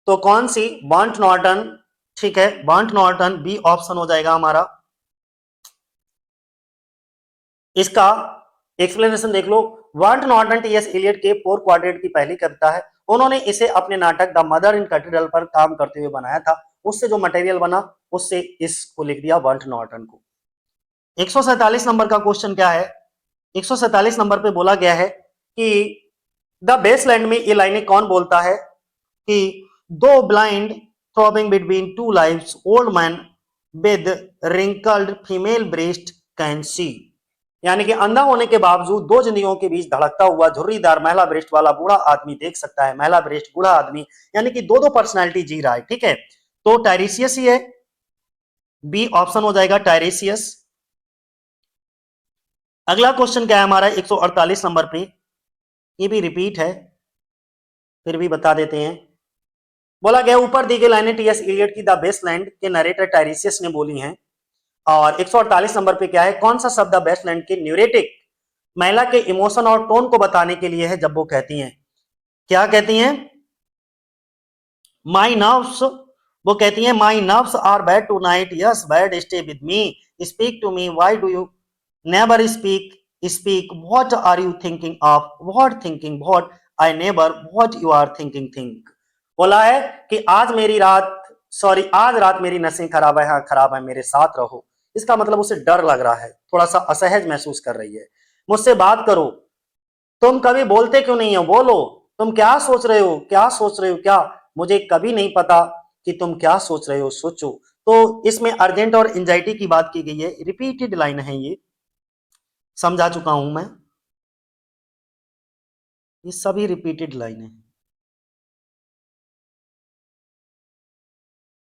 तो कौन सी? बर्न्ट नॉर्टन, ठीक है, बर्न्ट नॉर्टन बी ऑप्शन हो जाएगा हमारा। इसका एक्सप्लेनेशन देख लो। बर्न्ट नॉर्टन टीएस इलियट के फोर क्वाड्रेंट की पहली कविता है। उन्होंने इसे अपने नाटक द मदर इन कैथेड्रल पर काम करते हुए बनाया था। उससे जो मटेरियल बना उससे इसको लिख दिया बर्न्ट नॉर्टन को। 147 नंबर का क्वेश्चन क्या है? 147 नंबर पे बोला गया है कि द बेसलैंड में ये लाइनें कौन बोलता है कि दो blind throbbing between two lives old man with wrinkled female breast can see, यानी कि अंधा होने के बावजूद दो जिंदगियों के बीच धड़कता हुआ झुर्रीदार महिला ब्रेस्ट वाला बूढ़ा आदमी देख सकता है। महिला ब्रेस्ट बूढ़ा आदमी, यानी कि दो दो पर्सनैलिटी जी रहा है, ठीक है। तो टायरेसियस ही है, बी ऑप्शन हो जाएगा टायरेसियस। अगला क्वेश्चन क्या है हमारा 148 नंबर पे, ये भी रिपीट है फिर भी बता देते हैं। बोला गया ऊपर दी गई लाइनें टीएस इलियट की द बेस्टलैंड के नरेटर टायरेसियस ने बोली हैं। और 148 नंबर पे क्या है, कौन सा शब्द द बेस्टलैंड के न्यूरेटिक महिला के इमोशन और टोन को बताने के लिए है, जब वो कहती हैं, क्या कहती हैं? माई नर्व्स, वो कहती हैं my nerves are bad tonight, yes bad, stay with me, speak to me, why do you never speak, speak what are you thinking of, what thinking what, I never what you are thinking think. बोला है कि आज मेरी रात, सॉरी आज रात मेरी नसें खराब है, हाँ खराब है, मेरे साथ रहो। इसका मतलब उसे डर लग रहा है, थोड़ा सा असहज महसूस कर रही है। मुझसे बात करो, तुम कभी बोलते क्यों नहीं हो, बोलो, तुम क्या सोच रहे हो, क्या सोच रहे हो, क्या, मुझे कभी नहीं पता कि तुम क्या सोच रहे हो, सोचो। तो इसमें अर्जेंट और एंजाइटी की बात की गई है, रिपीटेड लाइन है, ये समझा चुका हूं मैं, ये सभी रिपीटेड लाइन है।